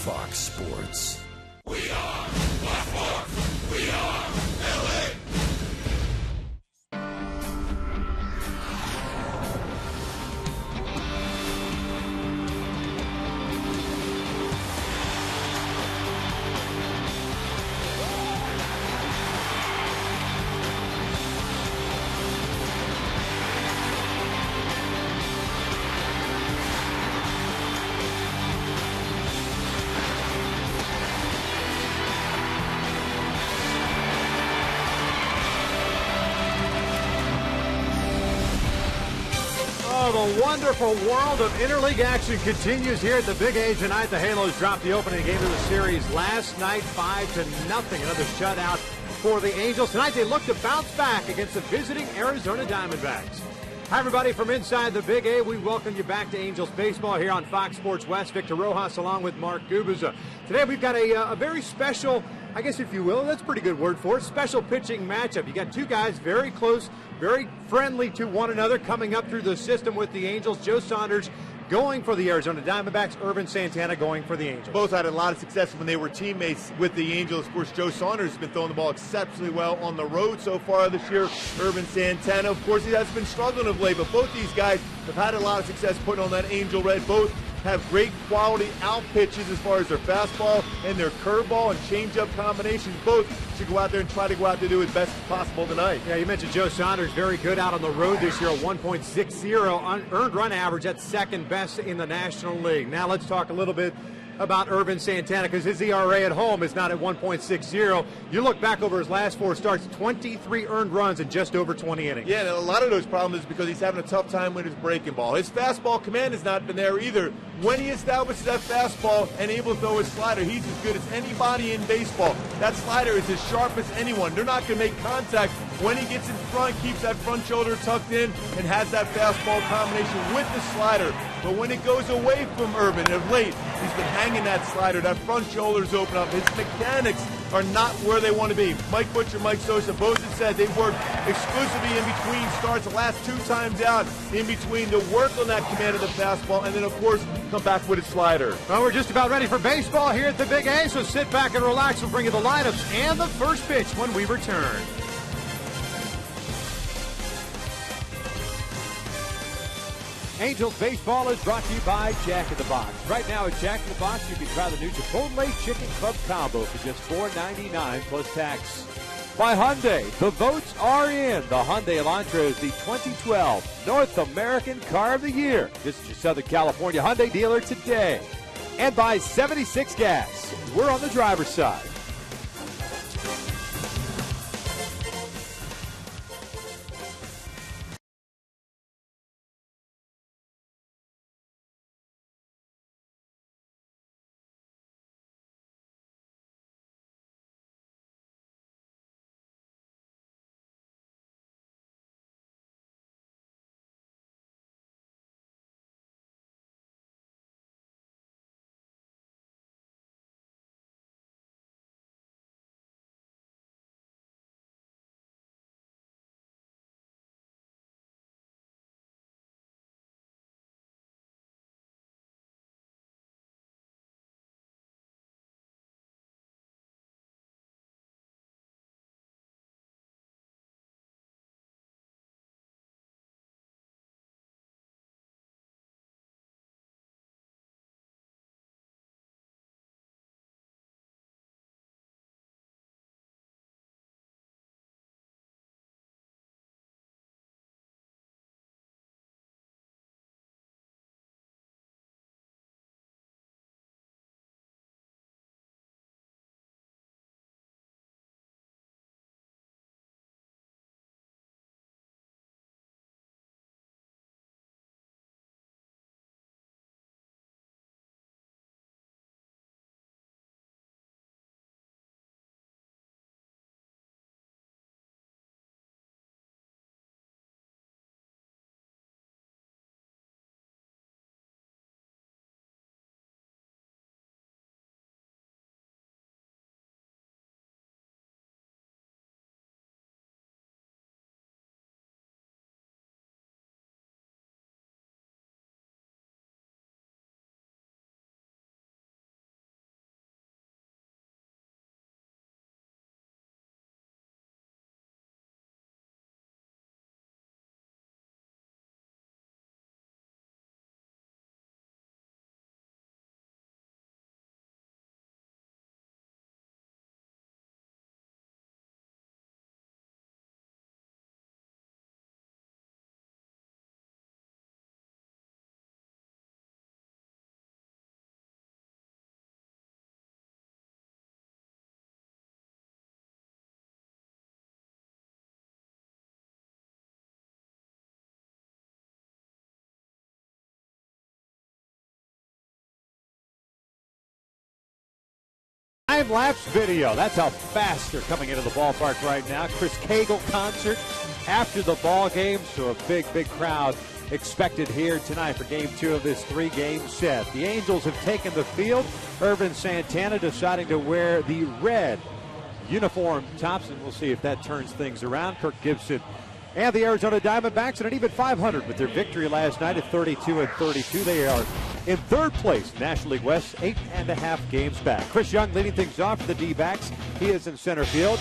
Fox Sports. We are Blackmore. We are LA. The wonderful world of interleague action continues here at the Big A tonight. The Halos dropped the opening game of the series last night 5-0. Another shutout for the Angels. Tonight they look to bounce back against the visiting Arizona Diamondbacks. Hi everybody from inside the Big A. We welcome you back to Angels baseball here on Fox Sports West. Victor Rojas along with Mark Gubuza. Today we've got a very special, I guess if you will, that's a pretty good word for it, special pitching matchup. You got two guys very close, very friendly to one another coming up through the system with the Angels. Joe Saunders going for the Arizona Diamondbacks, Urban Santana going for the Angels. Both had a lot of success when they were teammates with the Angels. Of course, Joe Saunders has been throwing the ball exceptionally well on the road so far this year. Urban Santana, of course, he has been struggling of late, but both these guys have had a lot of success putting on that Angel red. Both have great quality out pitches as far as their fastball and their curveball and changeup combinations. Both should go out there and try to go out to do as best as possible tonight. Yeah, you mentioned Joe Saunders, very good out on the road this year, a 1.60 earned run average. That's second best in the National League. Now let's talk a little bit about Urban Santana, because his ERA at home is not at 1.60. You look back over his last four starts, 23 earned runs in just over 20 innings. Yeah, and a lot of those problems is because he's having a tough time with his breaking ball. His fastball command has not been there either. When he establishes that fastball and able to throw his slider, he's as good as anybody in baseball. That slider is as sharp as anyone. They're not going to make contact. When he gets in front, keeps that front shoulder tucked in, and has that fastball combination with the slider. But when it goes away from Urban, and of late, he's been hanging that slider. That front shoulder's open up. His mechanics are not where they want to be. Mike Butcher, Mike Sosa both have said they've worked exclusively in between starts the last two times out in between to work on that command of the fastball and then, of course, come back with a slider. Well, we're just about ready for baseball here at the Big A, so sit back and relax. We'll bring you the lineups and the first pitch when we return. Angels baseball is brought to you by Jack in the Box. Right now at Jack in the Box, you can try the new Chipotle Chicken Club Combo for just $4.99 plus tax. By Hyundai, the votes are in. The Hyundai Elantra is the 2012 North American Car of the Year. Visit your Southern California Hyundai dealer today. And by 76 Gas, we're on the driver's side. time-lapse video. That's how fast they're coming into the ballpark right now. Chris Cagle concert after the ball game, so a big crowd expected here tonight for Game 2 of this 3-game set. The Angels have taken the field. Ervin Santana deciding to wear the red uniform tops, and we'll see if that turns things around. Kirk Gibson and the Arizona Diamondbacks at an even 500 with their victory last night at 32-32. They are in third place, National League West, 8.5 games back. Chris Young leading things off for the D-backs. He is in center field.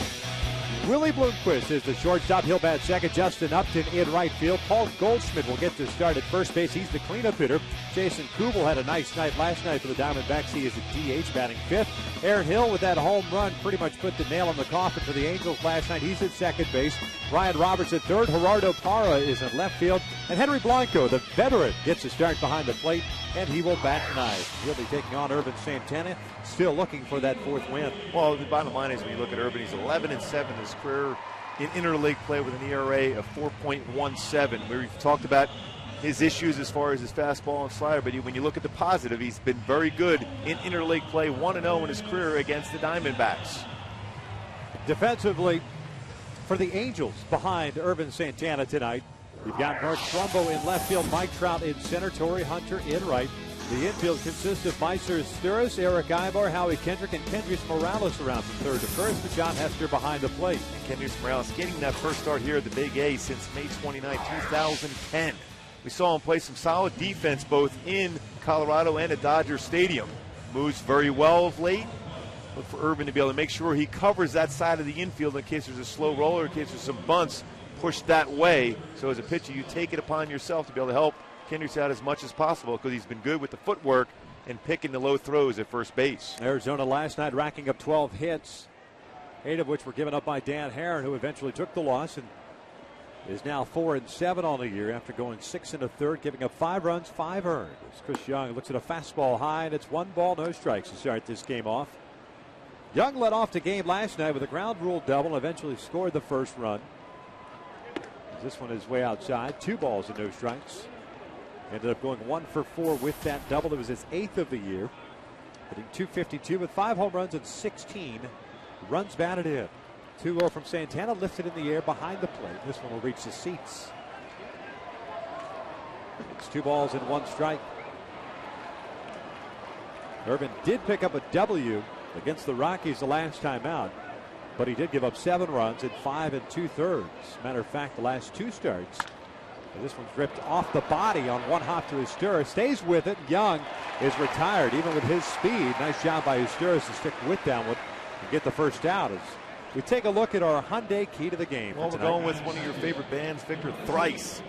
Willie Bloomquist is the shortstop. He'll bat second. Justin Upton in right field. Paul Goldschmidt will get to start at first base. He's the cleanup hitter. Jason Kubel had a nice night last night for the Diamondbacks. He is a DH batting fifth. Aaron Hill with that home run pretty much put the nail in the coffin for the Angels last night. He's at second base. Ryan Roberts at third. Gerardo Parra is in left field. And Henry Blanco, the veteran, gets a start behind the plate, and he will bat ninth. He'll be taking on Ervin Santana, still looking for that fourth win. Well, the bottom line is when you look at Ervin, he's 11-7 in his career in interleague play with an ERA of 4.17. We've talked about his issues as far as his fastball and slider, but when you look at the positive, he's been very good in interleague play, 1-0 in his career against the Diamondbacks. Defensively, for the Angels behind Ervin Santana tonight, we've got Mark Trumbo in left field, Mike Trout in center, Torrey Hunter in right. The infield consists of Meiser Sturis, Eric Ibar, Howie Kendrick, and Kendrys Morales around from third to first, with John Hester behind the plate. And Kendrys Morales getting that first start here at the Big A since May 29, 2010. We saw him play some solid defense both in Colorado and at Dodger Stadium. Moves very well of late. Look for Ervin to be able to make sure he covers that side of the infield in case there's a slow roller, in case there's some bunts pushed that way. So as a pitcher, you take it upon yourself to be able to help Kendricks out as much as possible because he's been good with the footwork and picking the low throws at first base. Arizona last night racking up 12 hits, 8 of which were given up by Dan Herron, who eventually took the loss and is now 4-7 on the year after going 6 1/3, giving up 5 runs, 5 earned. As Chris Young looks at a fastball high, and it's 1 ball, no strikes to start this game off. Young led off the game last night with a ground rule double and eventually scored the first run. This one is way outside, 2 balls and no strikes. Ended up going 1 for 4 with that double. It was his 8th of the year. Hitting .252 with 5 home runs and 16 runs batted in. 2-0 from Santana, lifted in the air behind the plate. This one will reach the seats. It's 2 balls and 1 strike. Ervin did pick up a W against the Rockies the last time out, but he did give up 7 runs in 5 2/3. Matter of fact, the last 2 starts, this one's ripped off the body on 1 hop to Usturis. Stays with it. Young is retired, even with his speed. Nice job by Usturis to stick with that one and get the first out. As we take a look at our Hyundai key to the game. Well, we're going with one of your favorite bands, Victor Thrice.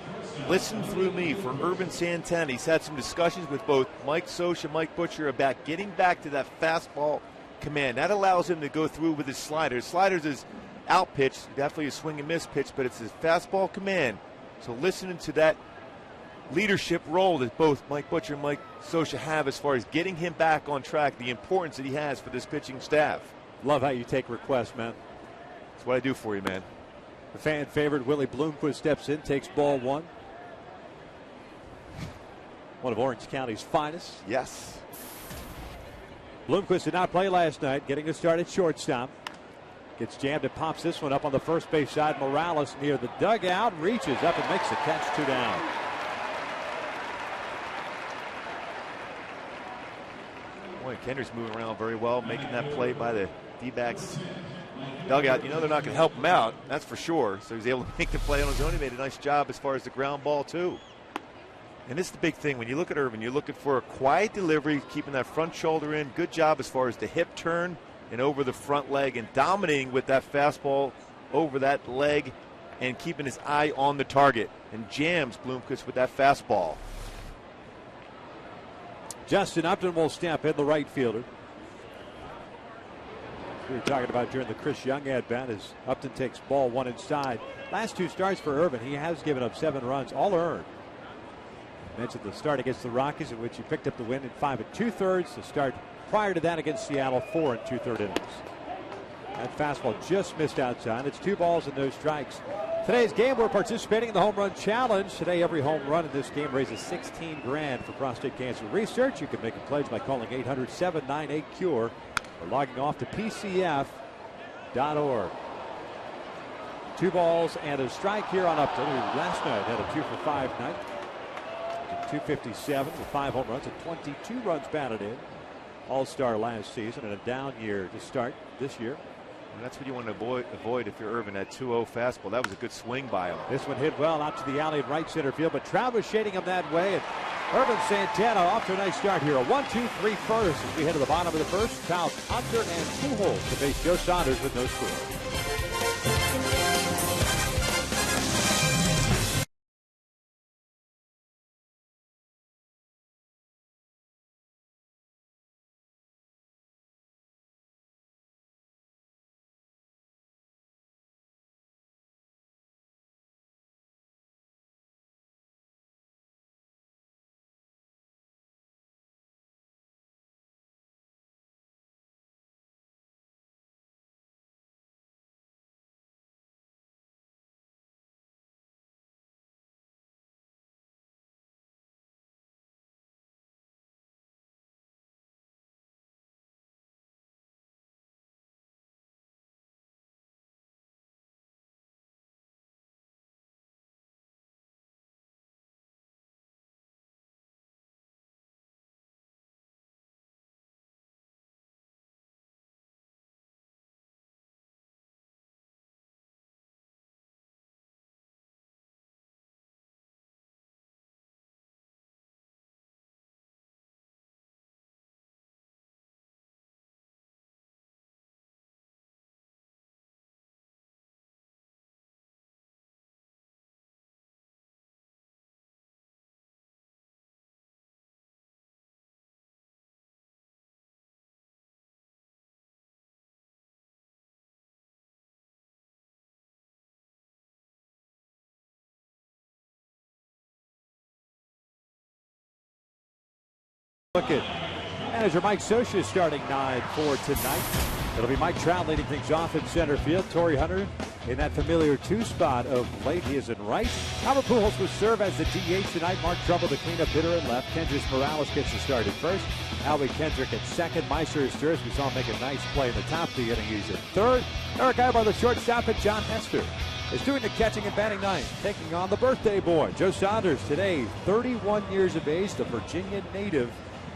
Listen Through Me for Ervin Santana. He's had some discussions with both Mike Scioscia and Mike Butcher about getting back to that fastball command. That allows him to go through with his sliders. Sliders is out pitch, definitely a swing and miss pitch, but it's his fastball command. So listening to that leadership role that both Mike Butcher and Mike Scioscia have as far as getting him back on track, the importance that he has for this pitching staff. Love how you take requests, man. That's what I do for you, man. The fan favorite Willie Bloomquist steps in, takes ball 1. One of Orange County's finest. Yes. Bloomquist did not play last night, getting a start at shortstop. Gets jammed and pops this one up on the first base side. Morales near the dugout, reaches up and makes the catch, 2 down. Boy, Kendrick's moving around very well, making that play by the D-backs dugout. You know they're not going to help him out, that's for sure. So he's able to make the play on his own. He made a nice job as far as the ground ball, too. And this is the big thing. When you look at Ervin, you're looking for a quiet delivery, keeping that front shoulder in. Good job as far as the hip turn and over the front leg, and dominating with that fastball over that leg and keeping his eye on the target, and jams Bloomquist with that fastball. Justin Upton will step in, the right fielder. We were talking about during the Chris Young at-bat as Upton takes ball 1 inside. Last 2 starts for Ervin, he has given up 7 runs, all earned. I mentioned the start against the Rockies, in which he picked up the win in 5 2/3. The start prior to that against Seattle, 4 2/3 innings. That fastball just missed outside. It's 2 balls and no strikes. Today's game, we're participating in the Home Run Challenge. Today, every home run in this game raises $16 grand for prostate cancer research. You can make a pledge by calling 800-798-CURE. or logging off to PCF.org. 2 balls and a strike here on Upton, who last night had a 2-for-5 night. 257 with 5 home runs and 22 runs batted in. All-star last season and a down year to start this year. And that's what you want to avoid if you're Irvin, that 2-0 fastball. That was a good swing by him. This one hit well out to the alley in right center field, but Trout was shading him that way. And Irvin Santana off to a nice start here. A 1-2-3 first as we head to the bottom of the first. Trout, Hunter, and Pujols to face Joe Saunders with no score. Look at manager Mike Scioscia starting 9 for tonight. It'll be Mike Trout leading things off in center field. Torrey Hunter in that familiar 2 spot of late. He is in right. Albert Pujols will serve as the DH tonight. Mark Trumbull, the cleanup hitter, at left. Kendrys Morales gets the start at first. Albie Kendrick at second. Meister is third. We saw him make a nice play in the top of the inning. He's at third. Eric Ibar, the shortstop, and John Hester is doing the catching and batting ninth, taking on the birthday boy, Joe Saunders, today, 31 years of age, the Virginia native.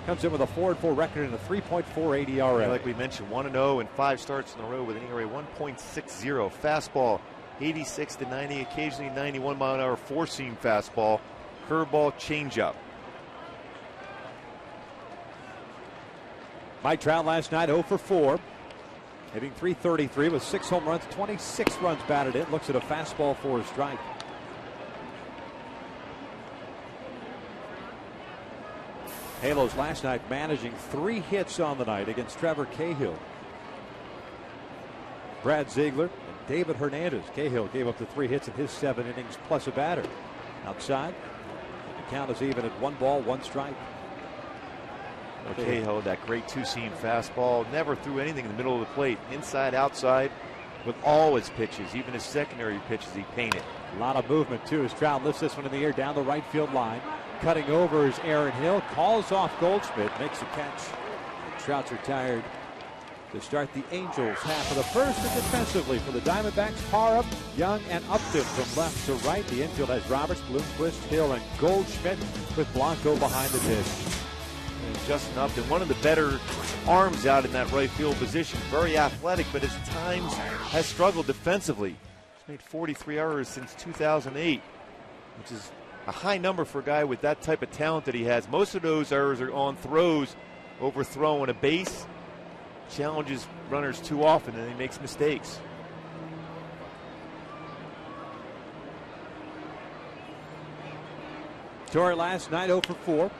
Comes in with a 4-4 record and a 3.48 ERA. Like we mentioned, 1-0 and 5 starts in a row with an ERA 1.60. Fastball 86 to 90, occasionally 91 mile an hour 4-seam fastball, curveball, changeup. Mike Trout last night 0 for 4, hitting .333 with 6 home runs, 26 runs batted in. Looks at a fastball for a strike. Halos last night managing 3 hits on the night against Trevor Cahill, Brad Ziegler, and David Hernandez. Cahill gave up the 3 hits in his 7 innings plus a batter. Outside, the count is even at 1 ball, 1 strike. Cahill, that great 2-seam fastball, never threw anything in the middle of the plate, inside, outside, with all his pitches, even his secondary pitches he painted. A lot of movement too as Trout lifts this one in the air down the right field line. Cutting over is Aaron Hill, calls off Goldschmidt, makes a catch. And Trout's retired to start the Angels half of the first. And defensively for the Diamondbacks, Parr up, Young and Upton from left to right. The infield has Roberts, Bloomquist, Hill, and Goldschmidt with Blanco behind the dish. And Justin Upton, one of the better arms out in that right field position. Very athletic, but at times has struggled defensively. He's made 43 errors since 2008, which is a high number for a guy with that type of talent that he has. Most of those errors are on throws, overthrowing a base, challenges runners too often, and he makes mistakes. Torrey last night 0 for 4.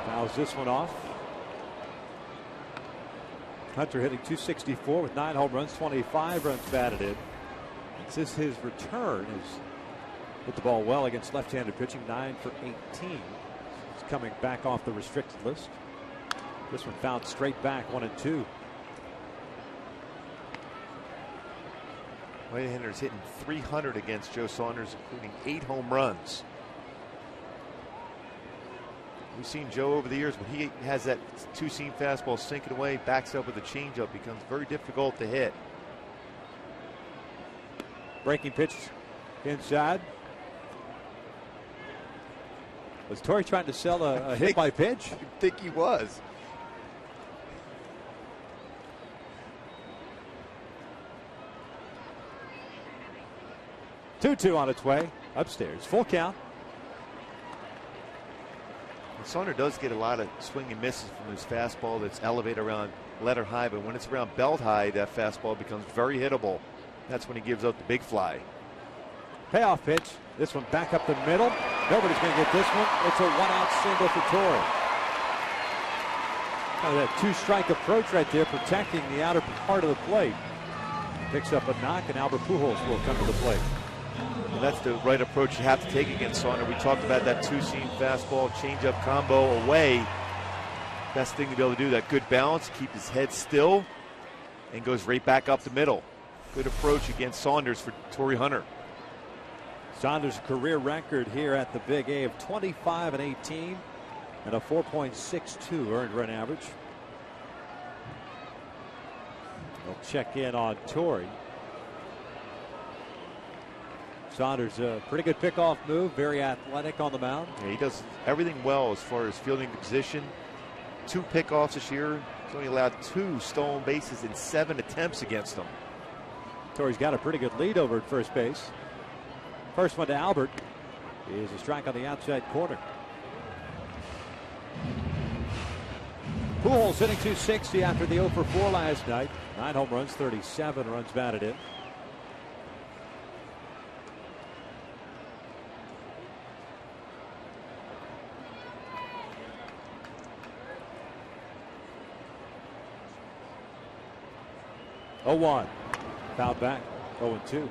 Fouls this one off. Hunter hitting .264 with 9 home runs, 25 runs batted in. This is his return. He's hit the ball well against left-handed pitching, 9 for 18. He's coming back off the restricted list. This one fouled straight back, 1-2. Right-hander's hitting .300 against Joe Saunders, including 8 home runs. We've seen Joe over the years when he has that two-seam fastball sinking away, backs up with a changeup, becomes very difficult to hit. Breaking pitch inside. Was Torrey trying to sell a hit by pitch? I think he was. Two on its way upstairs. Full count. Saunders does get a lot of swing and misses from his fastball that's elevated around letter high, but when it's around belt high, that fastball becomes very hittable. That's when he gives up the big fly. Payoff pitch. This one back up the middle. Nobody's going to get this one. It's a one-out single for Torrey. Kind of that two-strike approach right there, protecting the outer part of the plate. Picks up a knock, and Albert Pujols will come to the plate. And that's the right approach you have to take against Saunders. We talked about that two-seam fastball, changeup combo away. Best thing to be able to do, that good balance, keep his head still, and goes right back up the middle. Good approach against Saunders for Torrey Hunter. Saunders' career record here at the Big A of 25-18 and a 4.62 earned run average. We'll check in on Torrey. Saunders, a pretty good pickoff move, very athletic on the mound. Yeah, he does everything well as far as fielding the position. 2 pickoffs this year. He's only allowed 2 stolen bases in 7 attempts against them. Torrey's got a pretty good lead over at first base. First one to Albert is a strike on the outside corner. Pujols hitting .260 after the 0 for 4 last night. 9 home runs, 37 runs batted in. Oh, 1. Fouled back. 0-2.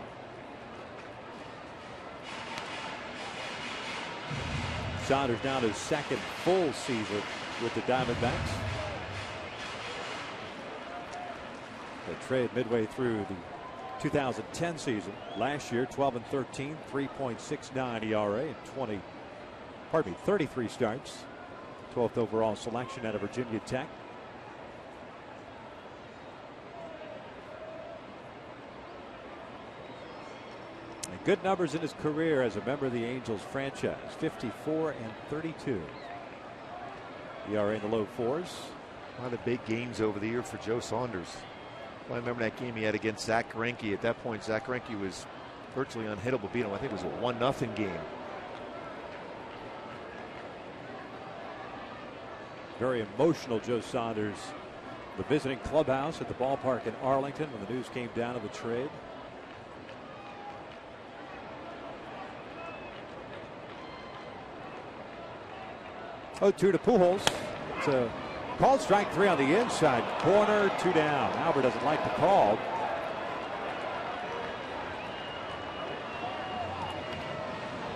Saunders down his second full season with the Diamondbacks. They trade midway through the 2010 season. Last year, 12-13, 3.69 ERA and 33 starts. 12th overall selection out of Virginia Tech. Good numbers in his career as a member of the Angels franchise. 54-32. ERA in the low 4s. A lot of big games over the year for Joe Saunders. Well, I remember that game he had against Zach Greinke. At that point, Zach Greinke was virtually unhittable. Beat him. I think it was a 1-0 game. Very emotional Joe Saunders. The visiting clubhouse at the ballpark in Arlington when the news came down of the trade. 0-2 to Pujols. It's a called strike 3 on the inside corner, 2 down. Albert doesn't like the call.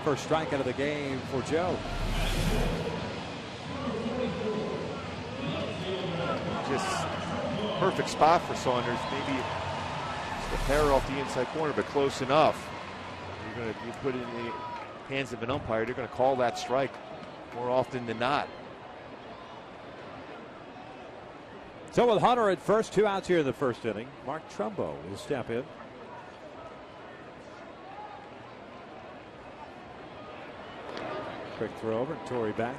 First strike out of the game for Joe. Just perfect spot for Saunders. Maybe just a hair off the inside corner, but close enough. You put it in the hands of an umpire, they're going to call that strike more often than not. So with Hunter at first, 2 outs here in the first inning. Mark Trumbo will step in. Quick throw over, Torrey back.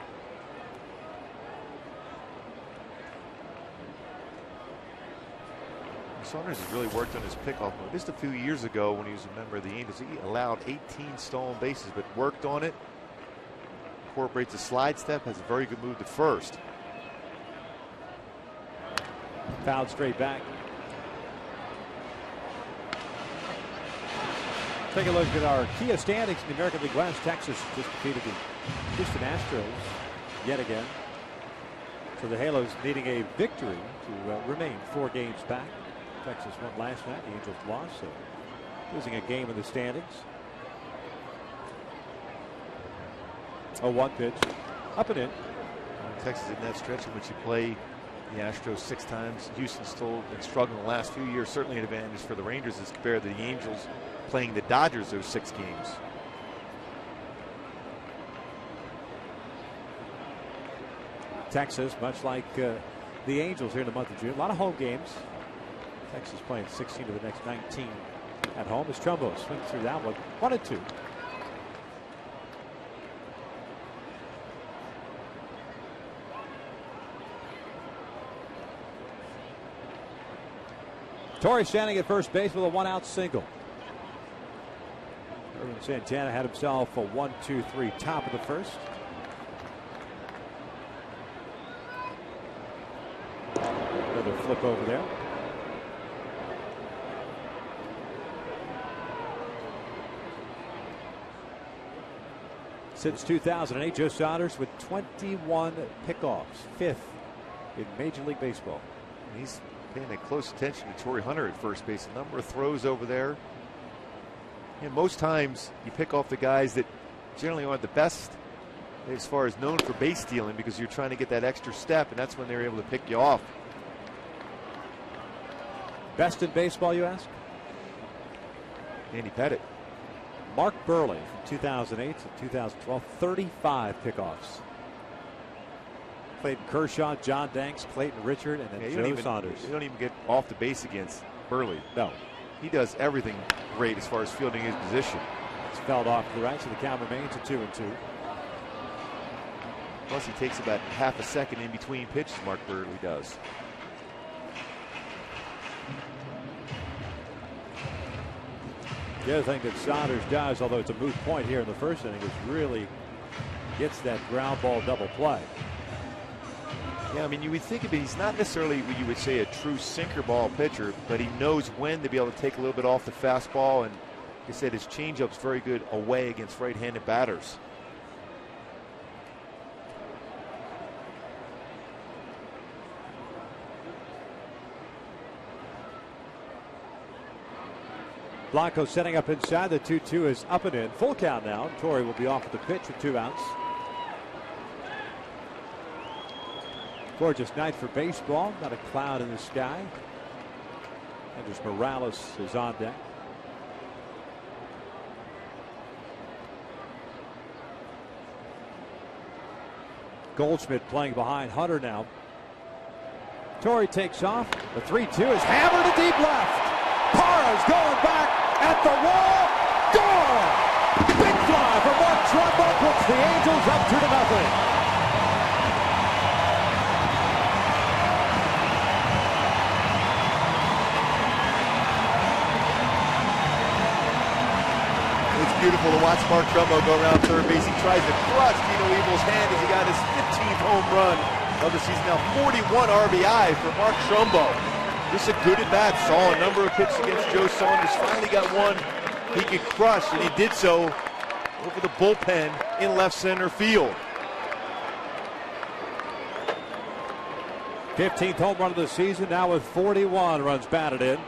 Saunders has really worked on his pickoff move. Just a few years ago when he was a member of the Angels, he allowed 18 stolen bases, but worked on it. Incorporates a slide step, has a very good move to first. Fouled straight back. Take a look at our Kia standings in the American League West. Texas just defeated the Houston Astros yet again. So the Halos needing a victory to remain 4 games back. Texas won last night. The Angels lost, so losing a game in the standings. 0-1 pitch. Up and in. Texas in that stretch in which you play the Astros 6 times. Houston's still been struggling the last few years. Certainly an advantage for the Rangers as compared to the Angels playing the Dodgers those 6 games. Texas, much like the Angels here in the month of June. A lot of home games. Texas playing 16 of the next 19 at home as Trumbo swings through that one. 1-2. Torrey standing at first base with a 1-out single. Irvin Santana had himself a 1-2-3 top of the first. Another flip over there. Since 2008, Joe Saunders with 21 pickoffs, 5th in Major League Baseball. He's paying a close attention to Torrey Hunter at first base. A number of throws over there. And most times you pick off the guys that generally aren't the best as far as known for base stealing, because you're trying to get that extra step, and that's when they're able to pick you off. Best in baseball, you ask? Andy Pettit. Mark Burley from 2008 to 2012, 35 pickoffs. Clayton Kershaw, John Danks, Clayton Richard, and then Joe Saunders. You don't even get off the base against Burley. No. He does everything great as far as fielding his position. It's fouled off to the right, so the count remains at 2-2. Plus, he takes about half a second in between pitches, Mark Burley does. The other thing that Saunders does, although it's a moot point here in the first inning, is really gets that ground ball double play. Yeah, I mean, you would think of it, he's not necessarily what you would say a true sinker ball pitcher, but he knows when to be able to take a little bit off the fastball, and like I said, his changeup's very good away against right-handed batters. Blanco setting up inside. The 2-2 is up and in. Full count now. Torrey will be off at the pitch with 2 outs. Gorgeous night for baseball. Not a cloud in the sky. Andres Morales is on deck. Goldschmidt playing behind Hunter now. Torrey takes off. The 3-2 is hammered to deep left. Parra's going back at the wall. Gone! Big fly for Mark Trumbo puts the Angels up 2-0. It's beautiful to watch Mark Trumbo go around third base. He tries to crush Tino Ebel's hand as he got his 15th home run of the season. Now 41 RBI for Mark Trumbo. Just a good at-bat. Saw a number of pitches against Joe Saunders. Finally got one he could crush, and he did so over the bullpen in left center field. 15th home run of the season, now with 41 runs batted in.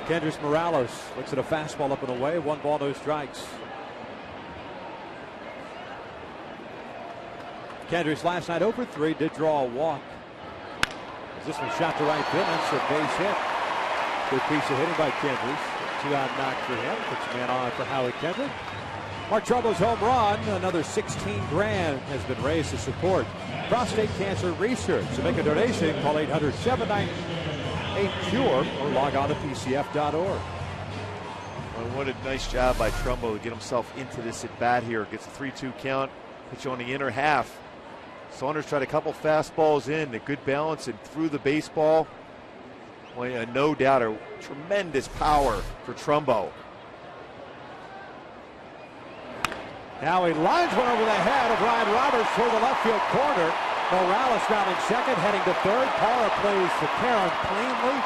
Kendrys Morales looks at a fastball up and away. 1 ball, no strikes. Kendrys last night over 3, did draw a walk. As this one shot to right field, that's a base hit. Good piece of hitting by Kendrys. 2-out knock for him. Puts a man on for Howie Kendrick. Mark Trumbo's home run. Another $16,000 has been raised to support prostate cancer research. To make a donation, call 800-798-CURE or log on to PCF.org. Well, what a nice job by Trumbo to get himself into this at bat here. Gets a 3-2 count. Pitch on the inner half. Saunders tried a couple fastballs in, a good balance, and threw the baseball. Well, no doubt, a tremendous power for Trumbo. Now he lines one over the head of Ryan Roberts toward the left field corner. Morales now in second, heading to third. Parra plays to Karen cleanly.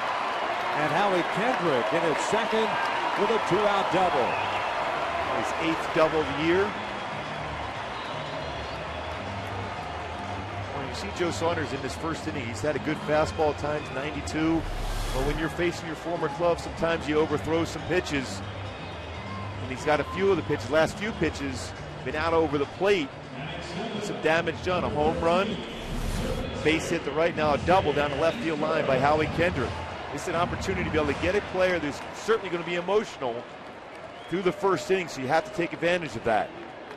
And Howie Kendrick in his second with a 2-out double. His 8th double of the year. When you see Joe Saunders in this first inning, he's had a good fastball at times, 92. But when you're facing your former club, sometimes you overthrow some pitches. And he's got a few of the pitches, last few pitches, been out over the plate. Some damage done, a home run, base hit to right, now a double down the left field line by Howie Kendrick. It's an opportunity to be able to get a player that's certainly going to be emotional through the first inning, so you have to take advantage of that.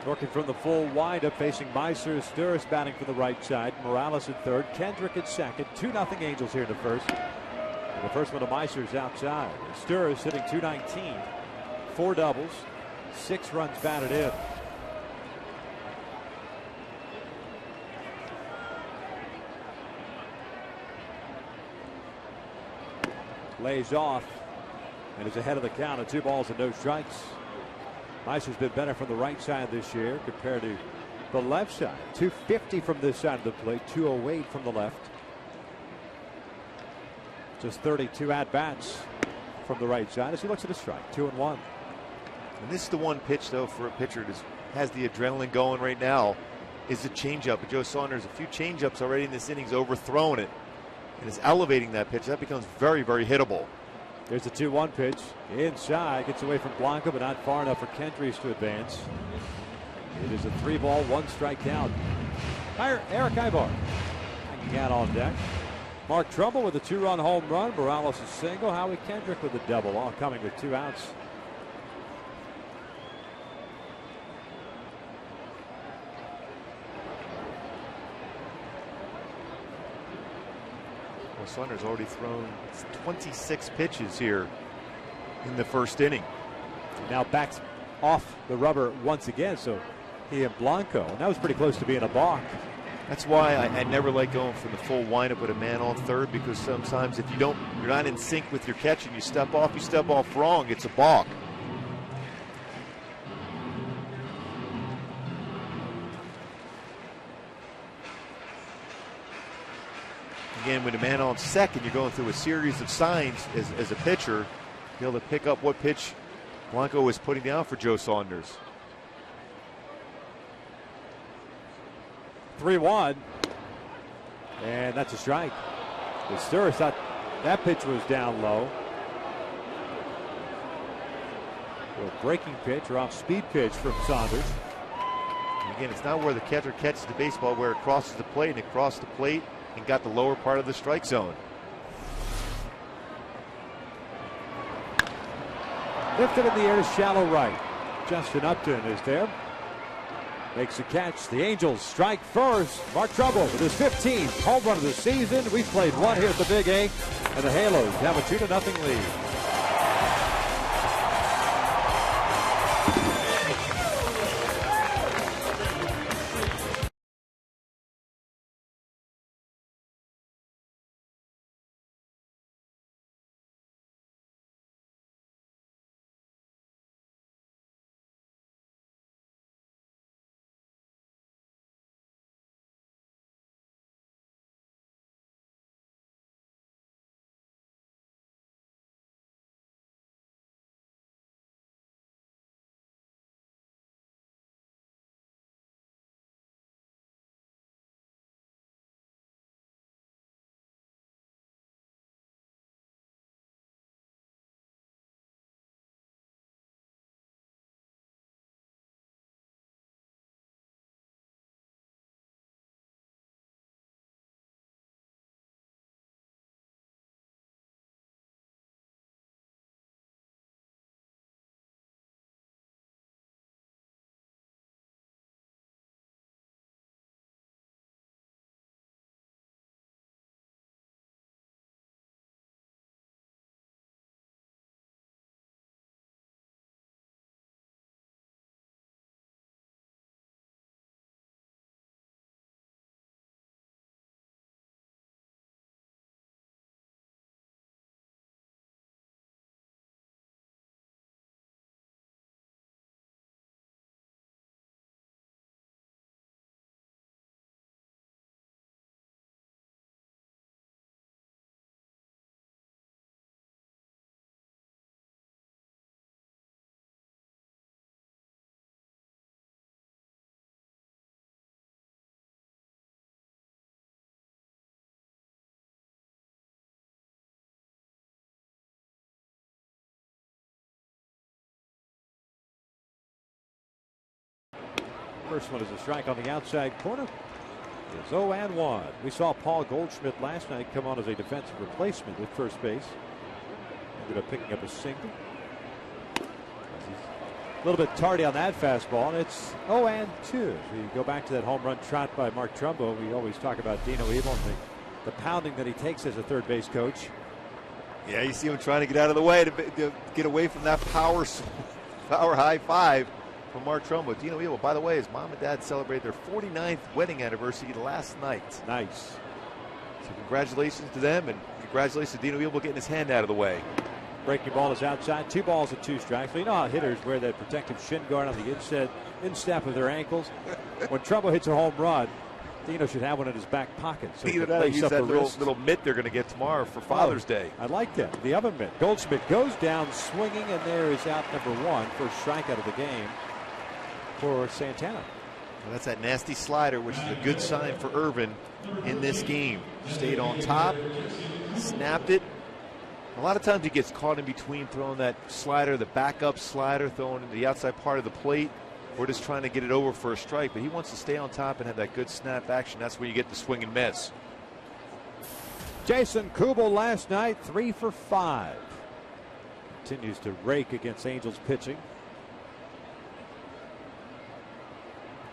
Working from the full windup, facing Meiser. Sturis batting for the right side. Morales at third. Kendrick at second. 2-0 Angels here in the first. And the first one to Meiser's outside. Sturis hitting .219. 4 doubles. 6 runs batted in. Lays off and is ahead of the count at 2 balls and no strikes. Meiser's been better from the right side this year compared to the left side. 250 from this side of the plate, 208 from the left. Just 32 at-bats from the right side as he looks at a strike. 2-1. And this is the one pitch, though, for a pitcher that has the adrenaline going right now, is a changeup. But Joe Saunders, a few changeups already in this innings, overthrown it, and is elevating that pitch. That becomes very, very hittable. There's the 2-1 pitch. Inside, gets away from Blanco, but not far enough for Kendrick to advance. It is a 3-ball, 1-strike count. Eric Ibar hanging out on deck. Mark Trumbull with a 2-run home run. Morales a single. Howie Kendrick with a double, all coming with 2 outs. Saunders already thrown 26 pitches here in the first inning. Now backs off the rubber once again, so he and Blanco. And that was pretty close to being a balk. That's why I never like going from the full windup with a man on third, because sometimes if you're not in sync with your catch and you step off wrong, it's a balk. Again, with a man on second, you're going through a series of signs as a pitcher, be able to pick up what pitch Blanco was putting down for Joe Saunders. 3-1, and that's a strike. The Sturis thought that pitch was down low. A breaking pitch or off-speed pitch from Saunders. And again, it's not where the catcher catches the baseball, where it crosses the plate, and it crossed the plate and got the lower part of the strike zone. Lifted in the air to shallow right. Justin Upton is there. Makes a catch. The Angels strike first. Mark Trumbull with his 15th home run of the season. We've played one here at the Big A, and the Halos have a 2-0 lead. First one is a strike on the outside corner. It's 0-1. We saw Paul Goldschmidt last night come on as a defensive replacement at first base. Ended up picking up a single. A little bit tardy on that fastball, and it's 0-2. So you go back to that home run trot by Mark Trumbo. We always talk about Dino Evil and the pounding that he takes as a third base coach. Yeah, you see him trying to get out of the way to get away from that power high five from Mark Trumbo. Dino Evil, by the way, his mom and dad celebrated their 49th wedding anniversary last night. Nice. So congratulations to them, and congratulations to Dino Evil getting his hand out of the way. Breaking ball is outside. 2 balls and 2 strikes. So you know how hitters wear that protective shin guard on the instep of their ankles. When Trumbo hits a home run, Dino should have one in his back pocket. So he can lace use up that the little mitt they're going to get tomorrow for Father's Day. I like that. The oven mitt. Goldschmidt goes down swinging, and there is out number 1. First strikeout of the game for Santana. Well, that's that nasty slider, which is a good sign for Irvin in this game. Stayed on top, snapped it. A lot of times he gets caught in between throwing that slider, the backup slider, throwing it to the outside part of the plate, or just trying to get it over for a strike. But he wants to stay on top and have that good snap action. That's where you get the swing and miss. Jason Kubel last night, 3 for 5. Continues to rake against Angels pitching.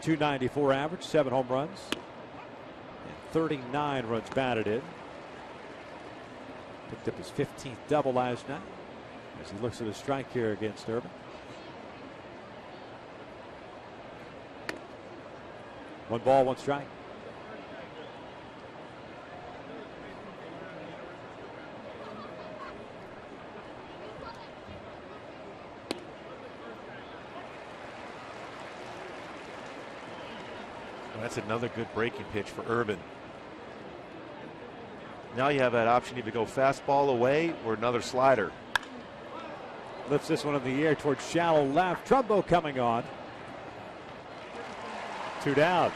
.294 average, 7 home runs, and 39 runs batted in. Picked up his 15th double last night as he looks at a strike here against Irvin. One ball, 1 strike. Well, that's another good breaking pitch for Irvin. Now you have that option to either go fastball away or another slider. Lifts this one in the air towards shallow left. Trumbo coming on. 2 down.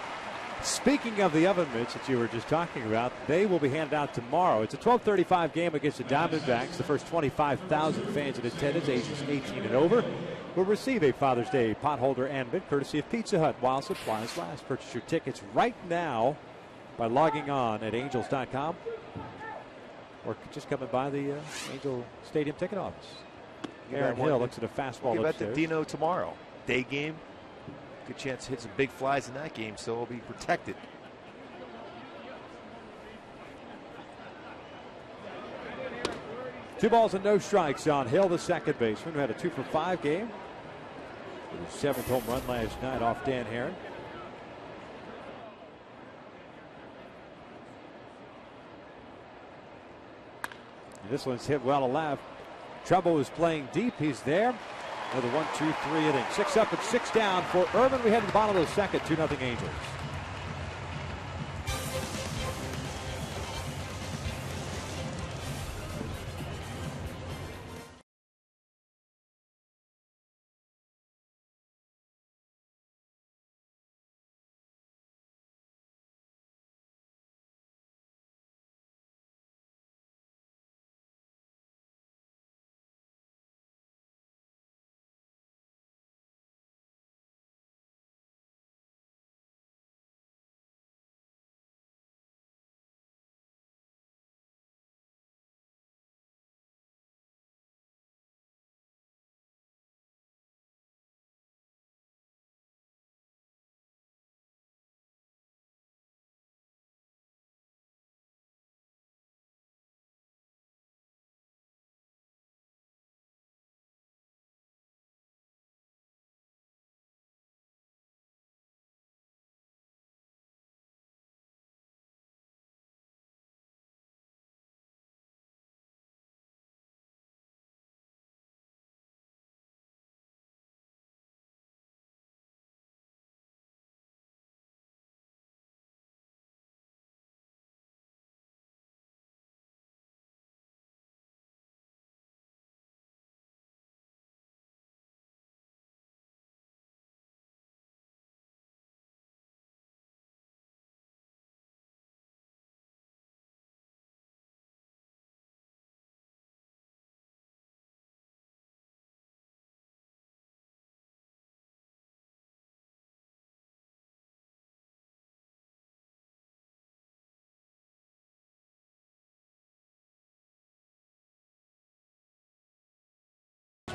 Speaking of the oven mitts that you were just talking about, they will be handed out tomorrow. It's a 12:35 game against the Diamondbacks. The first 25,000 fans in attendance, ages 18 and over, will receive a Father's Day potholder and mitt courtesy of Pizza Hut while supplies last. Purchase your tickets right now by logging on at angels.com or just coming by the Angel Stadium ticket office. Aaron Hill looks at a fastball. Give that to Dino tomorrow. Day game. Good chance to hit some big flies in that game, so he'll be protected. Two balls and no strikes on Hill, the second baseman, who had a 2 for 5 game with his 7th home run last night off Dan Herron. And this one's hit well to left. Trumbo is playing deep. He's there. Another 1, 2, 3 inning. 6 up and 6 down for Irvin. We head to the bottom of the second. 2-0 Angels.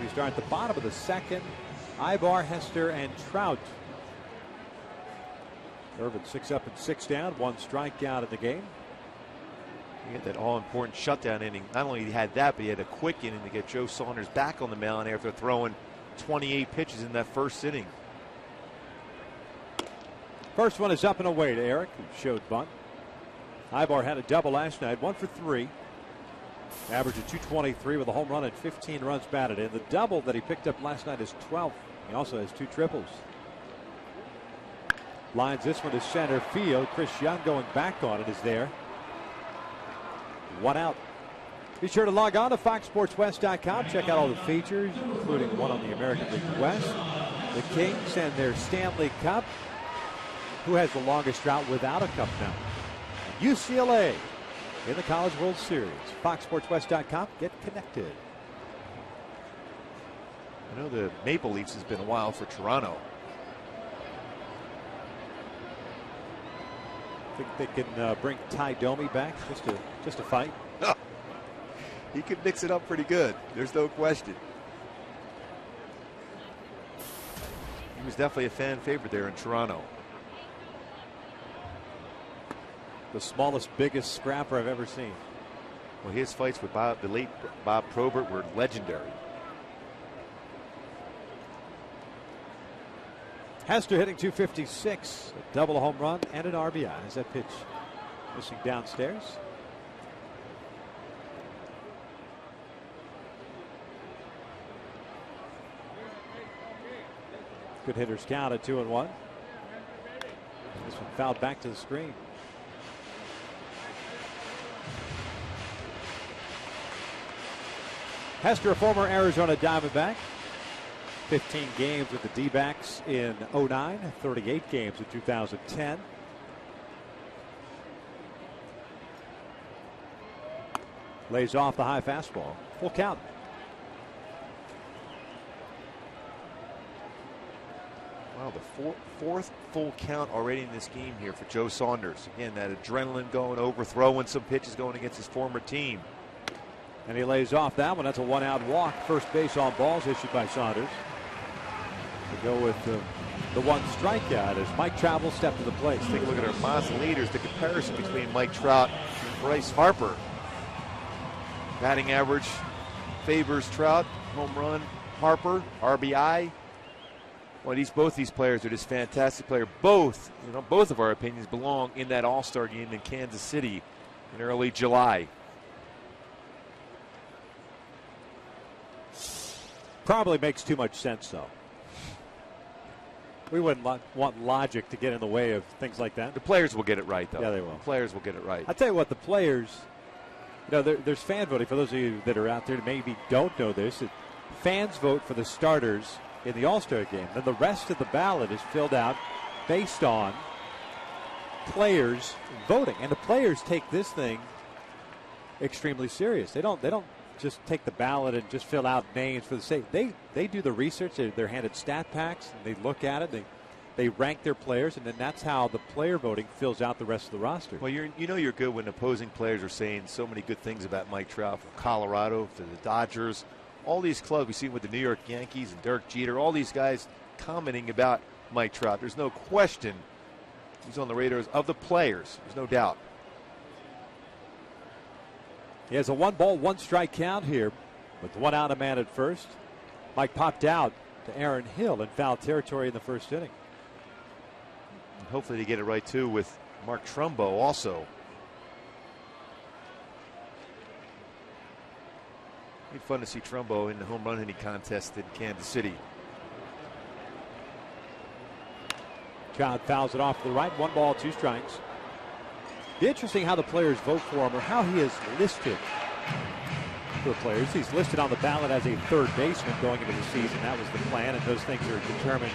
We start at the bottom of the second. Ibar, Hester, and Trout. Irvin 6 up and 6 down, 1 strikeout in the game. He had that all-important shutdown inning. Not only he had that, but he had a quick inning to get Joe Saunders back on the mound after throwing 28 pitches in that first inning. First one is up and away to Eric, who showed bunt. Ibar had a double last night, 1 for 3. Average of 223 with a home run and 15 runs batted in. The double that he picked up last night is 12th. He also has 2 triples. Lines this one to center field. Chris Young going back on it is there. 1 out. Be sure to log on to FoxSportsWest.com. Check out all the features, including one on the American League West, the Kings and their Stanley Cup. Who has the longest drought without a cup now? UCLA in the College World Series. FoxSportsWest.com. Get connected. I know the Maple Leafs has been a while for Toronto. Think they can bring Ty Domi back just to fight? He could mix it up pretty good. There's no question. He was definitely a fan favorite there in Toronto. The smallest, biggest scrapper I've ever seen. Well, his fights with the late Bob Probert were legendary. Hester hitting 256, a double home run and an RBI as that pitch missing downstairs. Good hitters count at 2-1. This one fouled back to the screen. Hester, a former Arizona Diamondback. 15 games with the D-backs in 2009, 38 games in 2010. Lays off the high fastball. Full count. Wow, the fourth full count already in this game here for Joe Saunders. Again, that adrenaline going, overthrowing some pitches going against his former team. And he lays off that one. That's a 1-out walk. First base on balls issued by Saunders. We go with the 1 strikeout as Mike Trout will step to the plate. Take a look at our Mazda leaders. The comparison between Mike Trout and Bryce Harper. Batting average favors Trout. Home run, Harper. RBI. Well, both these players are just fantastic players. Both of our opinions belong in that All-Star game in Kansas City in early July. Probably makes too much sense, though. We wouldn't want logic to get in the way of things like that. The players will get it right, though. Yeah, they will. The players will get it right. I'll tell you what, the players, there's fan voting. For those of you that are out there that maybe don't know this, fans vote for the starters in the All-Star game. Then the rest of the ballot is filled out based on players voting. And the players take this thing extremely serious. They don't just take the ballot and just fill out names for the sake. They do the research. They're handed stat packs and they look at it. They rank their players, and then that's how the player voting fills out the rest of the roster. Well, you're good when opposing players are saying so many good things about Mike Trout, from Colorado to the Dodgers, all these clubs we see with the New York Yankees and Derek Jeter, all these guys commenting about Mike Trout. There's no question he's on the radars of the players. There's no doubt. He has a 1-ball, 1-strike count here with 1 out, a man at first. Mike popped out to Aaron Hill in foul territory in the first inning. And hopefully they get it right, too, with Mark Trumbo also. It'd be fun to see Trumbo in the home run hitting contest in Kansas City. Trout fouls it off to the right. 1 ball, 2 strikes. Be interesting how the players vote for him, or how he is listed for players. He's listed on the ballot as a third baseman going into the season. That was the plan, and those things are determined,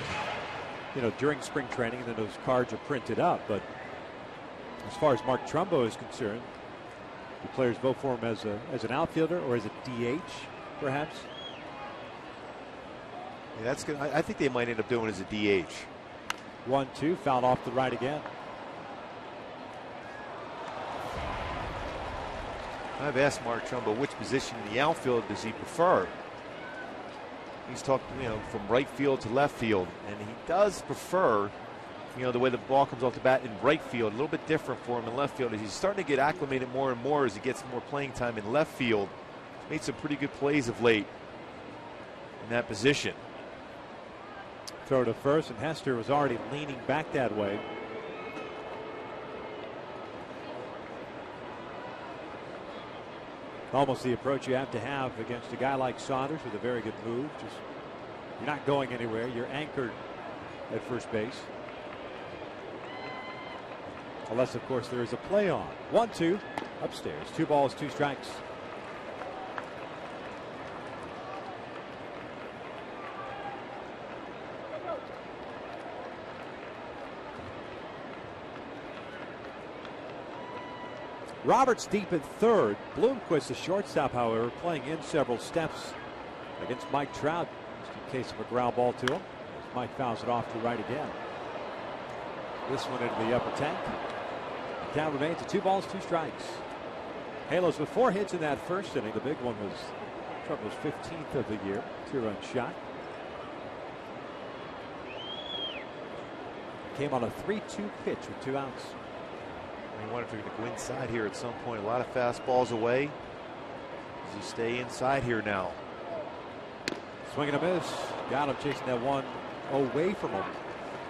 during spring training, and then those cards are printed up. But as far as Mark Trumbo is concerned, the players vote for him as an outfielder or as a DH, perhaps. Yeah, that's good. I think they might end up doing it as a DH. 1-2, fouled off the right again. I've asked Mark Trumbo which position in the outfield does he prefer. He's talked, from right field to left field, and he does prefer, the way the ball comes off the bat in right field. A little bit different for him in left field. He's starting to get acclimated more and more as he gets more playing time in left field. Made some pretty good plays of late in that position. Throw to first, and Hester was already leaning back that way. Almost the approach you have to have against a guy like Saunders with a very good move. Just, you're not going anywhere. You're anchored at first base. Unless, of course, there is a play on. 1-2 upstairs. 2 balls, 2 strikes. Roberts deep at third. Bloomquist, the shortstop, however, playing in several steps against Mike Trout, just in case of a ground ball to him. As Mike fouls it off to right again. This one into the upper tank. The count remains at 2 balls, 2 strikes. Halos with 4 hits in that first inning. The big one was Trout's 15th of the year. 2-run shot. Came on a 3-2 pitch with 2 outs. I wonder if you're going to go inside here at some point. A lot of fastballs away. Does he stay inside here now? Swing and a miss. Got him chasing that one away from him.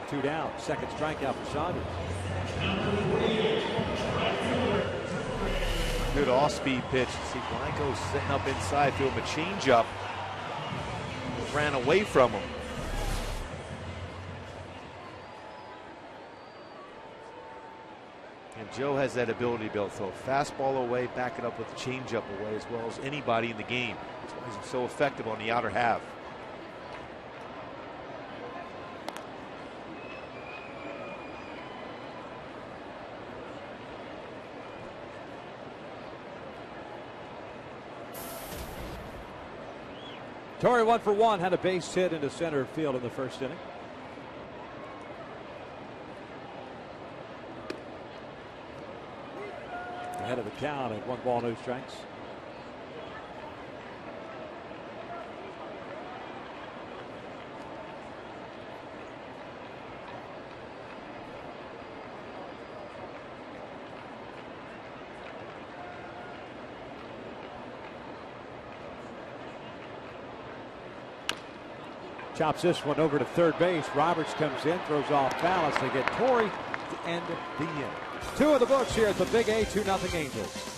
2 down. Second strikeout for Saunders. Good off-speed pitch. See Blanco setting up inside, threw him a changeup. Ran away from him. And Joe has that ability to be able to throw a fastball away, back it up with a changeup away, as well as anybody in the game. That's why he's so effective on the outer half. Torrey 1 for 1, had a base hit into center field in the first inning. Ahead of the count at 1 ball, no strikes. Chops this one over to third base. Roberts comes in, throws off balance. They get Torrey to end the inning. 2 of the books here at the Big A, 2-0 Angels.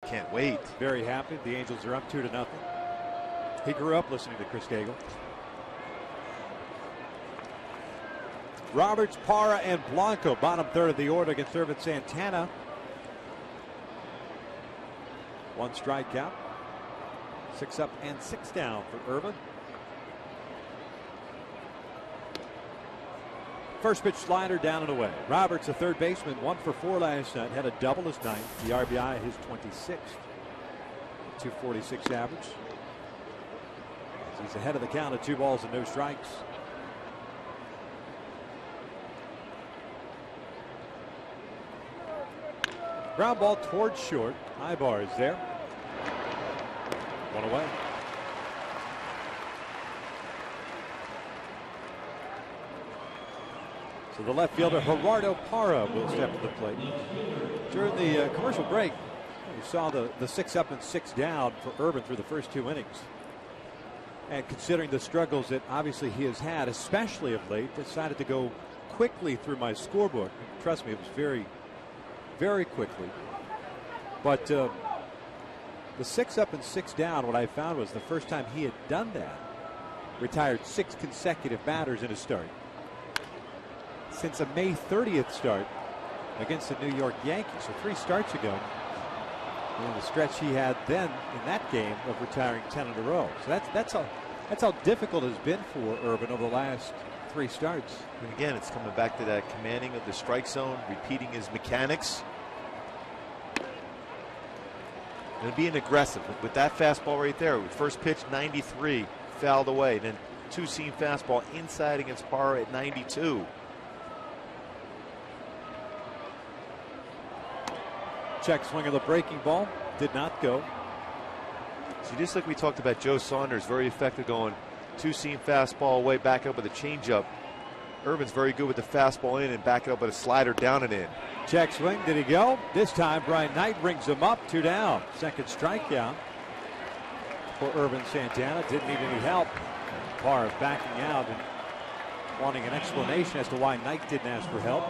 Can't wait. Very happy. The Angels are up 2-0. He grew up listening to Chris Cagle. Roberts, Parra, and Blanco, bottom third of the order against Ervin Santana. 1 strikeout. 6 up and 6 down for Ervin. First pitch slider down and away. Roberts, a third baseman, 1 for 4 last night. Had a double his ninth. The RBI his 26th. 246 average. He's ahead of the count at 2 balls and no strikes. Ground ball towards short. Ibar is there. 1 away. So the left fielder Gerardo Parra will step to the plate. During the commercial break, you saw the 6 up and 6 down for Ervin through the first 2 innings. And considering the struggles that obviously he has had, especially of late, decided to go quickly through my scorebook. Trust me, it was very, very quickly. But the 6 up and 6 down, what I found was the first time he had done that, retired 6 consecutive batters in a start. Since a May 30th start against the New York Yankees, so 3 starts ago, and the stretch he had then in that game of retiring 10 in a row. So that's how difficult it has been for Ervin over the last 3 starts. And again, it's coming back to that commanding of the strike zone, repeating his mechanics, and being aggressive with that fastball right there. First pitch 93, fouled away. Then 2-seam fastball inside against Parra at 92. Check swing of the breaking ball. Did not go. So just like we talked about Joe Saunders, very effective going 2-seam fastball away, back up with a changeup. Ervin's very good with the fastball in and back it up with a slider down and in. Check swing. Did he go? This time Brian Knight rings him up. 2 down. Second strikeout for Ervin Santana. Didn't need any help. Parra backing out and wanting an explanation as to why Knight didn't ask for help.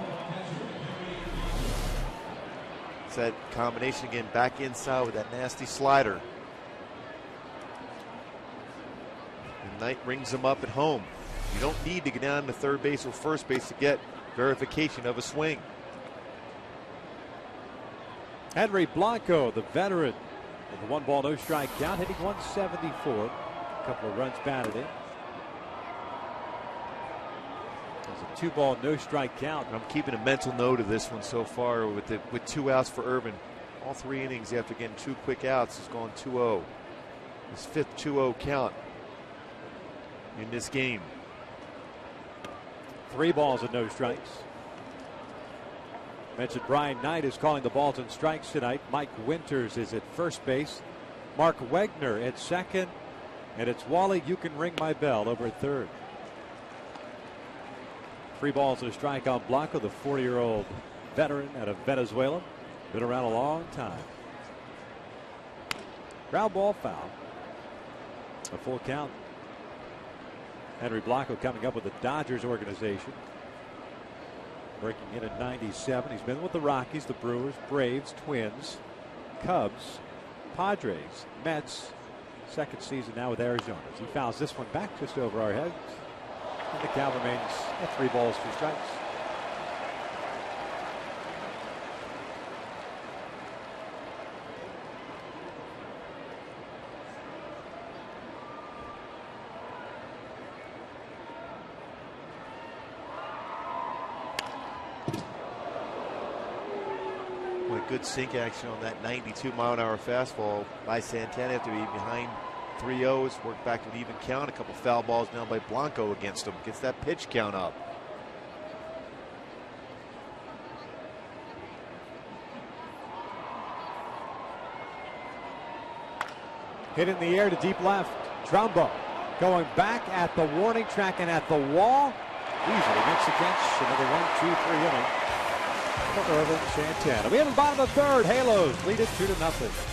That combination again back inside with that nasty slider. And Knight rings him up at home. You don't need to get down to third base or first base to get verification of a swing. Henry Blanco, the veteran, with a 1 ball no strike count, hitting 174. A couple of runs batted in. There's a 2 ball no strike count. I'm keeping a mental note of this one so far with 2 outs for Ervin. All 3 innings after getting 2 quick outs has gone 2-0. His 5th 2-0 count in this game. 3 balls and no strikes. Mentioned Brian Knight is calling the balls and strikes tonight. Mike Winters is at first base. Mark Wegner at second. And it's Wally, you can ring my bell, over at third. 3 balls and a strike on Blanco, the 40-year-old veteran out of Venezuela. Been around a long time. Ground ball foul. A full count. Henry Blanco coming up with the Dodgers organization. Breaking in at 97. He's been with the Rockies, the Brewers, Braves, Twins, Cubs, Padres, Mets. Second season now with Arizona. As he fouls this one back just over our heads. And the count remains at 3 balls, 2 strikes. Good sink action on that 92-mile-an-hour fastball by Santana after being behind 3-0. Worked back to an even count. A couple foul balls now by Blanco against him. Gets that pitch count up. Hit in the air to deep left. Trumbo going back at the warning track and at the wall. Easily makes the catch. Another 1, 2, 3 inning for Ervin Santana. We have a bottom of third. Halos lead it 2-0.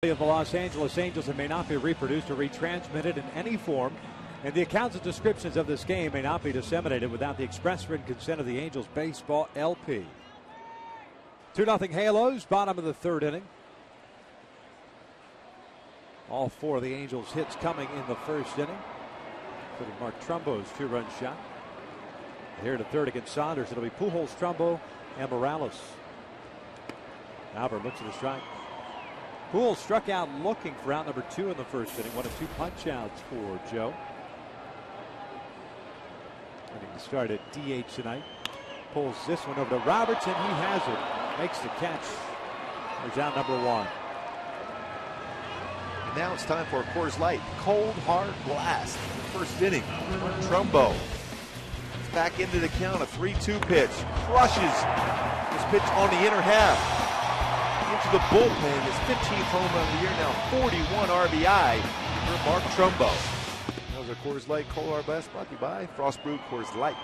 Of the Los Angeles Angels and may not be reproduced or retransmitted in any form. And the accounts and descriptions of this game may not be disseminated without the express written consent of the Angels Baseball LP. 2-0 Halos, bottom of the third inning. All four of the Angels' hits coming in the first inning, including Mark Trumbo's two-run shot. Here to third against Saunders. It'll be Pujols, Trumbo, and Morales. Albert looks at the strike. Pujols struck out looking for out number 2 in the first inning. 1 of 2 punch outs for Joe. Getting to start at DH tonight. Pulls this one over to Roberts, and he has it. Makes the catch. There's out number 1. And now it's time for a Coors Light cold hard blast. First inning. Trumbo. It's back into the count. A 3-2 pitch. Crushes this pitch on the inner half. Into the bullpen. His 15th home run of the year. Now 41 RBI for Mark Trumbo. That was a Coors Light cold hard blast brought to you by Frost Brewed Coors Light.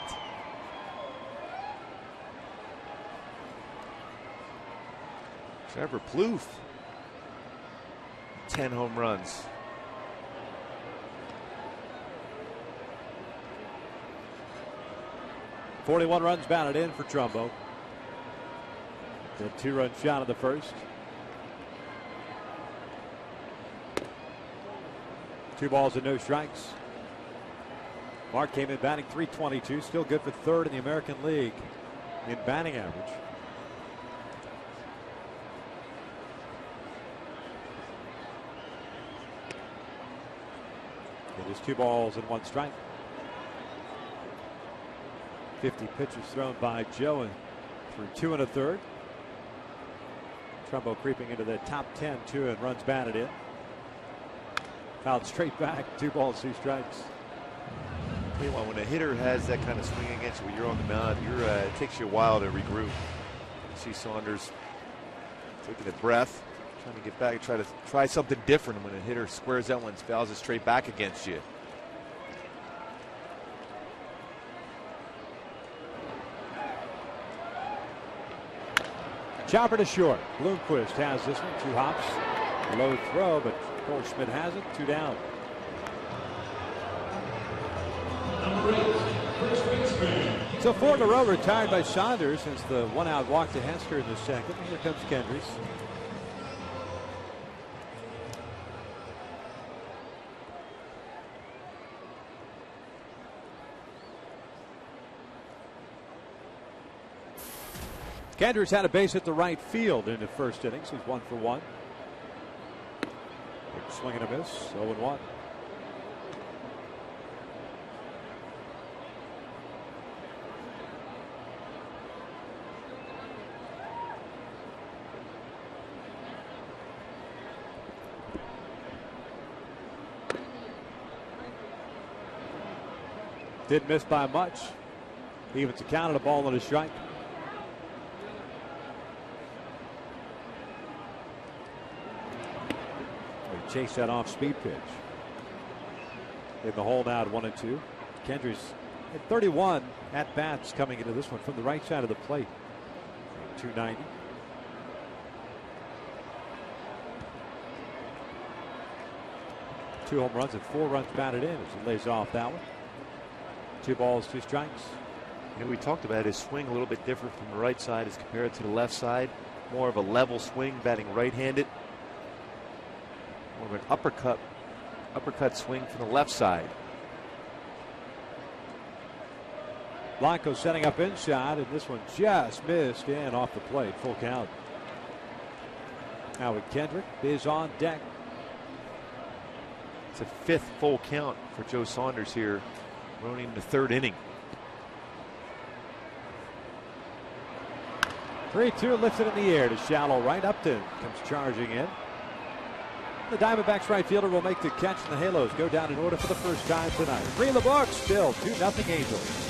Trevor Plouffe. 10 home runs. .41 runs batted in for Trumbo. The 2-run shot of the first. 2 balls and no strikes. Mark came in batting .322, still good for third in the American League in batting average. It is 2 balls and 1 strike. 50 pitches thrown by Joe and through 2 1/3. Trumbo creeping into the top 10, 2 and runs batted in. Fouled straight back, 2 balls, 2 strikes. Meanwhile, when a hitter has that kind of swing against you when you're on the mound, it takes you a while to regroup. You see Saunders taking a breath, trying to get back and try something different when a hitter squares that one, fouls it straight back against you. Chopper to short. Bloomquist has this one. 2 hops. Low throw, but Goldschmidt has it. 2 down. So 4 in a row retired by Saunders since the 1-out walk to Hester in the second. Here comes Kendrys. Kendrys had a base at the right field in the first innings. He's 1 for 1. Big swing and a miss. 0-1. Didn't miss by much. Evens the count, a ball and a strike. Chase that off speed pitch. In the hole now at 1-2. Kendrys at 31 at bats coming into this one from the right side of the plate. 290. Two home runs and 4 runs batted in as he lays off that one. 2 balls, 2 strikes. You know, we talked about his swing a little bit different from the right side as compared to the left side. More of a level swing, batting right-handed. More of an uppercut swing from the left side. Blanco setting up inside, and this one just missed in off the plate. Full count. Howard Kendrick is on deck. It's a 5th full count for Joe Saunders here, running the 3rd inning. 3-2 lifted in the air to shallow right. Upton comes charging in. The Diamondbacks right fielder will make the catch, and the Halos go down in order for the first time tonight. 3 in the books, still 2-0 Angels.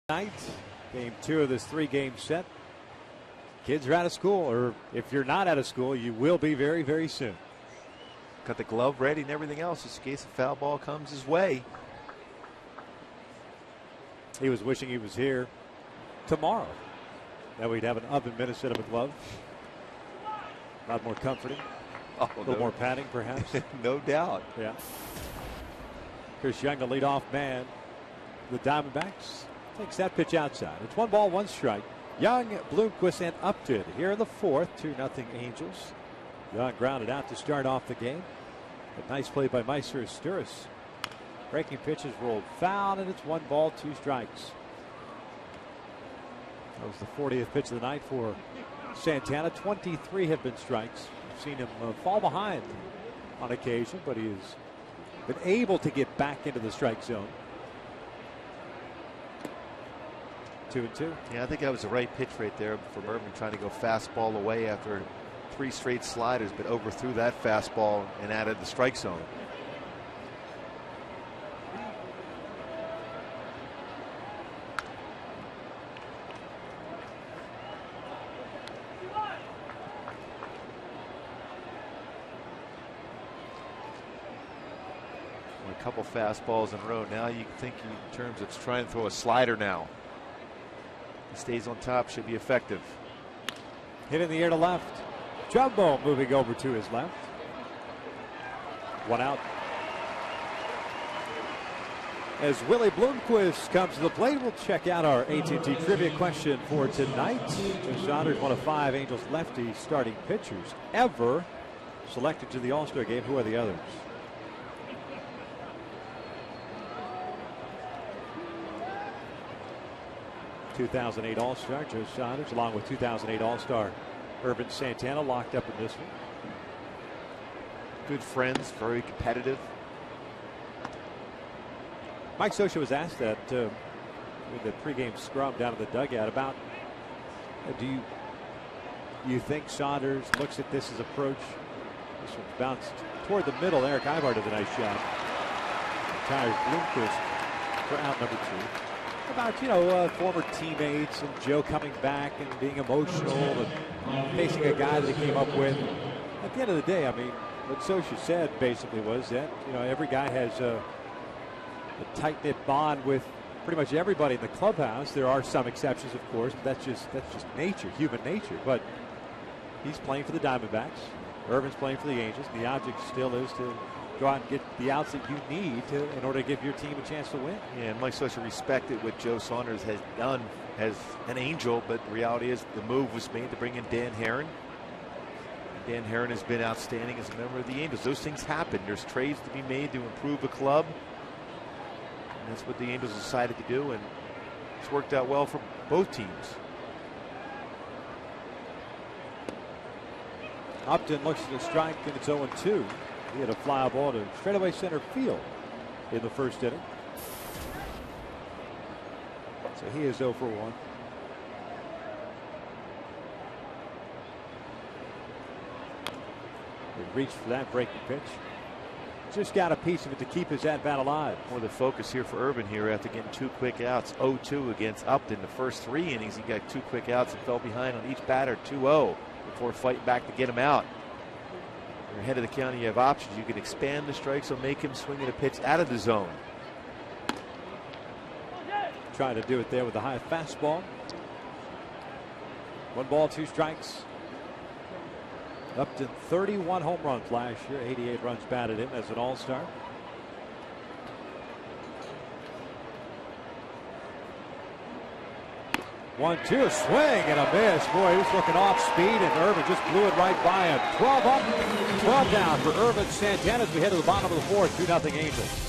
Night, game 2 of this 3-game set. Kids are out of school, or if you're not out of school, you will be very, very soon. Got the glove ready and everything else just in case a foul ball comes his way. He was wishing he was here tomorrow. That we'd have an oven mitt instead of a glove. A lot more comforting. Oh, a little more padding, perhaps. No doubt. Yeah. Chris Young, the leadoff man. The Diamondbacks takes that pitch outside. It's 1 ball, 1 strike. Young, Bloomquist, and Upton here in the 4th. 2-0 Angels. Young grounded out to start off the game. A nice play by Meister Asturis. Breaking pitches rolled foul, and it's 1 ball, 2 strikes. That was the 40th pitch of the night for Santana. 23 have been strikes. We've seen him fall behind on occasion, but he has been able to get back into the strike zone. 2-2. Yeah, I think that was the right pitch right there from Irvin, trying to go fastball away after 3 straight sliders, but overthrew that fastball and added the strike zone. A couple fastballs in a row. Now you think in terms of trying to throw a slider now. He stays on top, should be effective. Hit in the air to left. Jumbo moving over to his left. 1 out. As Willie Bloomquist comes to the plate, we'll check out our AT&T trivia question for tonight. Joe Saunders, one of 5 Angels lefty starting pitchers ever selected to the All-Star game. Who are the others? '2008 All-Star Joe Saunders, along with 2008 All-Star Irvin Santana, locked up in this one. Good friends, very competitive. Mike Scioscia was asked that in the pregame scrum down in the dugout about do you think Saunders looks at this as approach? This one's bounced toward the middle. Eric Ivar does a nice shot. Tires Bloomquist for out number 2. About, former teammates and Joe coming back and being emotional and facing a guy that he came up with. At the end of the day, I mean, what Scioscia said basically was that, every guy has a tight-knit bond with pretty much everybody in the clubhouse. There are some exceptions, of course, but that's just nature, human nature. But he's playing for the Diamondbacks. Irvin's playing for the Angels. The object still is to go out and get the outs that you need in order to give your team a chance to win. Yeah, and Mike Scioscia respected what Joe Saunders has done as an Angel, but the reality is the move was made to bring in Dan Herron. Dan Herron has been outstanding as a member of the Angels. Those things happen. There's trades to be made to improve a club. And that's what the Angels decided to do, and it's worked out well for both teams. Upton looks at a strike, and it's 0-2. He had a fly ball to straightaway center field in the first inning. So he is 0 for 1. He reached for that breaking pitch. Just got a piece of it to keep his at-bat alive. More the focus here for Irvin here after getting 2 quick outs. 0-2 against Upton. The first 3 innings, he got 2 quick outs and fell behind on each batter 2-0 before fighting back to get him out. You're ahead of the count, you have options. You can expand the strikes or make him swing at a pitch out of the zone. Trying to do it there with a high fastball. 1 ball, 2 strikes. Upton 31 home runs last year, 88 runs batted in as an All-Star. One-two, swing and a miss. Boy, he was looking off speed, and Irvin just blew it right by him. 12 up, 12 down for Irvin Santana as we head to the bottom of the 4th. 2-0 Angels.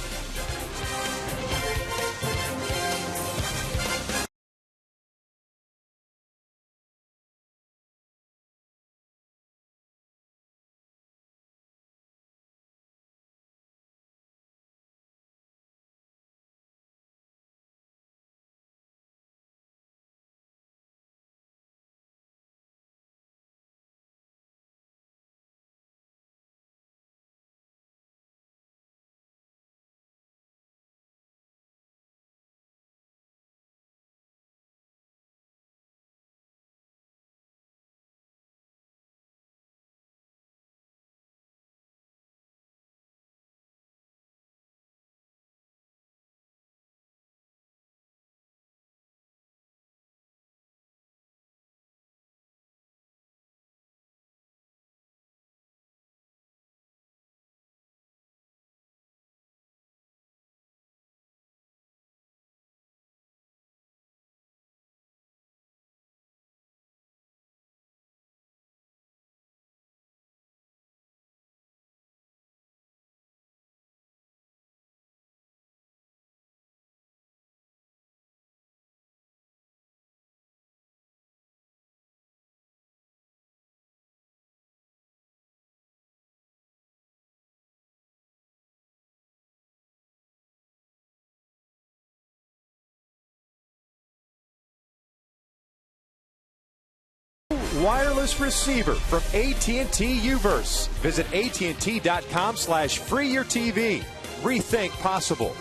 wireless receiver from AT&T Uverse. Visit AT&T.com/free your TV. Rethink possible.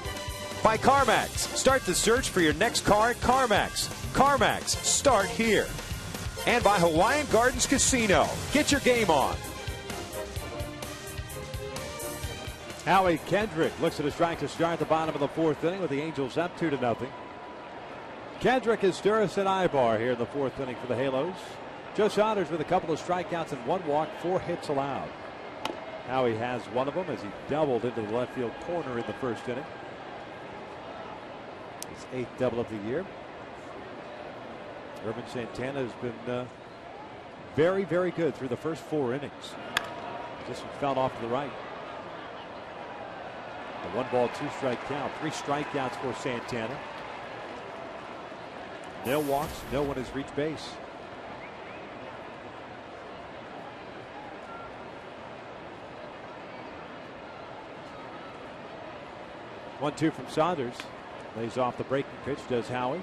By CarMax. Start the search for your next car at CarMax. CarMax. Start here. And by Hawaiian Gardens Casino. Get your game on. Howie Kendrick looks at a strike to start the bottom of the fourth inning with the Angels up 2-0. Kendrick is Sturis and Ibar here in the fourth inning for the Halos. Joe Saunders with a couple of strikeouts and 1 walk, 4 hits allowed. Howie has one of them as he doubled into the left field corner in the first inning. His 8th double of the year. Irvin Santana has been very, very good through the first 4 innings. This one fell off to the right. The 1-ball, 2-strike count. 3 strikeouts for Santana. No walks. No one has reached base. One-two from Saunders. Lays off the breaking pitch. Does Howie.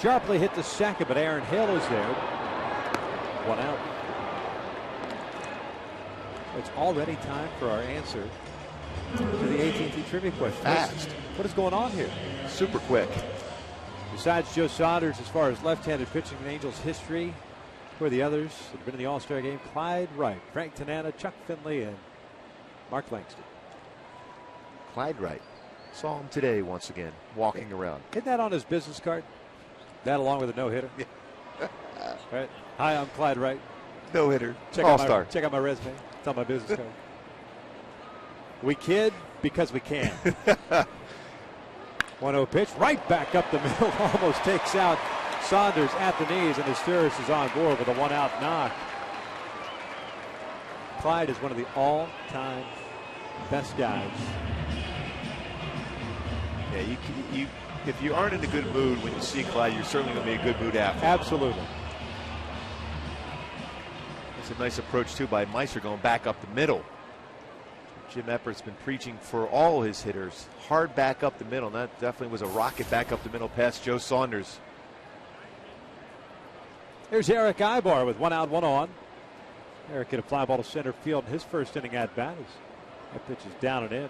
Sharply hit the second, but Aaron Hill is there. 1 out. It's already time for our answer to the AT&T trivia question. Fast. What is going on here? Super quick. Besides Joe Saunders, as far as left-handed pitching in Angels history, who are the others that have been in the All-Star game? Clyde Wright, Frank Tanana, Chuck Finley, and Mark Langston. Clyde Wright. Saw him today once again, walking around. Isn't that on his business card? That along with a no-hitter? Yeah. Right. Hi, I'm Clyde Wright. No-hitter. Check All-star. Check out my resume. It's on my business card. We kid because we can. 1-0 pitch. Right back up the middle. Almost takes out Saunders at the knees, and Asturis is on board with a 1-out knock. Clyde is one of the all-time best guys. Yeah, you if you aren't in a good mood when you see Clyde, you're certainly going to be in a good mood after. Absolutely. It's a nice approach, too, by Meister going back up the middle. Jim Eppert's been preaching for all his hitters. Hard back up the middle. And that definitely was a rocket back up the middle past Joe Saunders. Here's Eric Ibar with 1 out, 1 on. Eric hit a fly ball to center field in his first inning at bat. That pitch is down and in.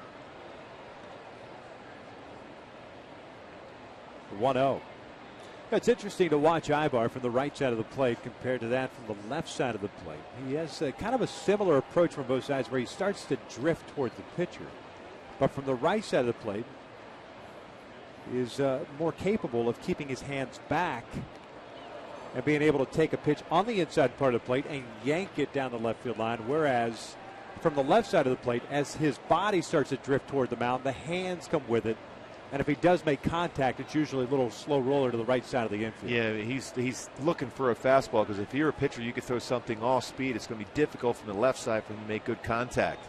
1-0. It's interesting to watch Ibar from the right side of the plate compared to that from the left side of the plate. He has kind of a similar approach from both sides where he starts to drift toward the pitcher. But from the right side of the plate is more capable of keeping his hands back and being able to take a pitch on the inside part of the plate and yank it down the left field line. Whereas from the left side of the plate, as his body starts to drift toward the mound, the hands come with it. And if he does make contact, it's usually a little slow roller to the right side of the infield. Yeah, he's looking for a fastball because if you're a pitcher, you could throw something off speed. It's going to be difficult from the left side for him to make good contact.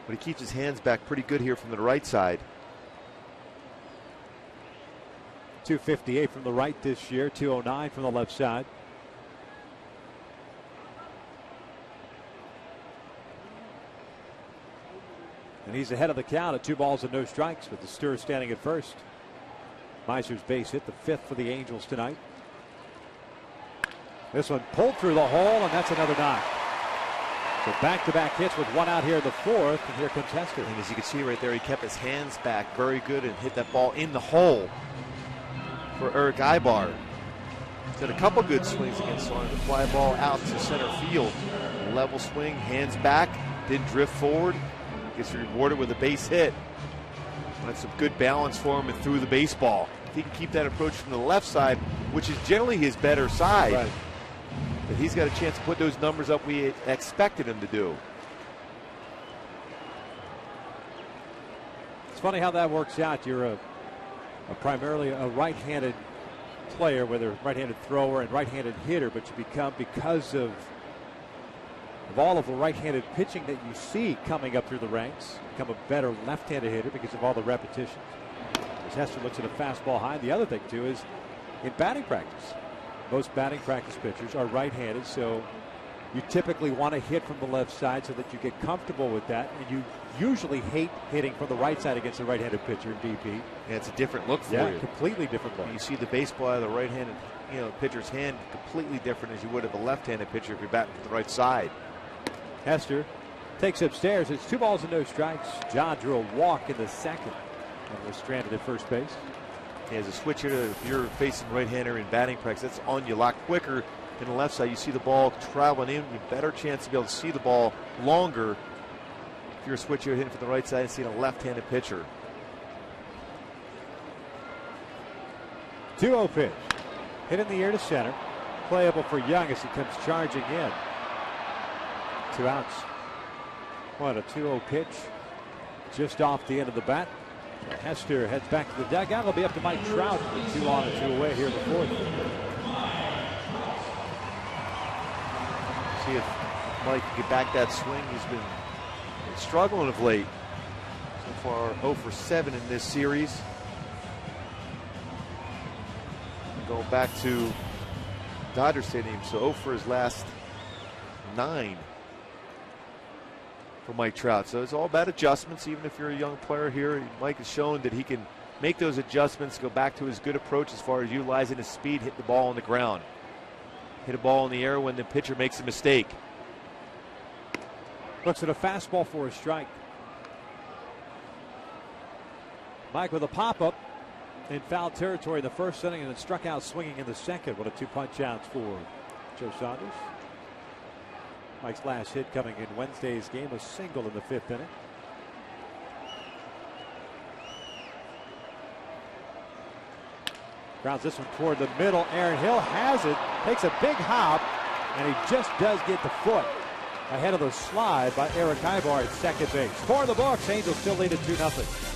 But he keeps his hands back pretty good here from the right side. 258 from the right this year, 209 from the left side. And he's ahead of the count at 2 balls and no strikes with the Stir standing at first. Meiser's base hit, the 5th for the Angels tonight. This one pulled through the hole, and that's another knock. So back-to-back hits with 1 out here in the 4th, and here comes Hester. And as you can see right there, he kept his hands back very good and hit that ball in the hole for Eric Ibar. He's had a couple good swings against Saunders. The fly ball out to center field. Level swing, hands back, didn't drift forward. Gets rewarded with a base hit. That's some good balance for him and threw the baseball. If he can keep that approach from the left side, which is generally his better side, right, but he's got a chance to put those numbers up we expected him to do. It's funny how that works out. You're a primarily a right-handed player, whether right-handed thrower and right-handed hitter, but you become, because of all of the right-handed pitching that you see coming up through the ranks, become a better left-handed hitter because of all the repetitions. As Hester looks at a fastball high, the other thing too is in batting practice, Most batting practice pitchers are right-handed, so you typically want to hit from the left side so that you get comfortable with that, and you usually hate hitting from the right side against a right-handed pitcher in BP. Yeah, it's a different look for you. Yeah, completely different look. You see the baseball out of the right-handed, pitcher's hand completely different as you would of a left-handed pitcher if you're batting to the right side. Hester takes upstairs. It's 2 balls and no strikes. John drew a walk in the second and was stranded at first base. Yeah, as a switch hitter, if you're facing right-hander in batting practice, that's on you a lot quicker than the left side. You see the ball traveling in, you have a better chance to be able to see the ball longer if you're a switch hitter hitting from the right side and seeing a left-handed pitcher. 2-0 pitch. Hit in the air to center. Playable for Young as he comes charging in. 2 outs. What a 2-0 pitch. Just off the end of the bat. Hester heads back to the dugout. It'll be up to Mike Trout with 2 on and 2 away here in the 4th. See if Mike can get back that swing. He's been struggling of late. So far 0 for 7 in this series. Going back to Dodger Stadium, so 0 for his last 9 for Mike Trout. So it's all about adjustments. Even if you're a young player here, Mike has shown that he can make those adjustments, go back to his good approach as far as utilizing his speed, hit the ball on the ground. Hit a ball in the air when the pitcher makes a mistake. Looks at a fastball for a strike. Mike with a pop-up in foul territory in the first inning and then struck out swinging in the second. What a 2 punch outs for Joe Saunders. Mike's last hit coming in Wednesday's game, a single in the 5th inning. Grounds this one toward the middle. Aaron Hill has it, takes a big hop, and he just does get the foot ahead of the slide by Eric Ibar at second base. For the books, Angels still lead at 2-0.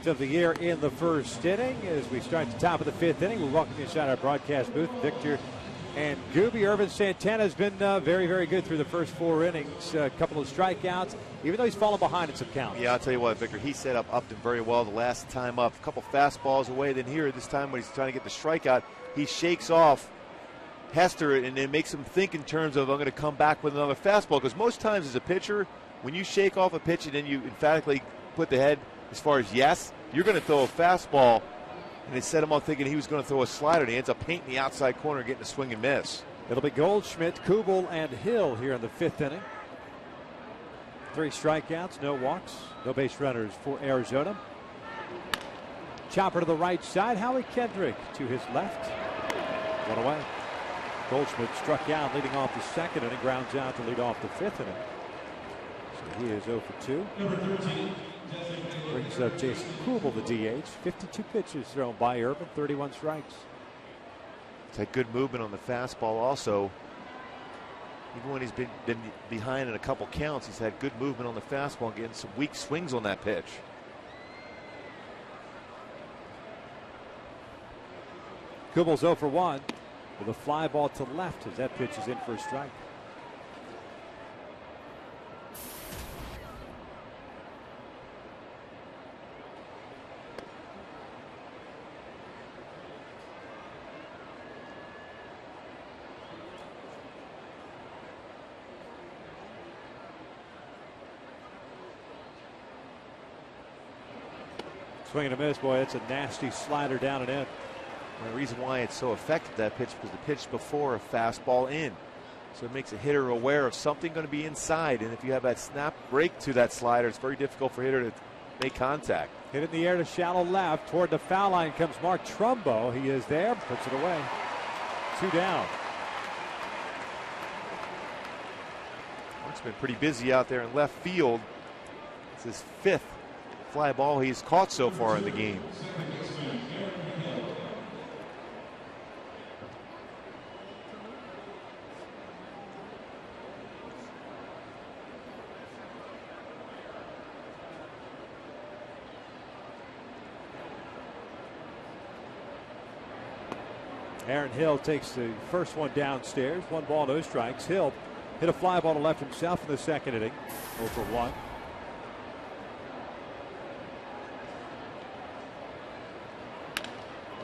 Of the year in the first inning. As we start the top of the 5th inning, we'll welcome you inside our broadcast booth. Victor and Gooby. Irvin Santana has been very, very good through the first 4 innings. A couple of strikeouts, even though he's fallen behind in some counts. Yeah, I'll tell you what, Victor, he set up Upton very well the last time up. A couple fastballs away. Then here, this time when he's trying to get the strikeout, he shakes off Hester and it makes him think in terms of, I'm going to come back with another fastball. Because most times as a pitcher, when you shake off a pitch and then you emphatically put the head as far as yes, you're going to throw a fastball, and they set him up thinking he was going to throw a slider, and he ends up painting the outside corner and getting a swing and miss. It'll be Goldschmidt, Kubel, and Hill here in the 5th inning. 3 strikeouts, no walks, no base runners for Arizona. Chopper to the right side, Howie Kendrick to his left. 1 away. Goldschmidt struck out leading off the 2nd inning, grounds out to lead off the 5th inning. So he is 0 for 2. Brings up Jason Kubel, the DH. 52 pitches thrown by Urban, 31 strikes. It's had good movement on the fastball also. Even when he's been behind in a couple counts, he's had good movement on the fastball and getting some weak swings on that pitch. Kubal's 0 for 1 with a fly ball to left as that pitch is in for a strike. Swing and a miss, boy. That's a nasty slider down and in. And the reason why it's so effective, that pitch, because the pitch before a fastball in. So it makes a hitter aware of something going to be inside. And if you have that snap break to that slider, it's very difficult for a hitter to make contact. Hit in the air to shallow left. Toward the foul line comes Mark Trumbo. He is there, puts it away. 2 down. Mark's been pretty busy out there in left field. It's his 5th fly ball he's caught so far in the game. Aaron Hill takes the first one downstairs. 1 ball, no strikes. Hill hit a fly ball to left himself in the second inning. 0 for 1.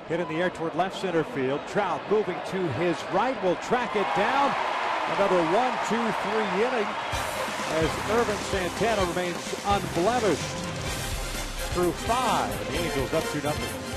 Hit in the air toward left center field. Trout moving to his right will track it down. Another 1-2-3 inning as Irvin Santana remains unblemished through 5. And the Angels up 2-0.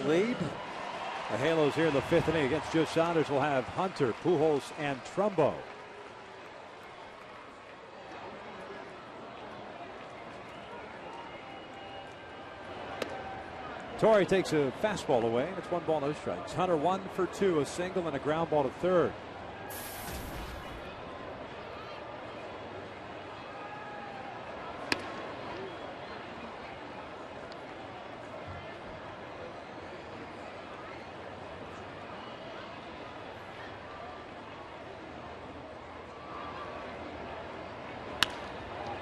Lead. The Halos here in the 5th inning against Joe Saunders will have Hunter, Pujols, and Trumbo. Torrey takes a fastball away. It's 1 ball, no strikes. Hunter 1 for 2, a single and a ground ball to third.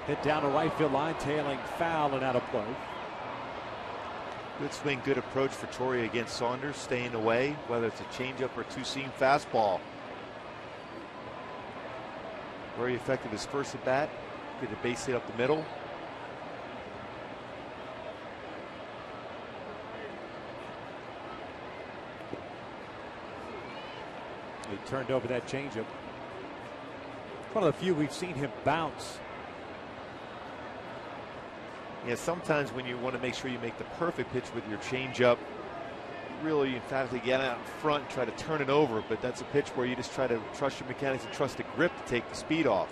Hit down the right field line, tailing foul and out of play. Good swing, good approach for Torrey against Saunders, staying away, whether it's a changeup or 2-seam fastball. Very effective his first at bat. Get a base hit up the middle. He turned over that changeup. One of the few we've seen him bounce. Yeah, sometimes when you want to make sure you make the perfect pitch with your changeup, really emphatically get out in front and try to turn it over, but that's a pitch where you just try to trust your mechanics and trust the grip to take the speed off.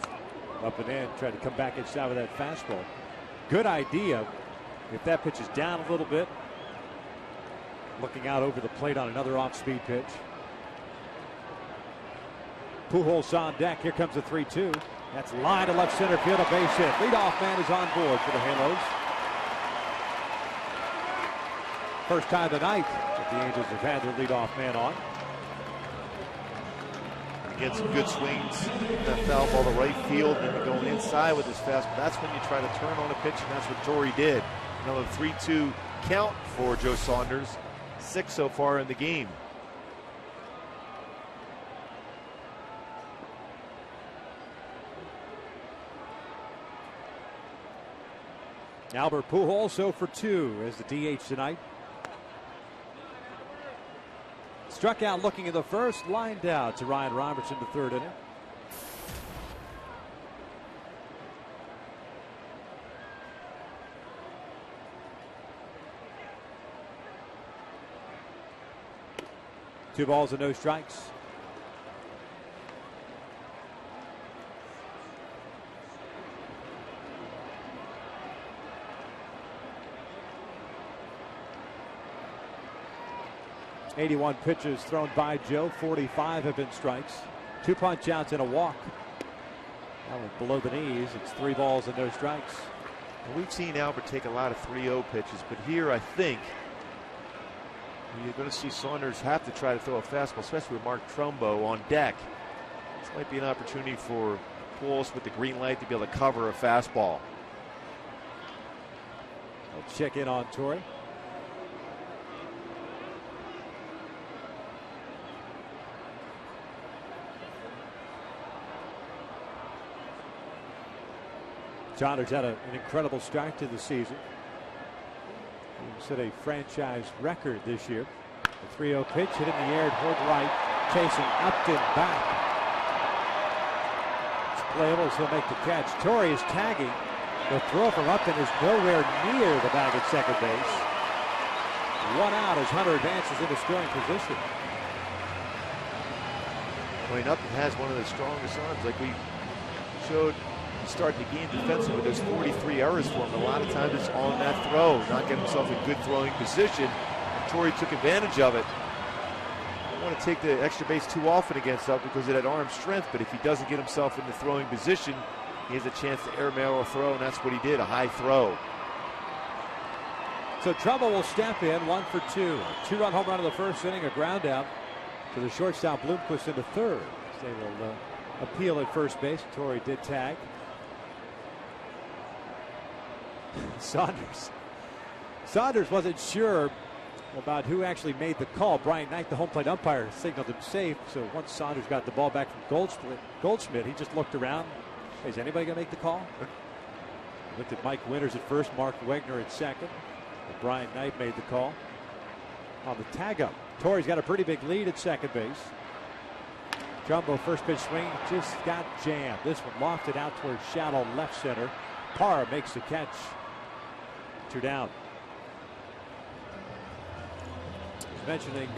Up and in, try to come back inside with that fastball. Good idea if that pitch is down a little bit. Looking out over the plate on another off-speed pitch. Pujols on deck. Here comes the 3-2. That's line to left center field, a base hit. Leadoff man is on board for the Halos. First time tonight that the Angels have had their leadoff man on. Get some good swings. That foul ball to right field, and then going inside with his fastball. That's when you try to turn on a pitch, and that's what Torrey did. Another 3-2 count for Joe Saunders. 6 so far in the game. Albert Pujols 0 for 2 as the DH tonight. Struck out looking in the first, lined out to Ryan Robertson, the third inning. Two balls and no strikes. .81 pitches thrown by Joe. 45 have been strikes. 2 punch outs and a walk. That one below the knees. It's 3 balls and no strikes. And we've seen Albert take a lot of 3-0 pitches, but here I think you're going to see Saunders have to try to throw a fastball, especially with Mark Trumbo on deck. This might be an opportunity for Pujols with the green light to be able to cover a fastball. I'll check in on Torrey. Saunders had an incredible start to the season. He set a franchise record this year. The 3-0 pitch hit in the air toward right, chasing Upton back. It's playable, so he'll make the catch. Torrey is tagging. The throw from Upton is nowhere near the bag at second base. 1 out as Hunter advances into scoring position. I mean, Upton has one of the strongest arms, like we showed. Start the game defensively. There's 43 errors for him. A lot of times it's on that throw, not getting himself in good throwing position. And Torrey took advantage of it. Don't want to take the extra base too often against Upton because of that arm strength, but if he doesn't get himself in the throwing position, he has a chance to airmail a throw, and that's what he did, a high throw. So Trumbo will step in, 1 for 2. A 2-run home run in the first inning, a ground out to the shortstop Bloomquist into third. They will appeal at first base. Torrey did tag. Saunders wasn't sure about who actually made the call. Brian Knight, the home plate umpire, signaled him safe. So once Saunders got the ball back from Goldschmidt, he just looked around. Hey, is anybody going to make the call? Looked at Mike Winters at first, Mark Wegner at second. And Brian Knight made the call on the tag up. Torrey's got a pretty big lead at second base. Trumbo first pitch swing just got jammed. This one lofted out towards shallow left center. Parr makes the catch. 2 down. Mentioning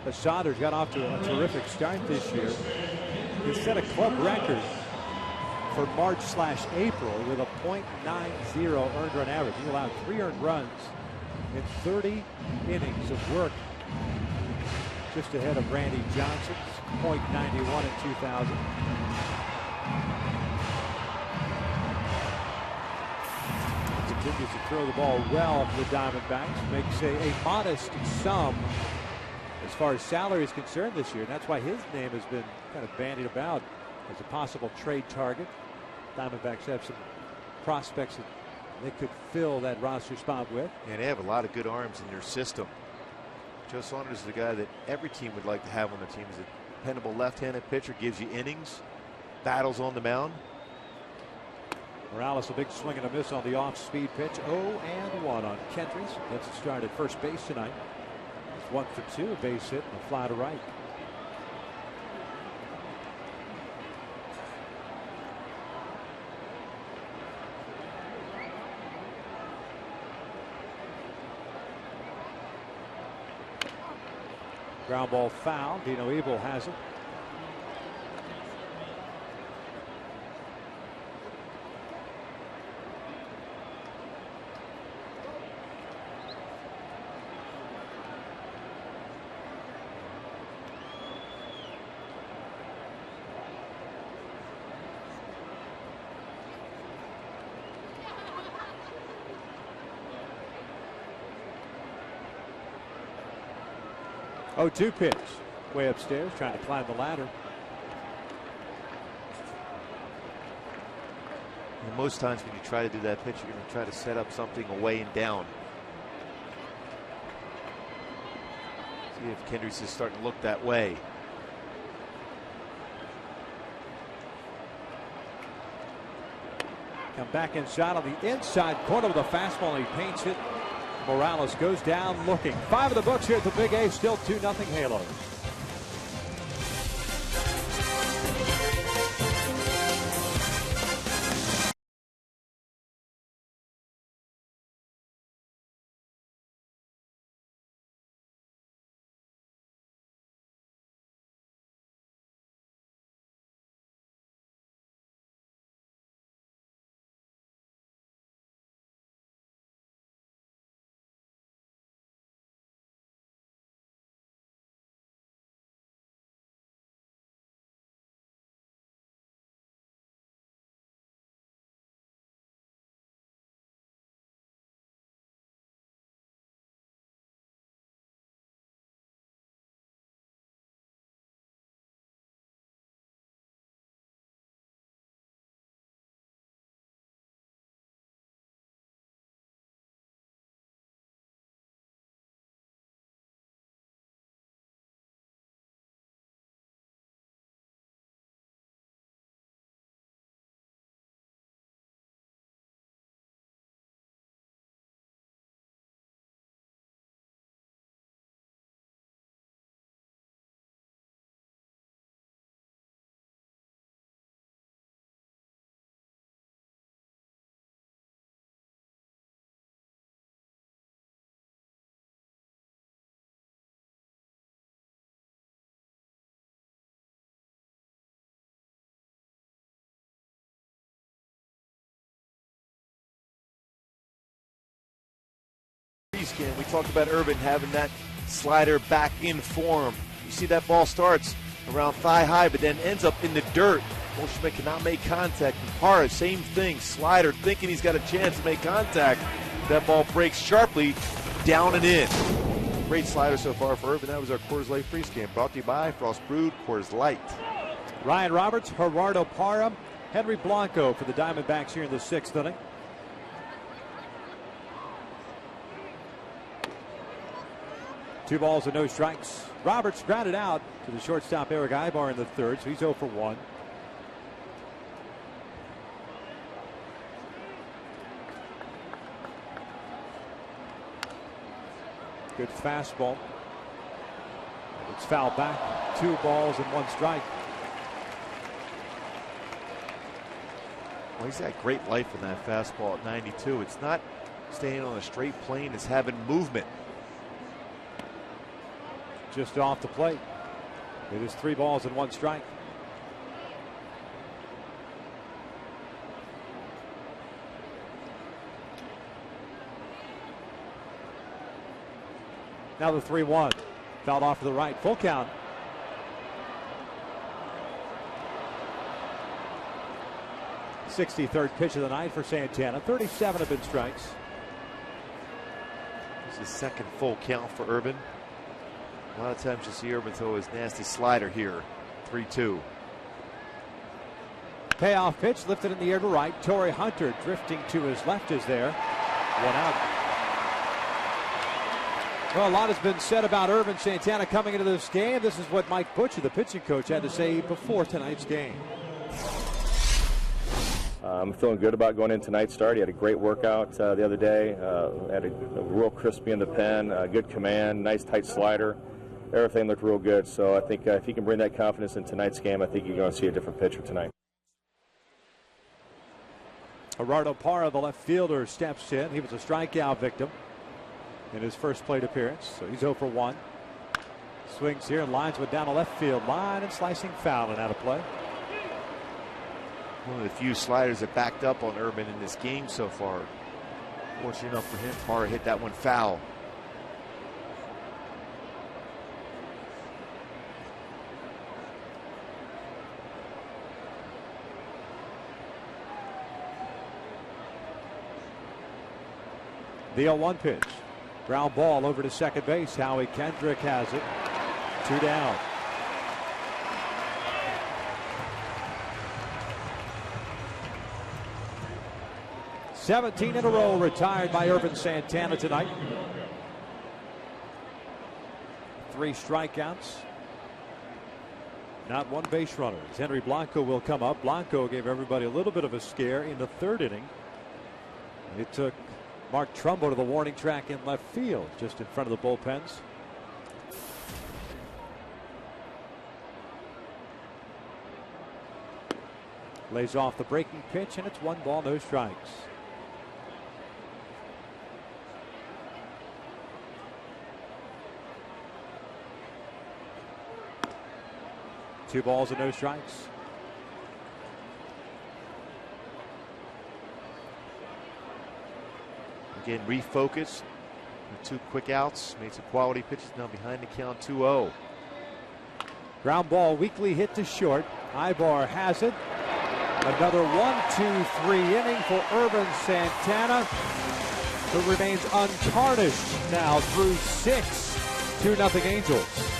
that Saunders got off to a terrific start this year. He set a club record for March/April with a .90 earned run average. He allowed 3 earned runs in 30 innings of work, just ahead of Randy Johnson's .91 in 2000. Continues to throw the ball well for the Diamondbacks. Makes a modest sum as far as salary is concerned this year. And that's why his name has been kind of bandied about as a possible trade target. Diamondbacks have some prospects that they could fill that roster spot with. And they have a lot of good arms in their system. Joe Saunders is the guy that every team would like to have on their team. He's a dependable left-handed pitcher, gives you innings, battles on the mound. Morales, a big swing and a miss on the off-speed pitch. 0-1 on Kendricks. Gets it started at first base tonight. It's 1 for 2, a base hit and a fly to right. Ground ball foul. Dino Ebel has it. Oh, 2 pitch. Way upstairs, trying to climb the ladder. And most times when you try to do that pitch, you're going to try to set up something away and down. See if Kendricks is starting to look that way. Come back inside on the inside corner with a fastball, and he paints it. Morales goes down looking. 5 of the books here at the Big A, still 2-0 Halos. We talked about Urban having that slider back in form. You see that ball starts around thigh high, but then ends up in the dirt. Goldschmidt cannot make contact. And Parra, same thing. Slider thinking he's got a chance to make contact. That ball breaks sharply down and in. Great slider so far for Urban. That was our Coors Light Freeze Game. Brought to you by Frost Brewed Coors Light. Ryan Roberts, Gerardo Parra, Henry Blanco for the Diamondbacks here in the 6th inning. Two balls and no strikes. Roberts grounded out to the shortstop Eric Ibar in the 3rd, so he's 0 for 1. Good fastball. It's fouled back. 2 balls and 1 strike. Well, he's got great life in that fastball at 92. It's not staying on a straight plane, it's having movement. Just off the plate. It is 3 balls and 1 strike. Now the 3-1. Fouled off to the right. Full count. '63rd pitch of the night for Santana. 37 have been strikes. This is the 2nd full count for Urban. A lot of times you see Urban throw his nasty slider here. 3-2. Payoff pitch lifted in the air to right. Torrey Hunter drifting to his left is there. 1 out. Well, a lot has been said about Irvin Santana coming into this game. This is what Mike Butcher, the pitching coach, had to say before tonight's game. I'm feeling good about going in tonight's start. He had a great workout the other day. Had a real crispy in the pen, good command, nice tight slider. Everything looked real good. So I think if he can bring that confidence in tonight's game, I think you're going to see a different pitcher tonight. Gerardo Parra, the left fielder, steps in. He was a strikeout victim in his first plate appearance, so he's 0 for 1. Swings here and lines one down the left field line and slicing foul and out of play. One of the few sliders that backed up on Urban in this game so far. Fortunate enough for him, Parra hit that one foul. The 0-1 pitch. Ground ball over to second base. Howie Kendrick has it. 2 down. $17 in a row retired by Irvin Santana tonight. 3 strikeouts. Not 1 base runner. As Henry Blanco will come up. Blanco gave everybody a little bit of a scare in the 3rd inning. It took Mark Trumbo to the warning track in left field, just in front of the bullpens. Lays off the breaking pitch, and it's 1 ball, no strikes. Two balls and no strikes. Again, refocus. 2 quick outs. Made some quality pitches. Now behind the count 2-0. Ground ball weakly hit to short. Ibar has it. Another 1-2-3 inning for Irvin Santana, who remains untarnished now through 6. 2-0 Angels.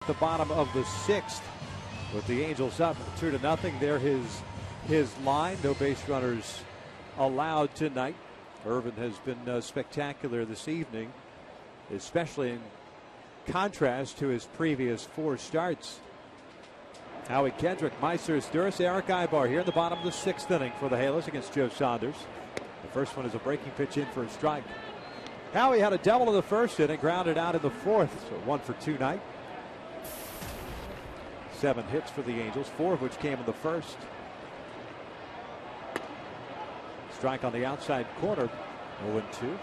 The bottom of the 6th, with the Angels up 2-0. There his line. No base runners allowed tonight. Irvin has been spectacular this evening, especially in contrast to his previous 4 starts. Howie Kendrick, Meisers, Duras, Eric Ibar here in the bottom of the 6th inning for the Halos against Joe Saunders. The first one is a breaking pitch in for a strike. Howie had a double in the 1st inning, grounded out in the 4th, so 1 for 2 night. 7 hits for the Angels, 4 of which came in the 1st. Strike on the outside corner, 0-2.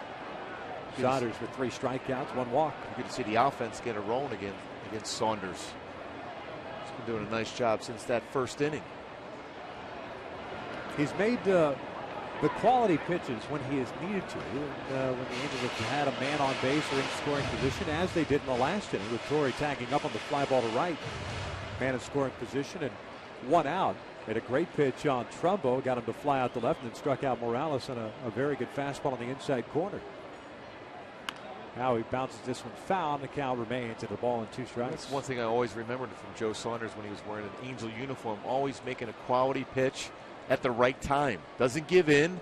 Saunders with 3 strikeouts, 1 walk. You get to see the offense get a rolling again against Saunders. He's been doing a nice job since that 1st inning. He's made the quality pitches when he has needed to. When the Angels have had a man on base or in scoring position, as they did in the last inning with Torrey tagging up on the fly ball to right. Man in scoring position and 1 out. Made a great pitch on Trumbo, got him to fly out the left, and then struck out Morales on a very good fastball on the inside corner. Now he bounces this one foul, and the count remains at a ball and 2 strikes. That's one thing I always remembered from Joe Saunders when he was wearing an Angel uniform, always making a quality pitch at the right time. Doesn't give in.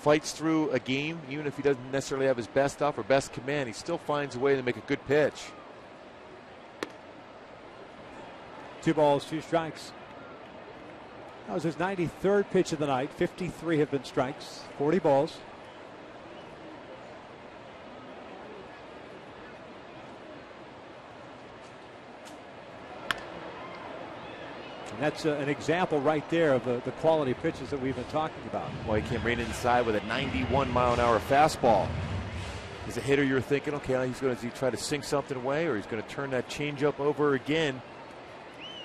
Fights through a game, even if he doesn't necessarily have his best stuff or best command. He still finds a way to make a good pitch. 2 balls, 2 strikes. That was his 93rd pitch of the night. 53 have been strikes, 40 balls. And that's an example right there of the quality pitches that we've been talking about. Well, he came right inside with a 91-mile-an-hour fastball. As a hitter, you're thinking, okay, he's going to try to sink something away, or he's going to turn that changeup over again.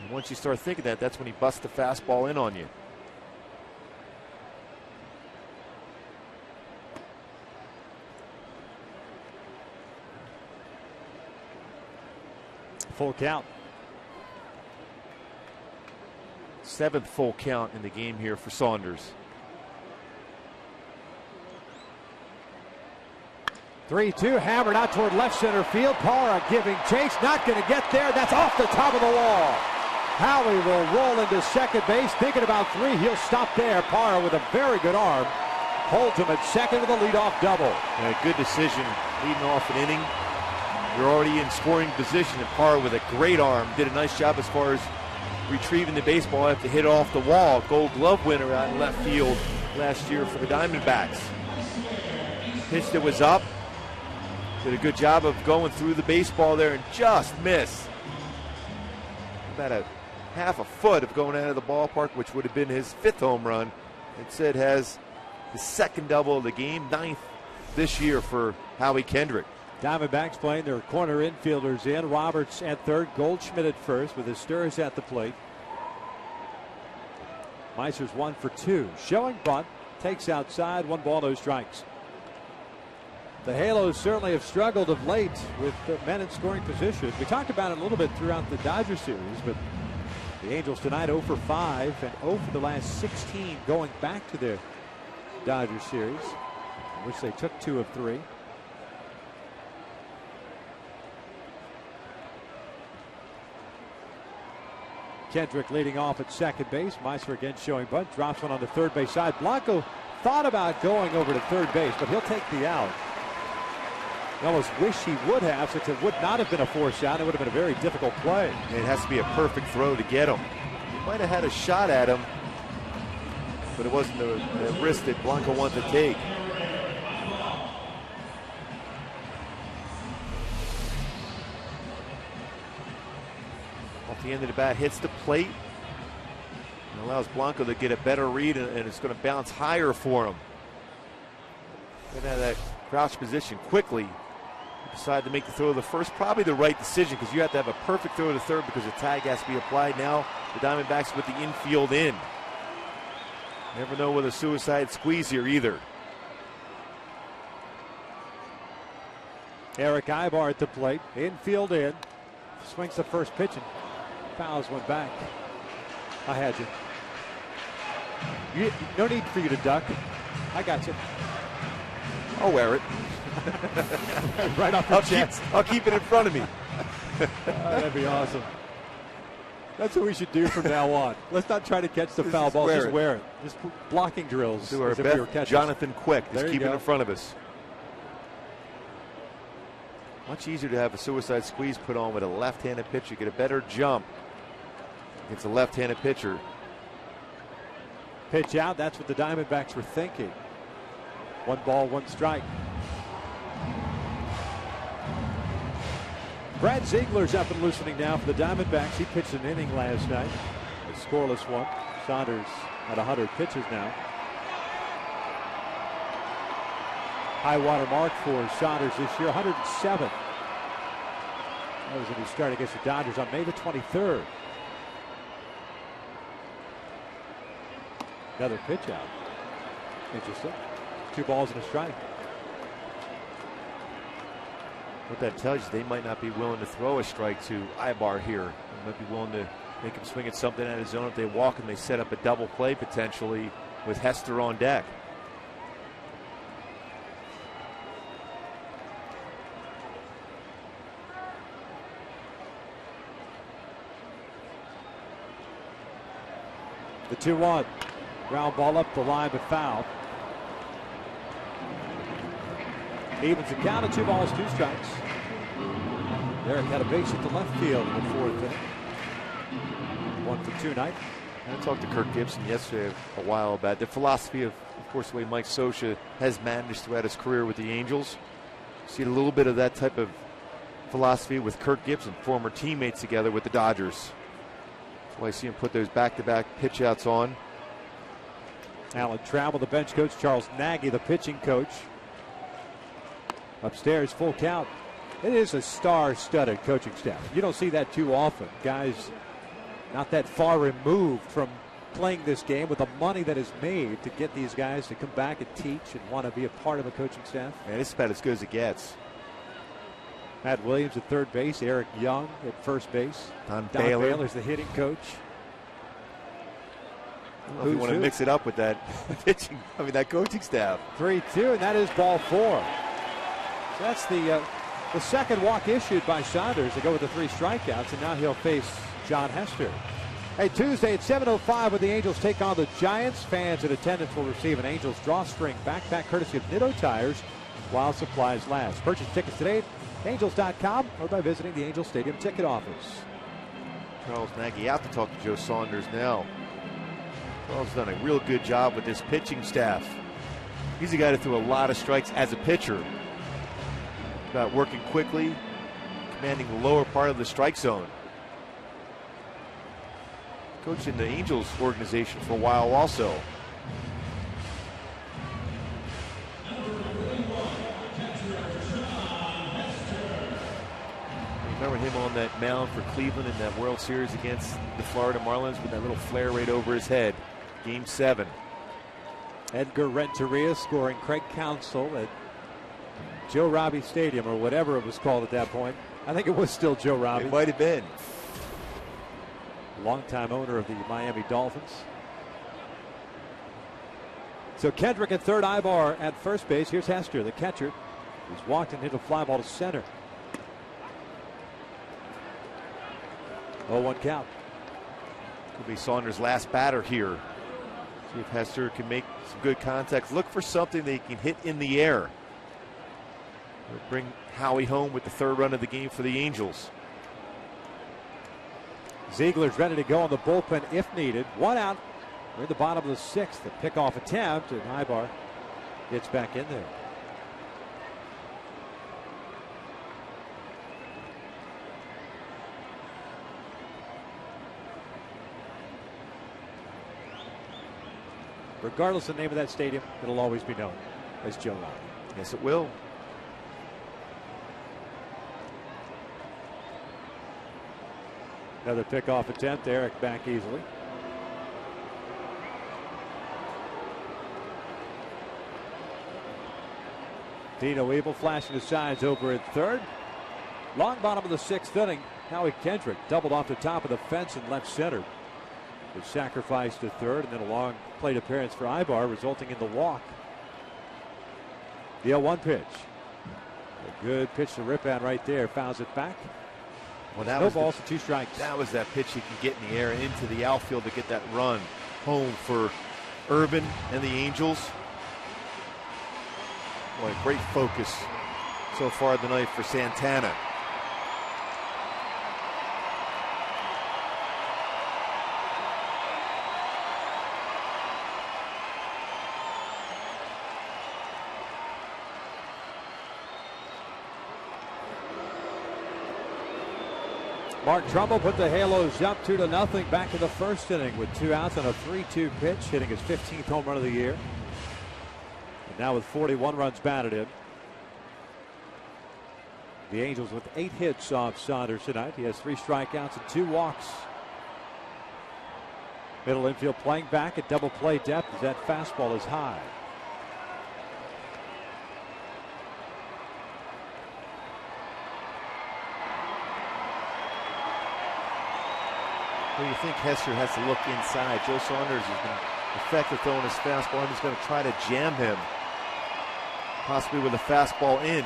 And once you start thinking that, that's when he busts the fastball in on you. Full count. 7th full count in the game here for Saunders. 3-2, hammered out toward left center field. Parra giving chase, not going to get there. That's off the top of the wall. Howie will roll into second base, thinking about 3. He'll stop there. Parra with a very good arm holds him at second with a leadoff double. And a good decision leading off an inning. You're already in scoring position, and Parra with a great arm did a nice job as far as retrieving the baseball after hit off the wall. Gold Glove winner out in left field last year for the Diamondbacks. Pitch that was up. Did a good job of going through the baseball there and just missed. About a half a foot of going out of the ballpark, which would have been his 5th home run. Instead has the 2nd double of the game, 9th this year for Howie Kendrick. Diamondbacks playing their corner infielders in. Roberts at third, Goldschmidt at first with his Sturz at the plate. Meiser's 1 for 2. Showing bunt, takes outside, 1 ball, no strikes. The Halos certainly have struggled of late with men in scoring position. We talked about it a little bit throughout the Dodger series, but the Angels tonight 0 for 5 and 0 for the last 16 going back to their Dodger series, in which they took 2 of 3. Kendrick leading off at second base. Meiser again showing bunt. Drops one on the third base side. Blanco thought about going over to third base, but he'll take the out. I almost wish he would have, since it would not have been a force out. It would have been a very difficult play. It has to be a perfect throw to get him. He might have had a shot at him, but it wasn't the risk that Blanco wanted to take. Off the end of the bat, hits the plate and allows Blanco to get a better read, and it's going to bounce higher for him. Get out of that crouch position quickly. Decide to make the throw to the first. Probably the right decision, because you have to have a perfect throw to third because the tag has to be applied. Now the Diamondbacks with the infield in. Never know with a suicide squeeze here either. Eric Ibar at the plate. Infield in. Swings the first pitch and fouls one back. I had you. No need for you to duck. I got you. I'll wear it. Right off the chest. I'll keep it in front of me. That'd be awesome. That's what we should do from now on. Let's not try to catch the foul ball. Just wear it. Just blocking drills. Do our best. Jonathan Quick. Just keep it in front of us. Much easier to have a suicide squeeze put on with a left-handed pitcher. Get a better jump against a left-handed pitcher. Pitch out. That's what the Diamondbacks were thinking. 1 ball, 1 strike. Brad Ziegler's up and loosening now for the Diamondbacks. He pitched an inning last night. A scoreless one. Saunders at 100 pitches now. High water mark for Saunders this year, 107. That was when he started against the Dodgers on May the 23rd. Another pitch out. Interesting. 2 balls and a strike. What that tells you, they might not be willing to throw a strike to Ibar here. They might be willing to make him swing at something out of his zone. If they walk and they set up a double play potentially with Hester on deck. The 2-1. Ground ball up the line, but foul. Evens the count at 2 balls, 2 strikes. Eric had a base hit to left field in the 4th inning. 1 for 2 night. I talked to Kirk Gibson yesterday a while about the philosophy of course, the way Mike Scioscia has managed throughout his career with the Angels. See a little bit of that type of philosophy with Kirk Gibson, former teammates together with the Dodgers. That's why I see him put those back-to-back pitch outs on. Alan Trammell, the bench coach. Charles Nagy, the pitching coach. Upstairs, full count. It is a star-studded coaching staff. You don't see that too often. Guys not that far removed from playing this game with the money that is made to get these guys to come back and teach and want to be a part of a coaching staff. Man, it's about as good as it gets. Matt Williams at third base, Eric Young at first base. Don Baylor. Baylor's the hitting coach. If you want to mix it up with that pitching, that coaching staff. 3-2, and that is ball 4. So that's the second walk issued by Saunders to go with the 3 strikeouts, and now he'll face John Hester. Hey, Tuesday at 7:05 when the Angels take on the Giants. Fans in attendance will receive an Angels drawstring backpack courtesy of Nitto Tires while supplies last. Purchase tickets today at Angels.com or by visiting the Angels Stadium ticket office. Charles Nagy out to talk to Joe Saunders now. Charles done a real good job with this pitching staff. He's a guy that threw a lot of strikes as a pitcher. About working quickly, commanding the lower part of the strike zone. Coached in the Angels organization for a while also. Remember him on that mound for Cleveland in that World Series against the Florida Marlins with that little flare right over his head. Game 7. Edgar Renteria scoring Craig Counsell at Joe Robbie Stadium, or whatever it was called at that point. I think it was still Joe Robbie. It might have been. Longtime owner of the Miami Dolphins. So Kendrick at third, Ibar at first base. Here's Hester, the catcher, who's walked and hit a fly ball to center. 0-1 count. Could be Saunders' last batter here. See if Hester can make some good contact. Look for something that he can hit in the air. We'll bring Howie home with the 3rd run of the game for the Angels. Ziegler's ready to go on the bullpen if needed. 1 out. We're in the bottom of the 6th. The pickoff attempt, and Ibar gets back in there. Regardless of the name of that stadium, it'll always be known as Joe Robbie. Yes, it will. Another pickoff attempt. Eric back easily. Dino Abel flashing his signs over at third. Long bottom of the 6th inning. Howie Kendrick doubled off the top of the fence in left center. Was sacrificed to third, and then a long plate appearance for Ibar, resulting in the walk. The 0-1 pitch. A good pitch to Ripan right there. Fouls it back. Well, that no was balls to 2 strikes. That was that pitch he could get in the air into the outfield to get that run home for Urban and the Angels. Boy, great focus so far tonight for Santana. Mark Trumbull put the Halos up 2-0 back in the 1st inning with 2 outs on a 3-2 pitch, hitting his 15th home run of the year. And now with 41 runs batted in. The Angels with 8 hits off Saunders tonight. He has 3 strikeouts and 2 walks. Middle infield playing back at double play depth as that fastball is high. Well, you think Hester has to look inside. Joe Saunders has been effective throwing his fastball, and he's going to try to jam him, possibly with a fastball in.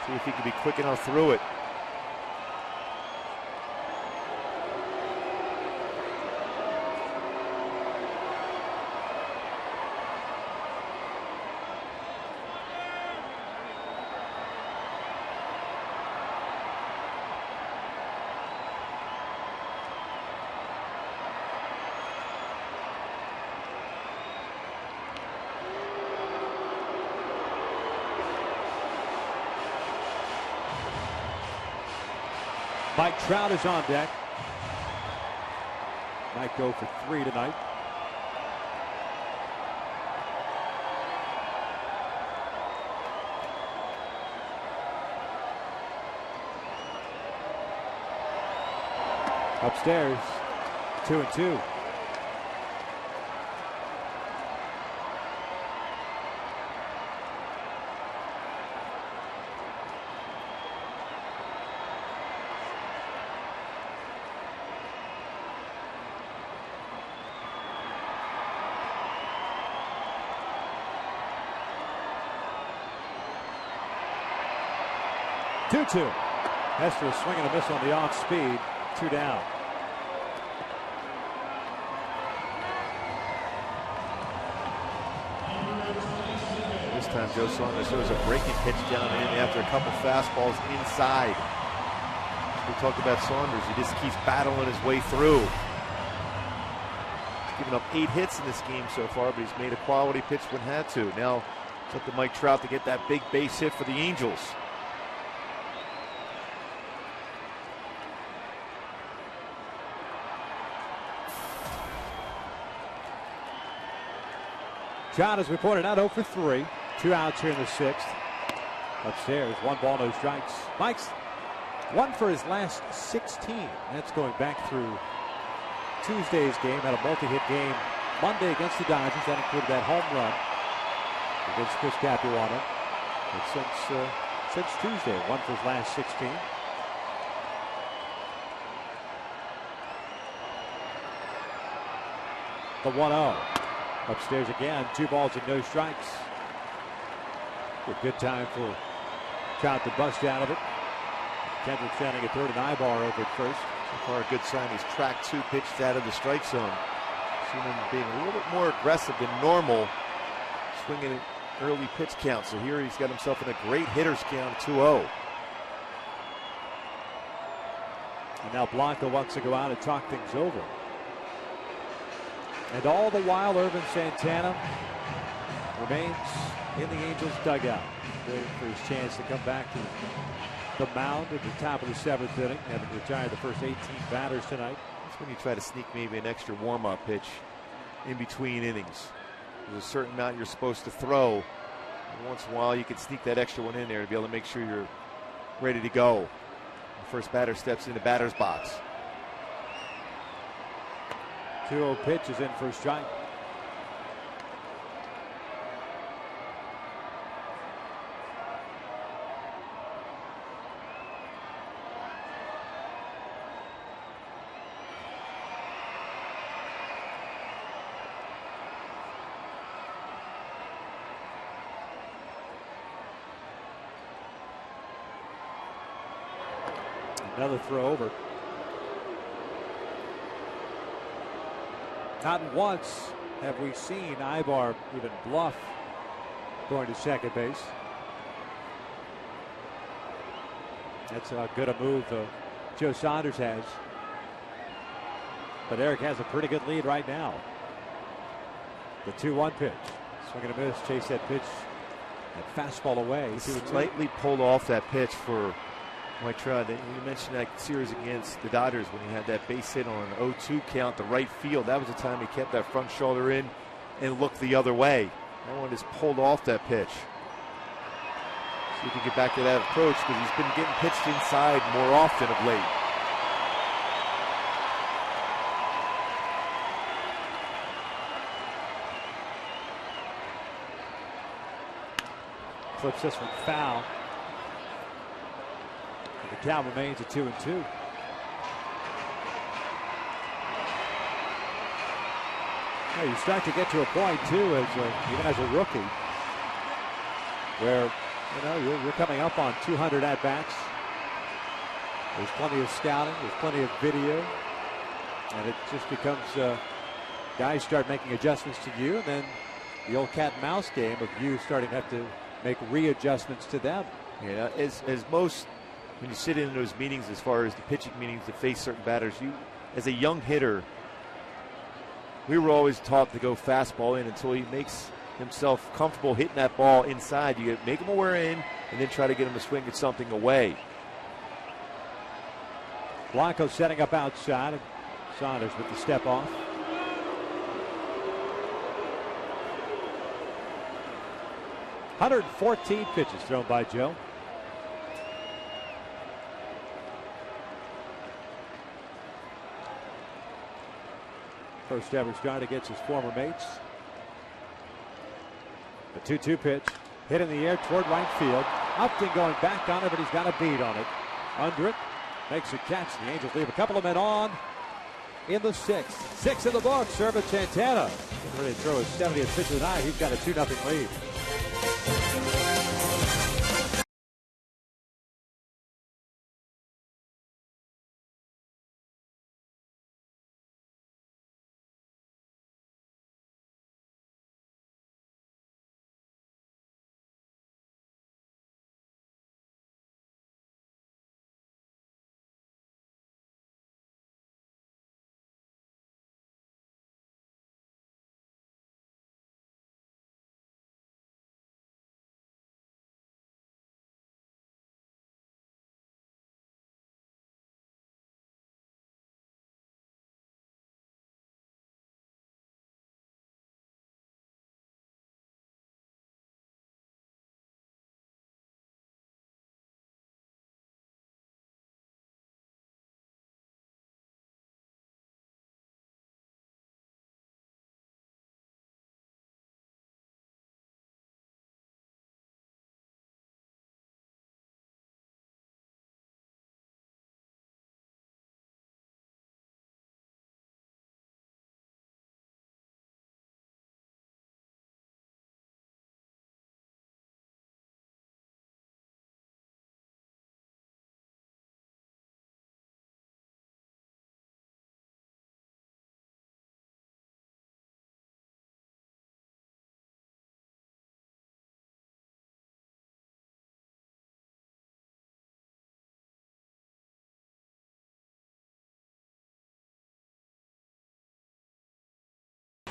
See if he can be quick enough through it. Mike Trout is on deck. Might go for 3 tonight. Upstairs, 2-2. Hester is swinging a miss on the off speed. 2 down. This time Joe Saunders throws a breaking pitch down in after a couple fastballs inside. We talked about Saunders. He just keeps battling his way through. He's given up 8 hits in this game so far, but he's made a quality pitch when had to. Now it's up to Mike Trout to get that big base hit for the Angels. John, as we pointed out, 0 for 3. 2 outs here in the 6th. Upstairs, 1 ball, no strikes. Mike's 1 for his last 16. That's going back through Tuesday's game. Had a multi-hit game Monday against the Dodgers. That included that home run against Chris Capuano. But since Tuesday, 1 for his last 16. The 1-0. Upstairs again, 2 balls and no strikes. A good time for Trout to bust out of it. Kendrick standing at third and Ibar over at first. So far a good sign. He's tracked 2 pitches out of the strike zone. Seen him being a little bit more aggressive than normal, swinging at early pitch count. So here he's got himself in a great hitter's count, 2-0. And now Blanco wants to go out and talk things over. And all the while, Irvin Santana remains in the Angels dugout, waiting for his chance to come back to the mound at the top of the 7th inning, having retired the first 18 batters tonight. That's when you try to sneak maybe an extra warm-up pitch in between innings. There's a certain amount you're supposed to throw. And once in a while, you can sneak that extra one in there to be able to make sure you're ready to go. The first batter steps in the batter's box. 2-0 pitch is in for a strike. Another throw over. Not once have we seen Ibar even bluff going to second base. That's how good a move Joe Saunders has. But Eric has a pretty good lead right now. The 2-1 pitch. Swing and a miss. Chase that pitch. That fastball away. Slightly pulled off that pitch for Mike Trout. You mentioned that series against the Dodgers when he had that base hit on an 0-2 count to right field. That was the time he kept that front shoulder in and looked the other way. That one just pulled off that pitch. See if he can get back to that approach, because he's been getting pitched inside more often of late. Flips this one foul. The count remains at 2-2. Well, you start to get to a point too, as even as a rookie, where you're coming up on 200 at bats. There's plenty of scouting, there's plenty of video, and it just becomes guys start making adjustments to you, and then the old cat and mouse game of you starting to have to make readjustments to them. Yeah, as most. When you sit in those meetings, as far as the pitching meetings to face certain batters, you, as a young hitter, we were always taught to go fastball in until he makes himself comfortable hitting that ball inside. You make him aware in, and then try to get him to swing at something away. Blanco setting up outside. And Saunders with the step off. "114 pitches thrown by Joe. First ever start against his former mates. The 2-2 pitch. Hit in the air toward right field. Upton going back on it, but he's got a beat on it. Under it. Makes a catch. The Angels leave a couple of men on in the sixth. 6 in the books. Irvin Santana getting ready to throw his 70th pitch of the night. He's got a 2-0 lead.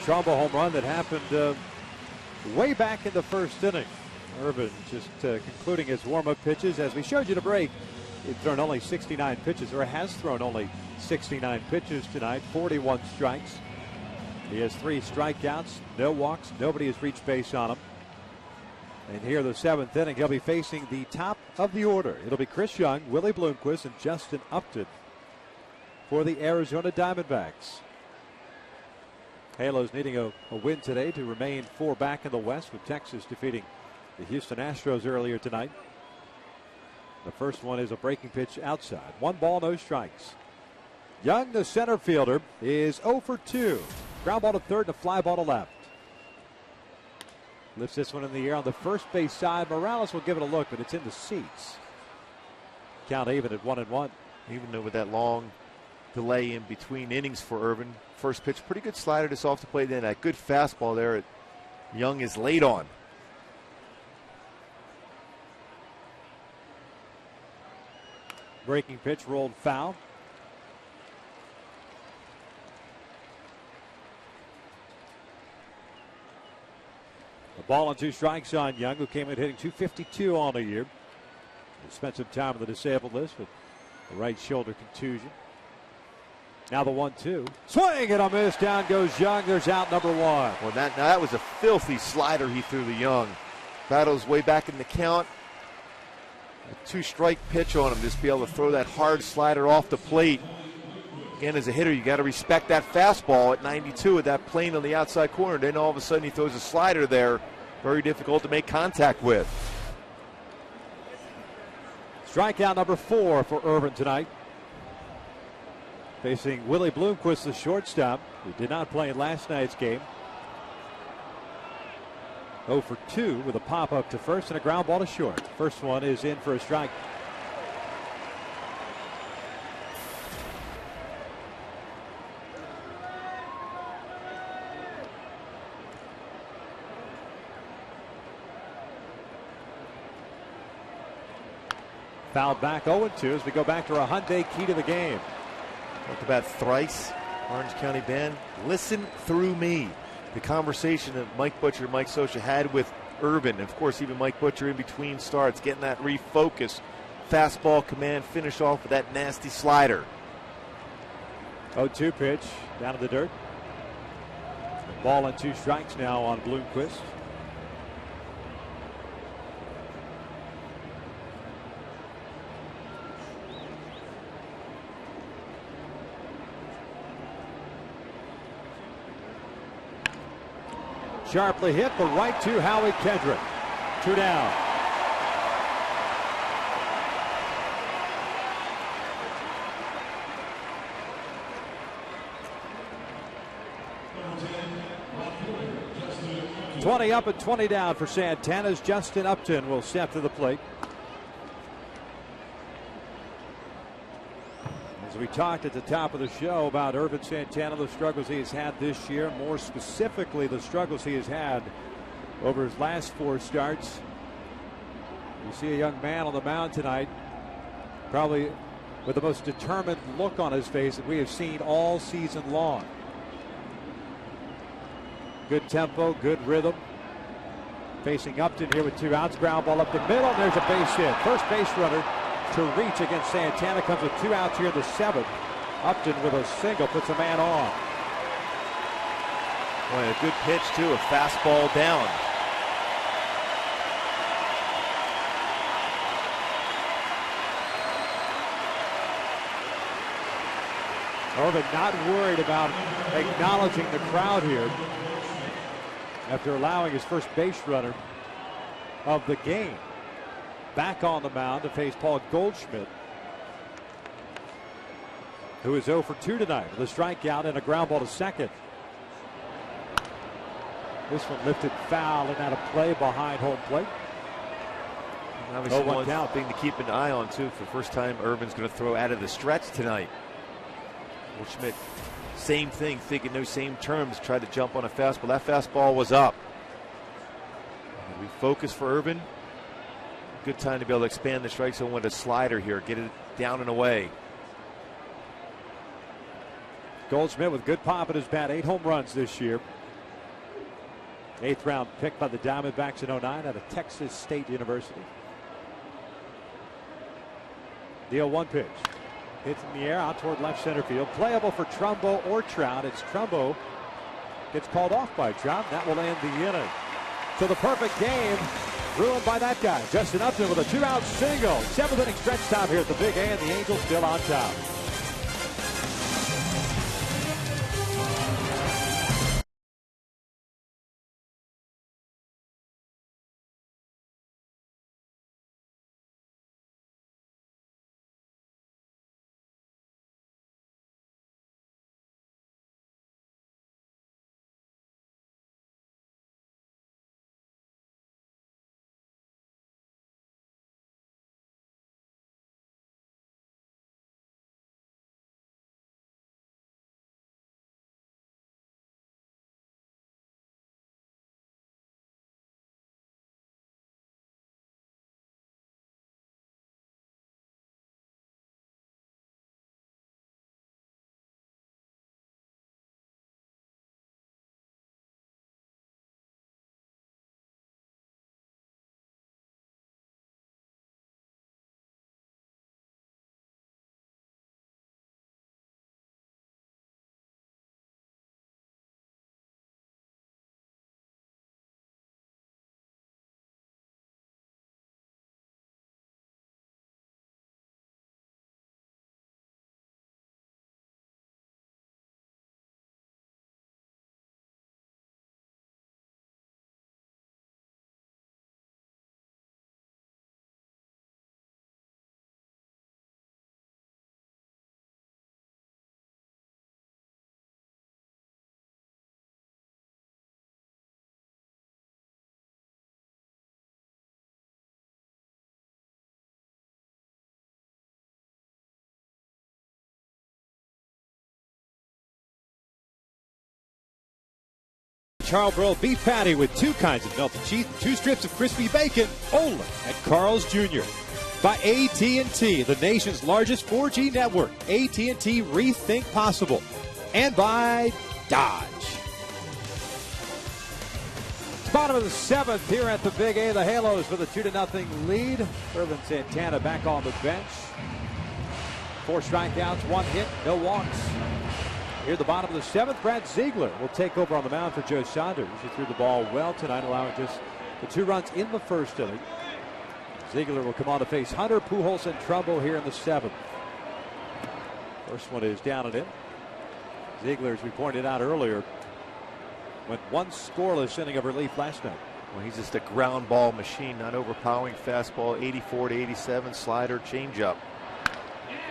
Trumbo home run that happened way back in the first inning. Irvin just concluding his warm-up pitches. As we showed you to break, he's thrown only 69 pitches, or has thrown only 69 pitches tonight, 41 strikes. He has 3 strikeouts, no walks, nobody has reached base on him. And here, the 7th inning, he'll be facing the top of the order. It'll be Chris Young, Willie Bloomquist, and Justin Upton for the Arizona Diamondbacks. Halos needing a win today to remain 4 back in the West, with Texas defeating the Houston Astros earlier tonight. The first one is a breaking pitch outside. 1 ball, no strikes. Young, the center fielder, is 0 for 2. Ground ball to third and a fly ball to left. Lifts this one in the air on the first base side. Morales will give it a look, but it's in the seats. Count even at 1-1. Even though with that long delay in between innings for Irvin. First pitch, pretty good slider just off the plate. Then that good fastball there. Young is late on. Breaking pitch rolled foul. A ball and 2 strikes on Young, who came in hitting .252 on the year. He spent some time on the disabled list with a right shoulder contusion. Now the 1-2. Swing and a miss. Down goes Young. There's out number 1. Well, that was a filthy slider he threw to Young. Battles way back in the count. A 2-strike pitch on him. Just be able to throw that hard slider off the plate. Again, as a hitter, you got to respect that fastball at 92 with that plane on the outside corner. Then all of a sudden he throws a slider there. Very difficult to make contact with. Strikeout number 4 for Irvin tonight. Facing Willie Bloomquist, the shortstop, who did not play in last night's game. 0 for 2 with a pop-up to first and a ground ball to short. First one is in for a strike. Fouled back 0-2 as we go back to our Hyundai key to the game. Talked about thrice, Orange County Band. Listen through me. The conversation that Mike Butcher and Mike Scioscia had with Irvin. Of course, even Mike Butcher in between starts, getting that refocus. Fastball command, finish off with that nasty slider. 0-2 pitch down to the dirt. Ball and 2 strikes now on Bloomquist. Sharply hit the right to Howie Kendrick. 2 down. $20 up and 20 down for Santana's Justin Upton will step to the plate. As we talked at the top of the show about Ervin Santana, the struggles he has had this year, more specifically the struggles he has had over his last 4 starts. You see a young man on the mound tonight, probably with the most determined look on his face that we have seen all season long. Good tempo, good rhythm. Facing Upton here with 2 outs. Ground ball up the middle, and there's a base hit. First base runner to reach against Santana comes with 2 outs here in the 7th. Upton with a single puts a man on. Boy, a good pitch too, a fastball down. Ervin not worried about acknowledging the crowd here after allowing his first base runner of the game back on the mound to face Paul Goldschmidt, who is 0 for 2 tonight with a strikeout and a ground ball to second. This one lifted foul and out of play behind home plate. Obviously, one thing to keep an eye on too. For the first time, Ervin's going to throw out of the stretch tonight. Goldschmidt, same thing, thinking those same terms, tried to jump on a fastball. That fastball was up. We focus for Ervin. Good time to be able to expand the strike zone with a slider here, get it down and away. Goldschmidt with good pop at his bat, 8 home runs this year. 8th round pick by the Diamondbacks in 09 out of Texas State University. The 0-1 pitch. Hits in the air out toward left center field. Playable for Trumbo or Trout. It's Trumbo. Gets called off by Trout. That will end the inning. So the perfect game ruined by that guy. Justin Upton with a 2-out single. 7th inning stretch time here at the Big A, and the Angels still on top. Charlesboro beef patty with 2 kinds of melted cheese and 2 strips of crispy bacon, only at Carl's Jr. By AT&T, the nation's largest 4G network. AT&T, rethink possible. And by Dodge. Bottom of the 7th here at the Big A. The Halos with a 2-0 lead. Ervin Santana back on the bench. 4 strikeouts, 1 hit, no walks. Here at the bottom of the 7th, Brad Ziegler will take over on the mound for Joe Saunders. He threw the ball well tonight, allowing just the 2 runs in the first inning. Ziegler will come on to face Hunter, Pujols, and Trumbo here in the 7th. First one is down and in. Ziegler, as we pointed out earlier, went 1 scoreless inning of relief last night. Well, he's just a ground ball machine, not overpowering fastball, 84 to 87, slider, changeup.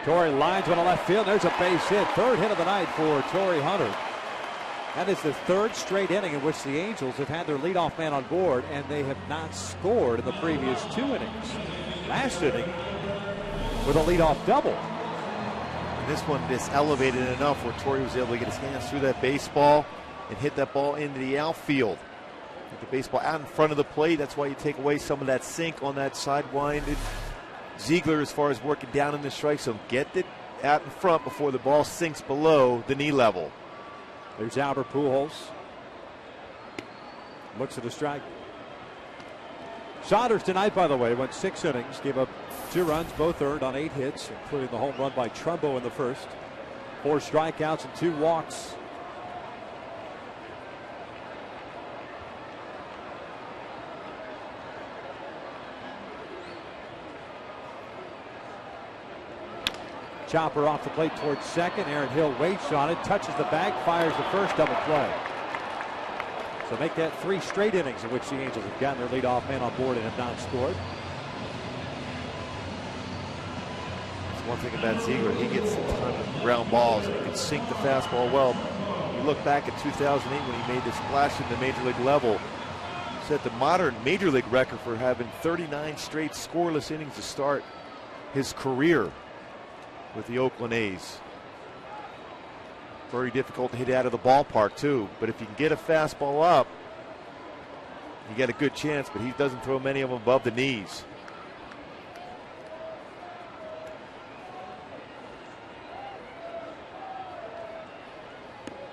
Torrey lines one to left field. There's a base hit. 3rd hit of the night for Torrey Hunter. That is the 3rd straight inning in which the Angels have had their leadoff man on board, and they have not scored in the previous 2 innings. Last inning with a leadoff double. And this one just elevated enough where Torrey was able to get his hands through that baseball and hit that ball into the outfield. Get the baseball out in front of the plate. That's why you take away some of that sink on that sidewinded. Ziegler, as far as working down in the strike zone, get it out in front before the ball sinks below the knee level. There's Albert Pujols. Looks at the strike. Saunders tonight, by the way, went 6 innings, gave up 2 runs, both earned on 8 hits, including the home run by Trumbo in the first. 4 strikeouts and 2 walks. Chopper off the plate towards second. Aaron Hill waits on it, touches the bag, fires the first, double play. So make that 3 straight innings in which the Angels have gotten their leadoff man on board and have not scored. That's one thing about Ziegler. He gets a ton of ground balls and he can sink the fastball well. You look back at 2008 when he made the splash at the major league level. Set the modern major league record for having 39 straight scoreless innings to start his career with the Oakland A's. Very difficult to hit out of the ballpark too, but if you can get a fastball up, you get a good chance, but he doesn't throw many of them above the knees.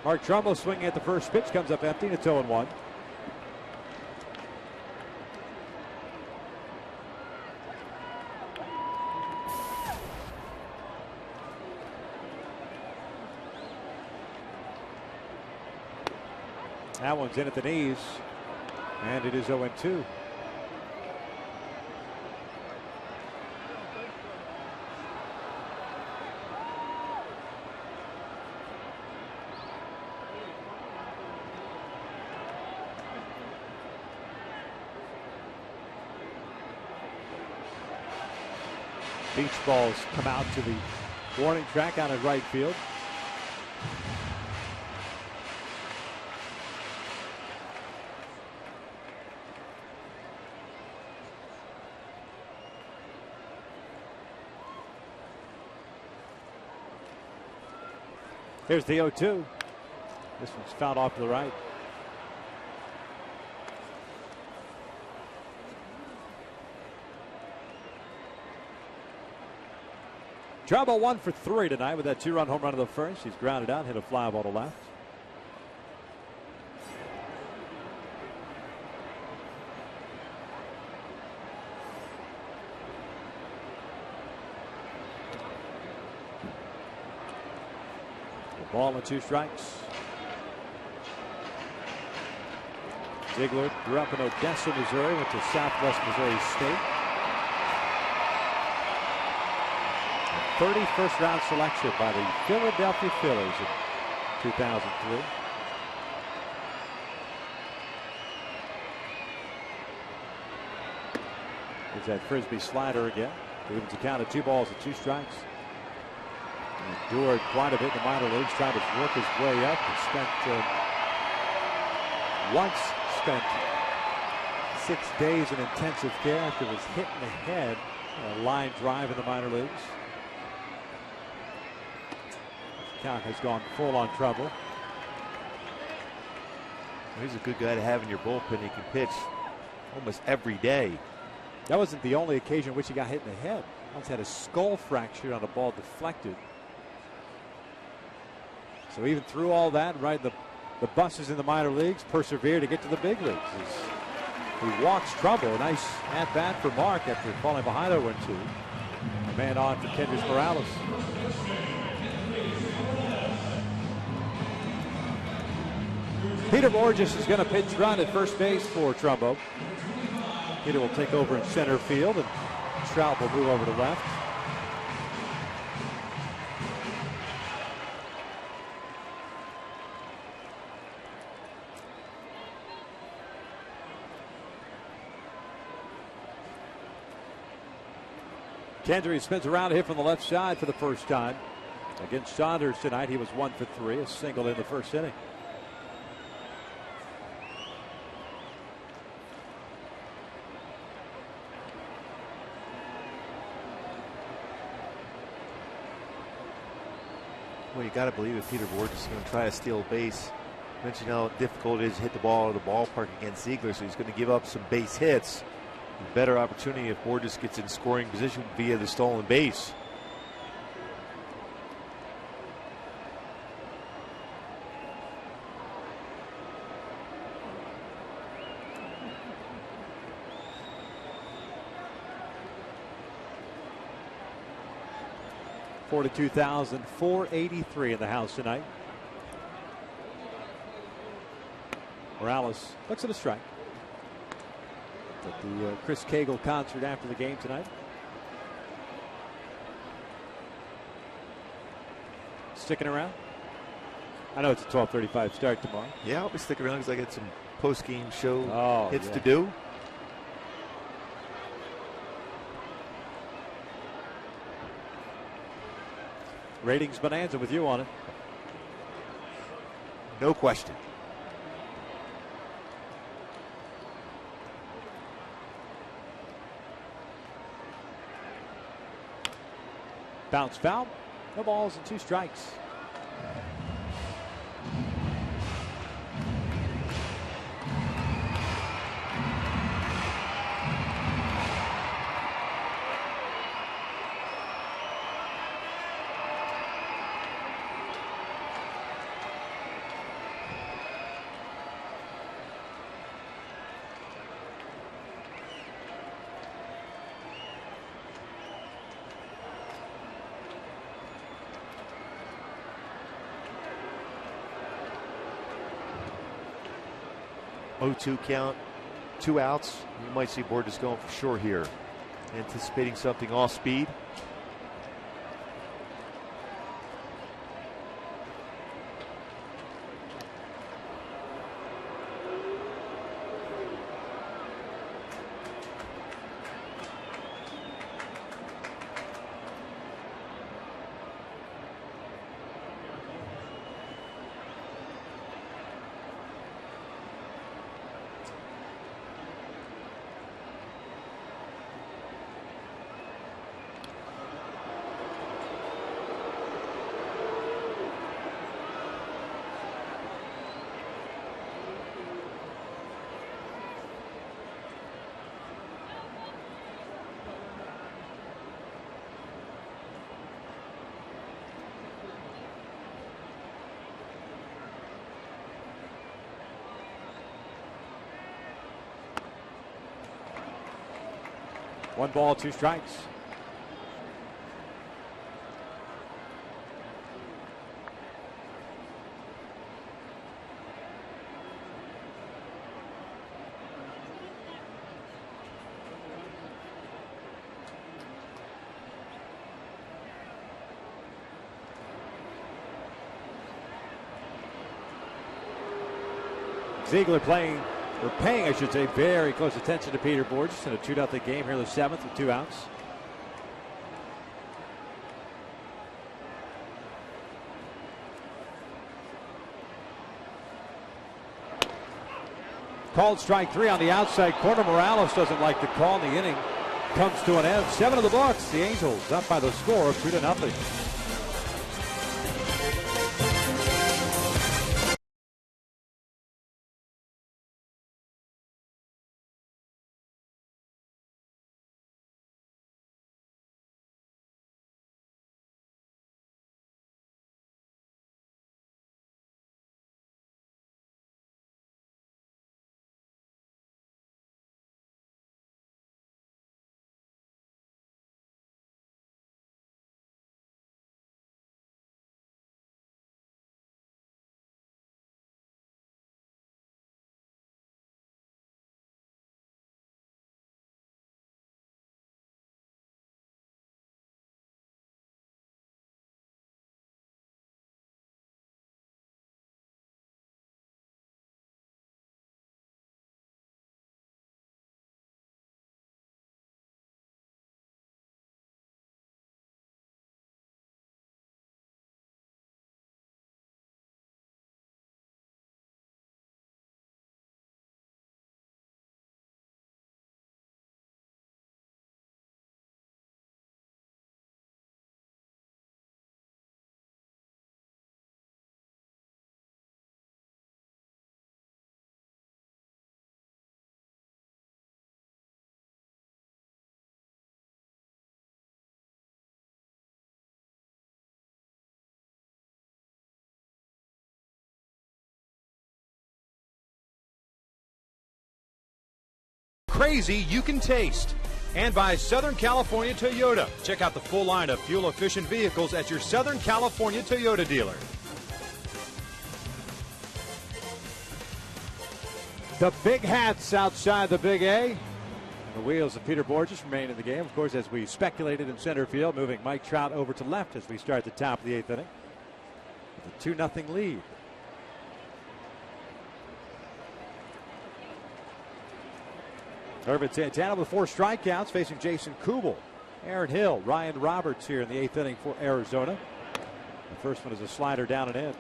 Mark Trumbo swinging at the first pitch, comes up empty, and it's 0-1. That one's in at the knees, and it is 0-2. Beach balls come out to the warning track out at right field. Here's the 0-2. This one's fouled off to the right. Trumbo 1 for 3 tonight with that 2-run home run of the first. He's grounded out, hit a fly ball to left. Ball and 2 strikes. Ziegler grew up in Odessa, Missouri, went to Southwest Missouri State. 31st round selection by the Philadelphia Phillies in 2003. There's that frisbee slider again. Evens a count of 2 balls and 2 strikes. Endured quite a bit in the minor leagues, trying to work his way up. He spent 6 days in intensive care after he was hit in the head on a line drive in the minor leagues. Count has gone full on trouble. He's a good guy to have in your bullpen. He can pitch almost every day. That wasn't the only occasion in which he got hit in the head. Once had a skull fracture on a ball deflected. So even through all that, riding the buses in the minor leagues, persevere to get to the big leagues. He walks Trumbo. A nice at-bat for Mark after falling behind 0-2. A man on for Kendrys Morales. Peter Borges is going to pitch run at first base for Trumbo. Peter will take over in center field, and Trout will move over to left. Kendry spins around, hit from the left side for the first time. Against Saunders tonight, he was 1 for 3, a single in the first inning. Well, you got to believe that Peter Borges is going to try to steal a base. You mentioned how difficult it is to hit the ball out of the ballpark against Ziegler, so he's going to give up some base hits. A better opportunity if Borges gets in scoring position via the stolen base. $42,483 in the house tonight. Morales looks at a strike. At the Chris Cagle concert after the game tonight. Sticking around? I know it's a 12:35 start tomorrow. Yeah, I'll be sticking around because I got some post-game show hits yeah. to do. Ratings bonanza with you on it. No question. Bounce foul. No balls and 2 strikes. Oh-2 count, 2 outs. You might see Borges going for sure here. Anticipating something off speed. One ball, 2 strikes. Ziegler paying, I should say, very close attention to Peter Borges in a 2-0 game here in the 7th with 2 outs. Called strike 3 on the outside corner. Morales doesn't like the call, and the inning comes to an end. 7 of the books. The Angels up by the score of 2-0. crazy you can taste. And by Southern California Toyota. Check out the full line of fuel-efficient vehicles at your Southern California Toyota dealer. The Big Hats outside the Big A. The wheels of Peter Borges remain in the game, of course, as we speculated in center field, moving Mike Trout over to left as we start the top of the 8th inning. With a 2-0 lead. Irvin Santana with 4 strikeouts, facing Jason Kubel, Aaron Hill, Ryan Roberts here in the 8th inning for Arizona. The first one is a slider down and in.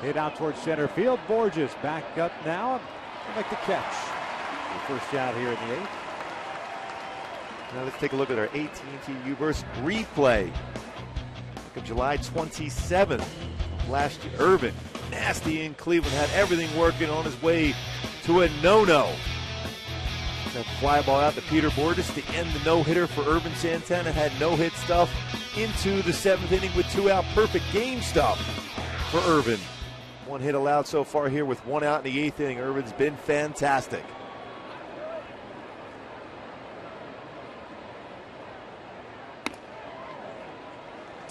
Hit out towards center field. Borges back up now and make the catch. The first out here in the 8th. Now let's take a look at our AT&T U-verse replay. Look at July 27th. Last year, Irvin, nasty in Cleveland, had everything working on his way to a no-no. That fly ball out to Peter Borges to end the no-hitter for Irvin Santana. Had no-hit stuff into the 7th inning with 2 out. Perfect game stuff for Irvin. 1 hit allowed so far here with 1 out in the 8th inning. Irvin's been fantastic.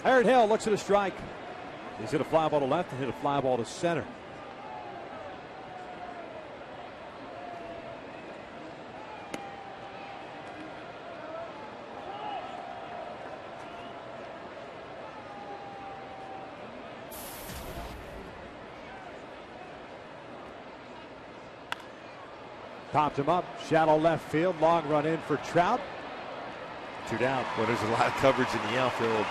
Aaron Hill looks at a strike. He's hit a fly ball to left and hit a fly ball to center. Popped him up, shallow left field, long run in for Trout. 2 down. Well, there's a lot of coverage in the outfield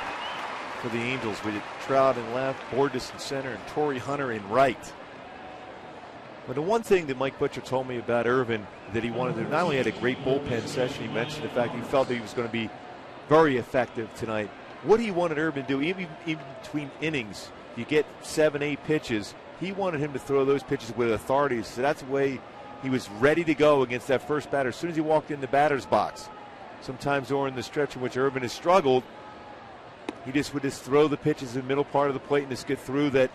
for the Angels with Trout in left, Borges in center, and Torrey Hunter in right. But the one thing that Mike Butcher told me about Irvin that he wanted to not only had a great bullpen session, he mentioned the fact he felt that he was going to be very effective tonight. What he wanted Irvin to do, even between innings, you get 7, 8 pitches. He wanted him to throw those pitches with authority. So that's the way he was ready to go against that first batter as soon as he walked in the batter's box. Sometimes during the stretch in which Irvin has struggled, he just would throw the pitches in the middle part of the plate and just get through that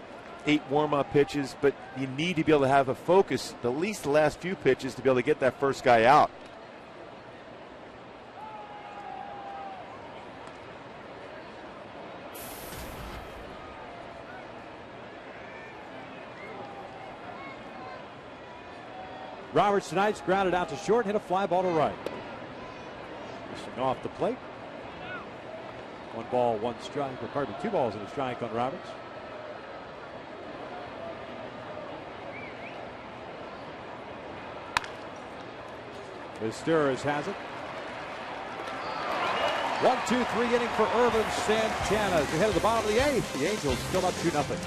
8 warm-up pitches. But you need to be able to have a focus, at least the last few pitches, to be able to get that first guy out. Roberts tonight's grounded out to short, hit a fly ball to right. Missing off the plate. 1 ball, 1 strike, or pardon me, 2 balls and a strike on Roberts. Esturras has it. 1-2-3 inning for Irvin Santana. As we head to the bottom of the 8th, the Angels still up 2-0.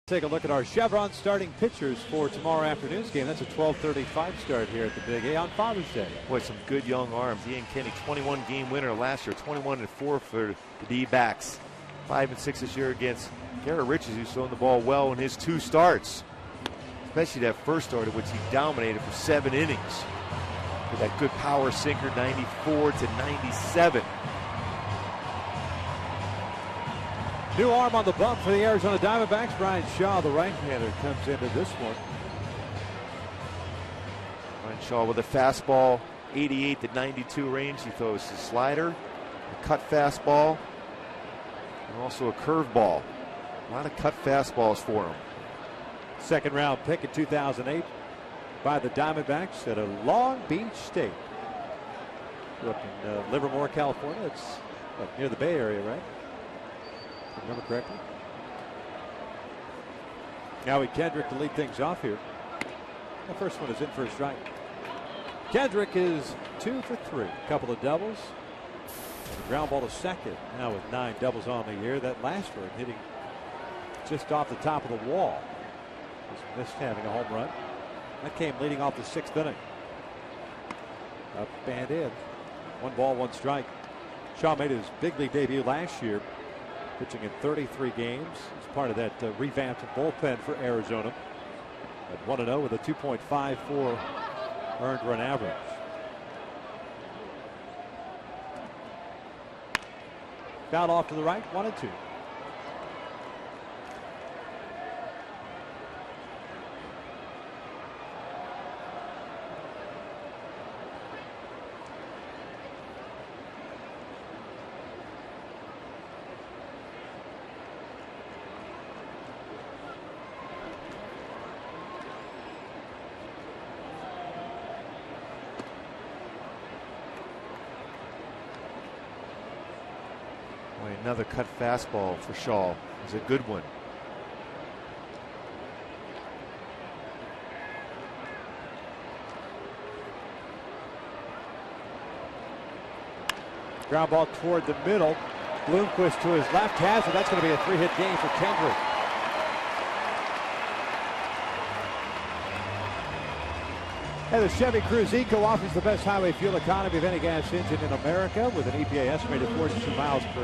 Take a look at our Chevron starting pitchers for tomorrow afternoon's game. That's a 12:35 start here at the Big A on Father's Day. Boy, some good young arms. Ian Kenny, 21 game winner last year, 21-4 for the D-backs. 5-6 this year against Garrett Riches, who's thrown the ball well in his 2 starts. Especially that first start, in which he dominated for 7 innings. With that good power sinker, 94-97. New arm on the bump for the Arizona Diamondbacks. Brian Shaw, the right-hander, comes into this one. Brian Shaw with a fastball, 88-92 range. He throws his slider, a cut fastball, and also a curveball. A lot of cut fastballs for him. Second round pick in 2008 by the Diamondbacks at a Long Beach State. Grew up in Livermore, California. It's near the Bay Area, right? If I remember correctly. Howie Kendrick to lead things off here. The first one is in for a strike. Kendrick is 2 for 3. A couple of doubles. Ground ball to second. Now with 9 doubles on the year. That last one hitting just off the top of the wall. Just missed having a home run. That came leading off the 6th inning. Up and in. 1 ball, 1 strike. Shaw made his big league debut last year, pitching in 33 games. He's part of that revamped bullpen for Arizona. At 1-0 with a 2.54 earned run average. Foul off to the right, 1-2. Another cut fastball for Shaw. It's a good one. Ground ball toward the middle. Bloomquist to his left has it. That's going to be a 3-hit game for Kendrick. And the Chevy Cruze Eco offers the best highway fuel economy of any gas engine in America. With an EPA estimated 42 miles per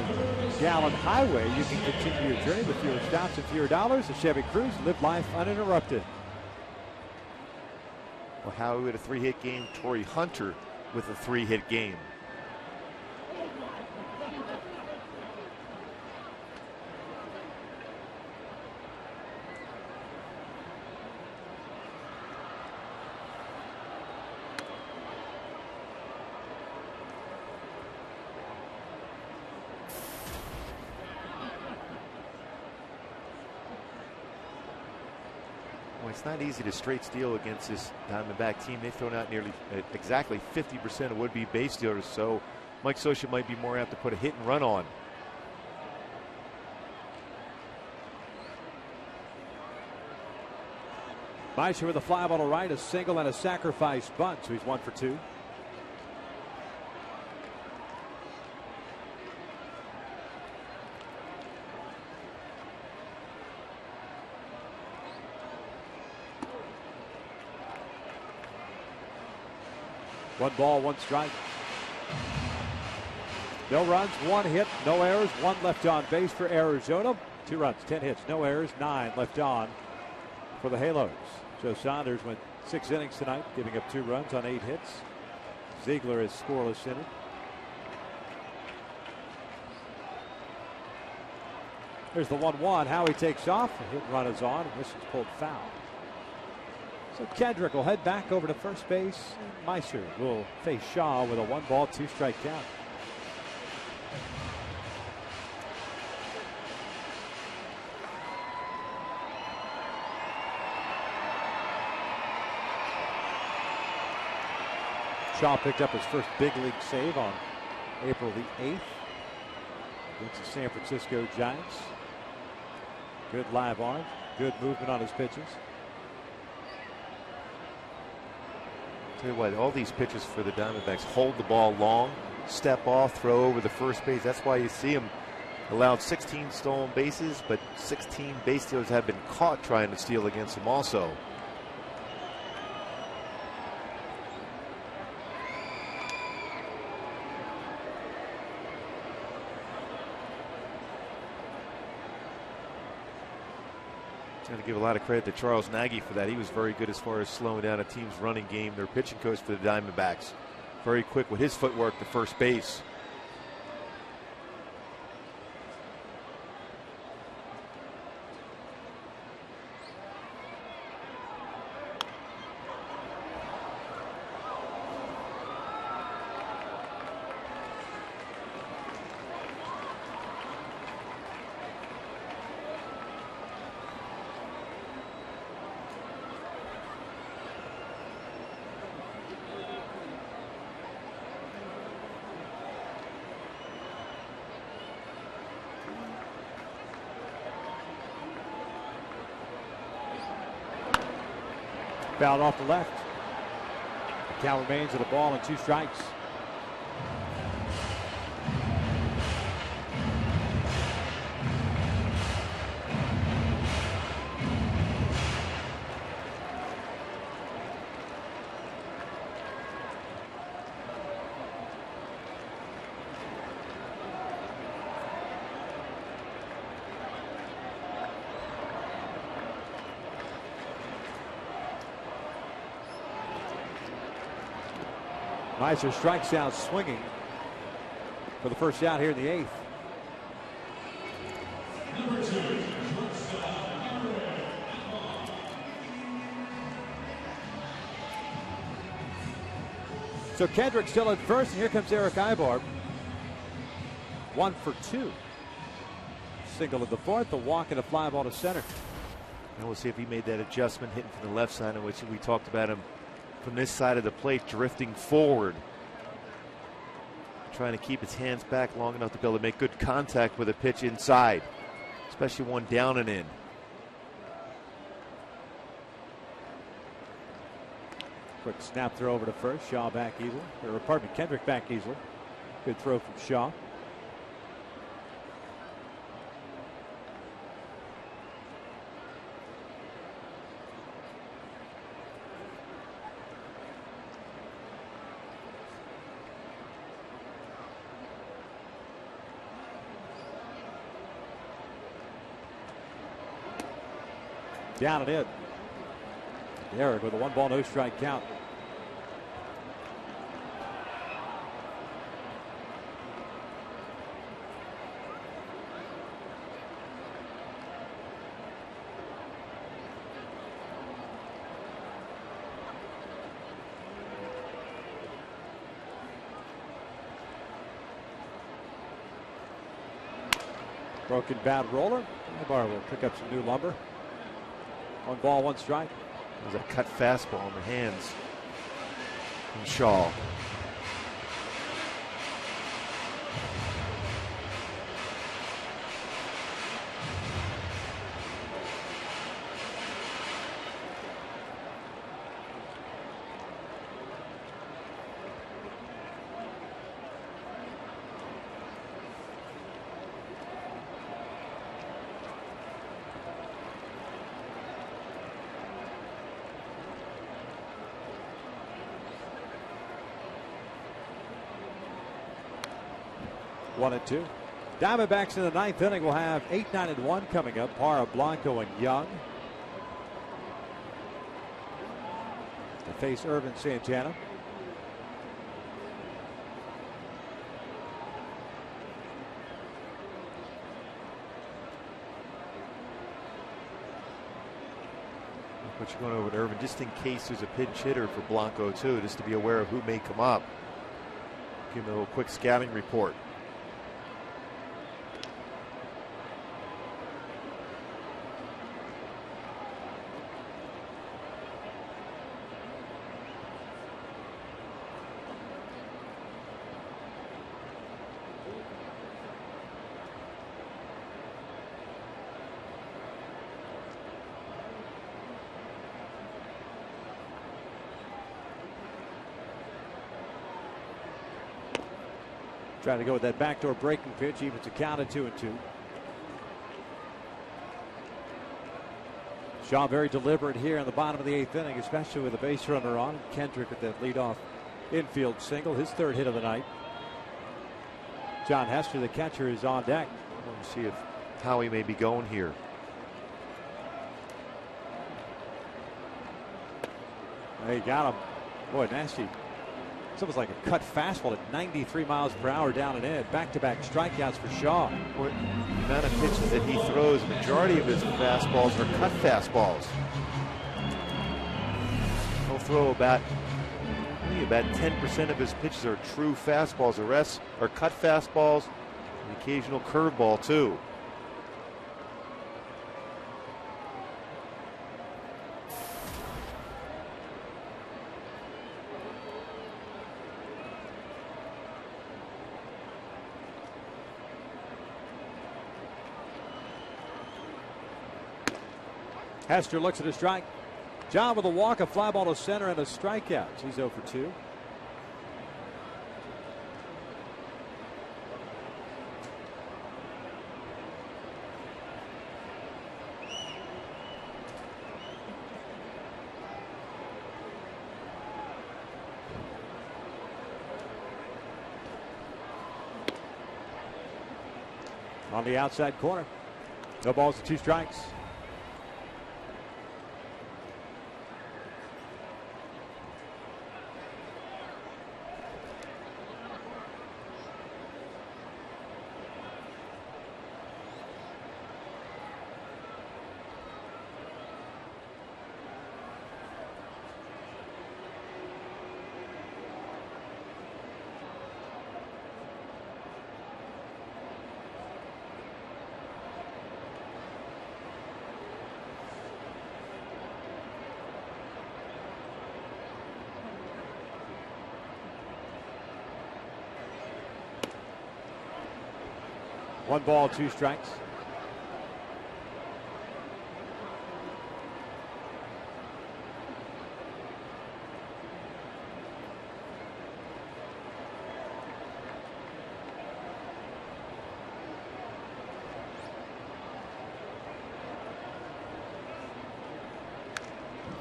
gallon highway, you can continue your journey with fewer stops and fewer dollars. The Chevy Cruze, live life uninterrupted. Well, Howie with a 3-hit game. Torrey Hunter with a 3-hit game. It's not easy to straight steal against this Diamondback team. They've thrown out nearly exactly 50% of would-be base stealers, so Mike Scioscia might be more apt to put a hit and run on. Meisher with a fly ball to right, a single and a sacrifice bunt, so he's 1 for 2. One ball, 1 strike. No runs, 1 hit, no errors, 1 left on base for Arizona. 2 runs, 10 hits, no errors, 9 left on for the Halos. Joe Saunders went 6 innings tonight, giving up 2 runs on 8 hits. Ziegler is scoreless inning. There's the 1-1. Howie takes off. The hit and run is on, and this is pulled foul. So Kendrick will head back over to first base. Meisher will face Shaw with a 1-ball, 2-strike count. Shaw picked up his first big league save on April the 8th against the San Francisco Giants. Good live arm, good movement on his pitches. Tell you what, all these pitches for the Diamondbacks hold the ball long, step off, throw over the first base. That's why you see them allowed 16 stolen bases, but 16 base stealers have been caught trying to steal against him also. Got to give a lot of credit to Charles Nagy for that. He was very good as far as slowing down a team's running game. Their pitching coach for the Diamondbacks. Very quick with his footwork to first base. Fouled off the left. The count remains at a ball and 2 strikes. Nicer strikes out swinging for the first out here in the 8th. So Kendrick still at first, and here comes Eric Ibarb. 1 for 2. Single at the 4th, a walk and a fly ball to center. And we'll see if he made that adjustment hitting from the left side, in which we talked about him from this side of the plate, drifting forward, trying to keep his hands back long enough to be able to make good contact with a pitch inside, especially one down and in. Quick snap throw over to first. Shaw back easel, or pardon me, Kendrick back easel. Good throw from Shaw. Down and in. Eric with a 1-ball, no strike count. Broken bat roller. Ibarra will pick up some new lumber. 1 ball, 1 strike. There's a cut fastball in the hands from Shaw. One and 2. Diamondbacks in the 9th inning will have 8, 9, and 1 coming up. Parra, Blanco, and Young to face Irvin Santana. But you're going over to Irvin just in case there's a pinch hitter for Blanco too, just to be aware of who may come up. Give him a little quick scouting report. Trying to go with that backdoor breaking pitch, even to count at 2-2. Shaw very deliberate here in the bottom of the 8th inning, especially with a base runner on. Kendrick with that leadoff infield single, his 3rd hit of the night. John Hester, the catcher, is on deck. We'll see if Howie may be going here. He got him. Boy, nasty. It's almost like a cut fastball at 93 miles per hour down and in. Back-to-back strikeouts for Shaw. Boy, the amount of pitches that he throws, the majority of his fastballs are cut fastballs. He'll throw about 10% of his pitches are true fastballs. The rest are cut fastballs, an occasional curveball too. Hester looks at a strike. John with a walk, a fly ball to center, and a strikeout. He's 0 for 2. On the outside corner. No balls and 2 strikes. One ball, 2 strikes.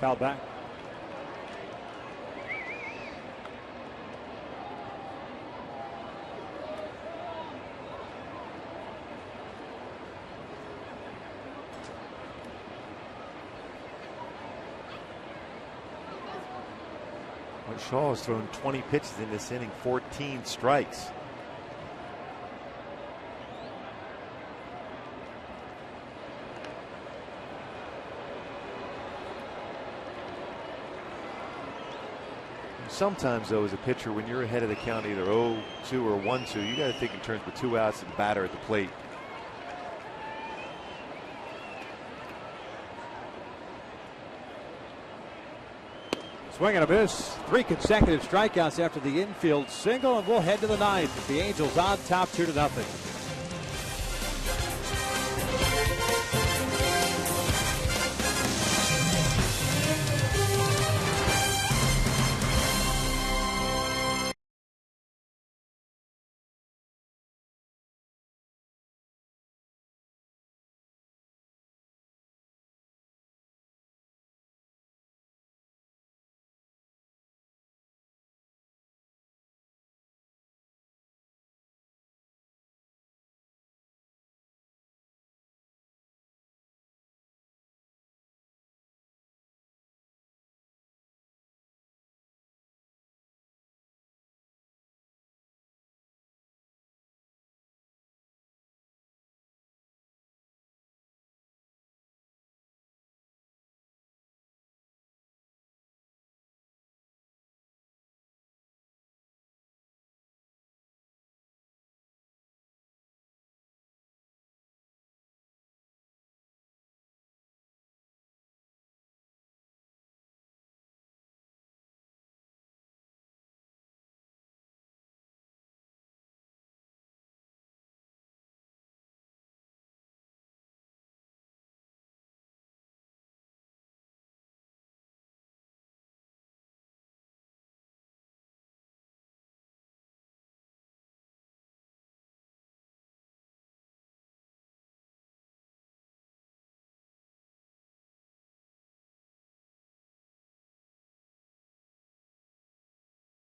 Foul back. Shaw has thrown 20 pitches in this inning, 14 strikes. Sometimes, though, as a pitcher, when you're ahead of the count, either 0-2 or 1-2, you got to think in terms of 2 outs and the batter at the plate. Swing and a miss. 3 consecutive strikeouts after the infield single, and we'll head to the 9th. The Angels on top 2-0.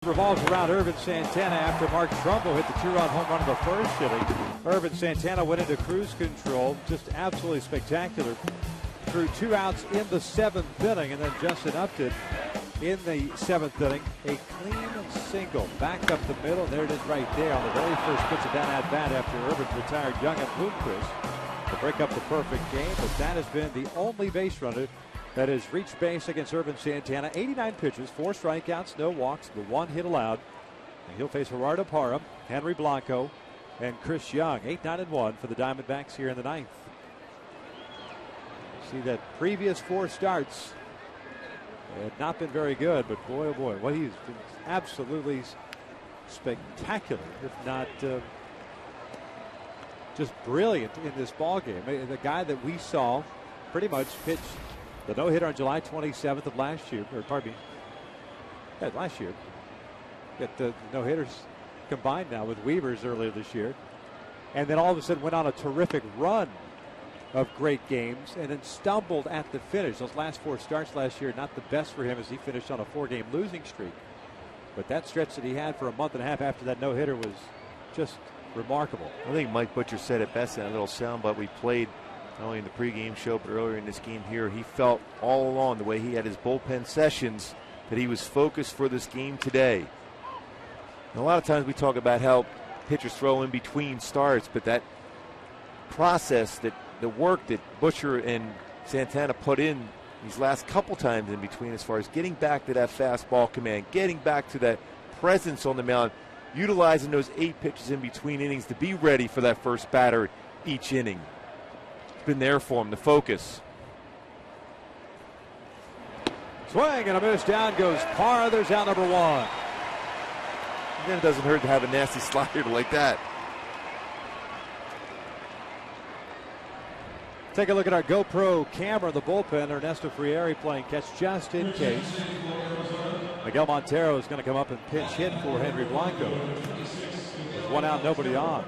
revolves around Irvin Santana after Mark Trumbo hit the 2-run home run in the first inning. Irvin Santana went into cruise control, just absolutely spectacular. Threw 2 outs in the 7th inning, and then Justin Upton in the 7th inning, a clean single back up the middle. There it is right there on the very first pitch of that at bat after Irvin retired Young and Bloomquist to break up the perfect game. But that has been the only base runner that has reached base against Irvin Santana. 89 pitches, 4 strikeouts, no walks, the 1 hit allowed. And he'll face Gerardo Parra, Henry Blanco, and Chris Young. 8-9-1 for the Diamondbacks here in the 9th. See that previous 4 starts had not been very good, but boy, oh boy, what he's been absolutely spectacular, if not just brilliant in this ball game. The guy that we saw pretty much pitch the no-hitter on July 27th of last year, or pardon me, last year. Get the no-hitters combined now with Weavers earlier this year. And then all of a sudden went on a terrific run of great games and then stumbled at the finish. Those last 4 starts last year, not the best for him as he finished on a 4-game losing streak. But that stretch that he had for a month and a half after that no-hitter was just remarkable. I think Mike Butcher said it best in a little soundbite we played not only in the pregame show but earlier in this game here. He felt all along the way he had his bullpen sessions that he was focused for this game today. And a lot of times we talk about how pitchers throw in between starts, but that process, that the work that Butcher and Santana put in these last couple times in between, as far as getting back to that fastball command, getting back to that presence on the mound, utilizing those 8 pitches in between innings to be ready for that first batter each inning. It's been there for him, the focus. Swing and a miss, down goes Parra. There's out number 1. And then it doesn't hurt to have a nasty slider like that. Take a look at our GoPro camera in the bullpen. Ernesto Frieri playing catch just in case. Miguel Montero is going to come up and pinch hit for Henry Blanco. There's 1 out, nobody on.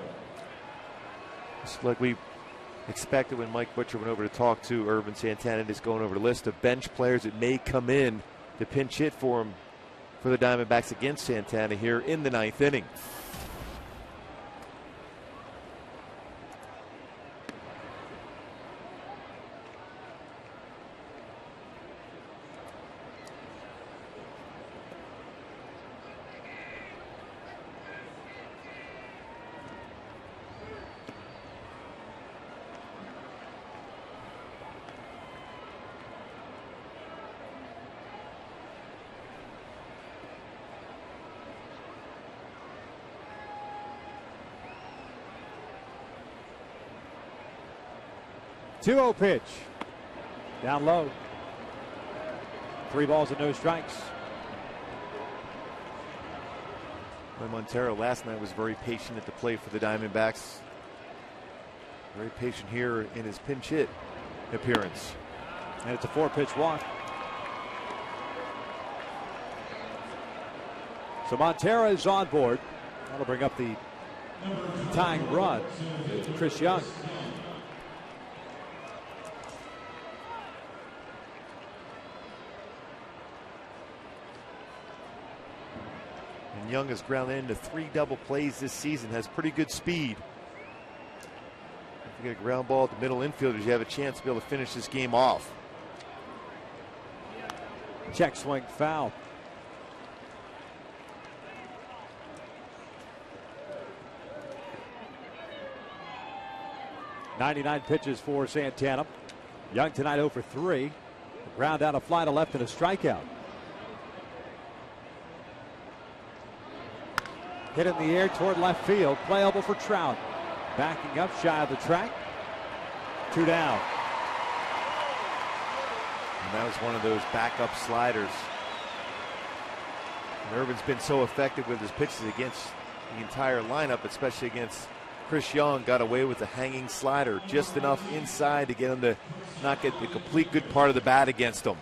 It's like we expected when Mike Butcher went over to talk to Irvin Santana, just going over the list of bench players that may come in to pinch hit for him for the Diamondbacks against Santana here in the 9th inning. Two-0 pitch. Down low. 3 balls and no strikes. Montero last night was very patient at the plate for the Diamondbacks. Very patient here in his pinch hit appearance. And it's a 4-pitch walk. So Montero is on board. That'll bring up the tying run. Chris Young. Young has grounded into 3 double plays this season, has pretty good speed. If you get a ground ball at the middle infielders, you have a chance to be able to finish this game off. Check swing foul. .99 pitches for Santana. Young tonight 0 for 3. Ground out a fly to left and a strikeout. Hit in the air toward left field. Playable for Trout. Backing up shy of the track. 2 down. And that was one of those backup sliders. And Irvin's been so effective with his pitches against the entire lineup, especially against Chris Young. Got away with the hanging slider. Just enough inside to get him to not get the complete good part of the bat against him.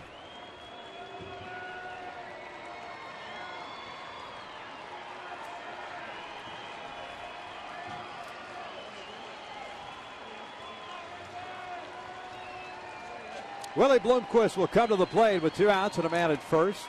Willie Bloomquist will come to the plate with 2 outs and a man at first.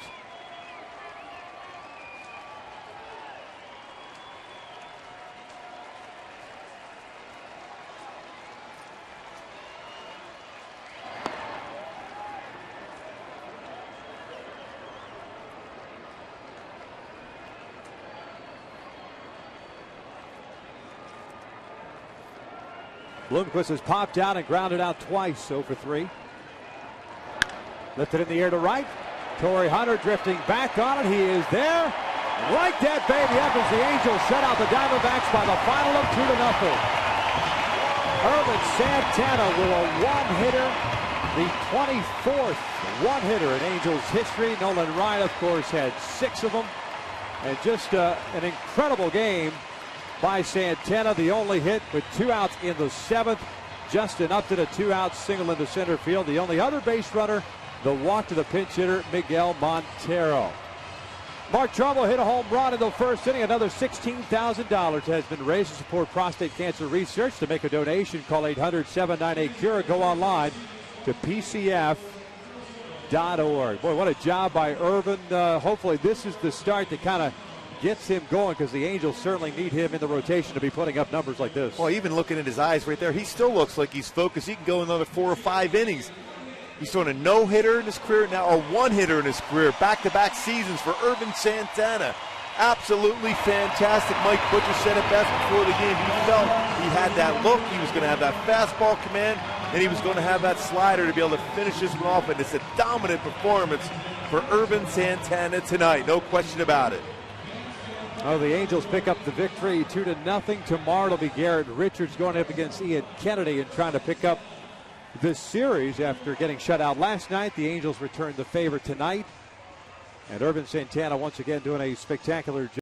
Bloomquist has popped out and grounded out twice, 0 for 3. Lifted in the air to right. Torrey Hunter drifting back on it. He is there. Right that baby up as the Angels shut out the Diamondbacks by the final of 2-0. Irvin Santana with a one-hitter, the 24th one-hitter in Angels history. Nolan Ryan, of course, had 6 of them. And just an incredible game by Santana. The only hit with 2 outs in the 7th. Justin Upton, a 2-out single into center field. The only other base runner, the walk to the pinch hitter, Miguel Montero. Mark Trumbo hit a home run in the first inning. Another $16,000 has been raised to support prostate cancer research. To make a donation, call 800-798-CURE. Go online to PCF.org. Boy, what a job by Irvin. Hopefully this is the start that kind of gets him going, because the Angels certainly need him in the rotation to be putting up numbers like this. Well, even looking at his eyes right there, he still looks like he's focused. He can go another 4 or 5 innings. He's thrown a no-hitter in his career, now a one-hitter in his career. Back-to-back seasons for Irvin Santana. Absolutely fantastic. Mike Butcher said it best before the game. He felt he had that look. He was going to have that fastball command, and he was going to have that slider to be able to finish this one off. And it's a dominant performance for Irvin Santana tonight. No question about it. Oh, the Angels pick up the victory 2-0. Tomorrow it'll be Garrett Richards going up against Ian Kennedy and trying to pick up this series after getting shut out last night. The Angels return the favor tonight. And Irvin Santana once again doing a spectacular job.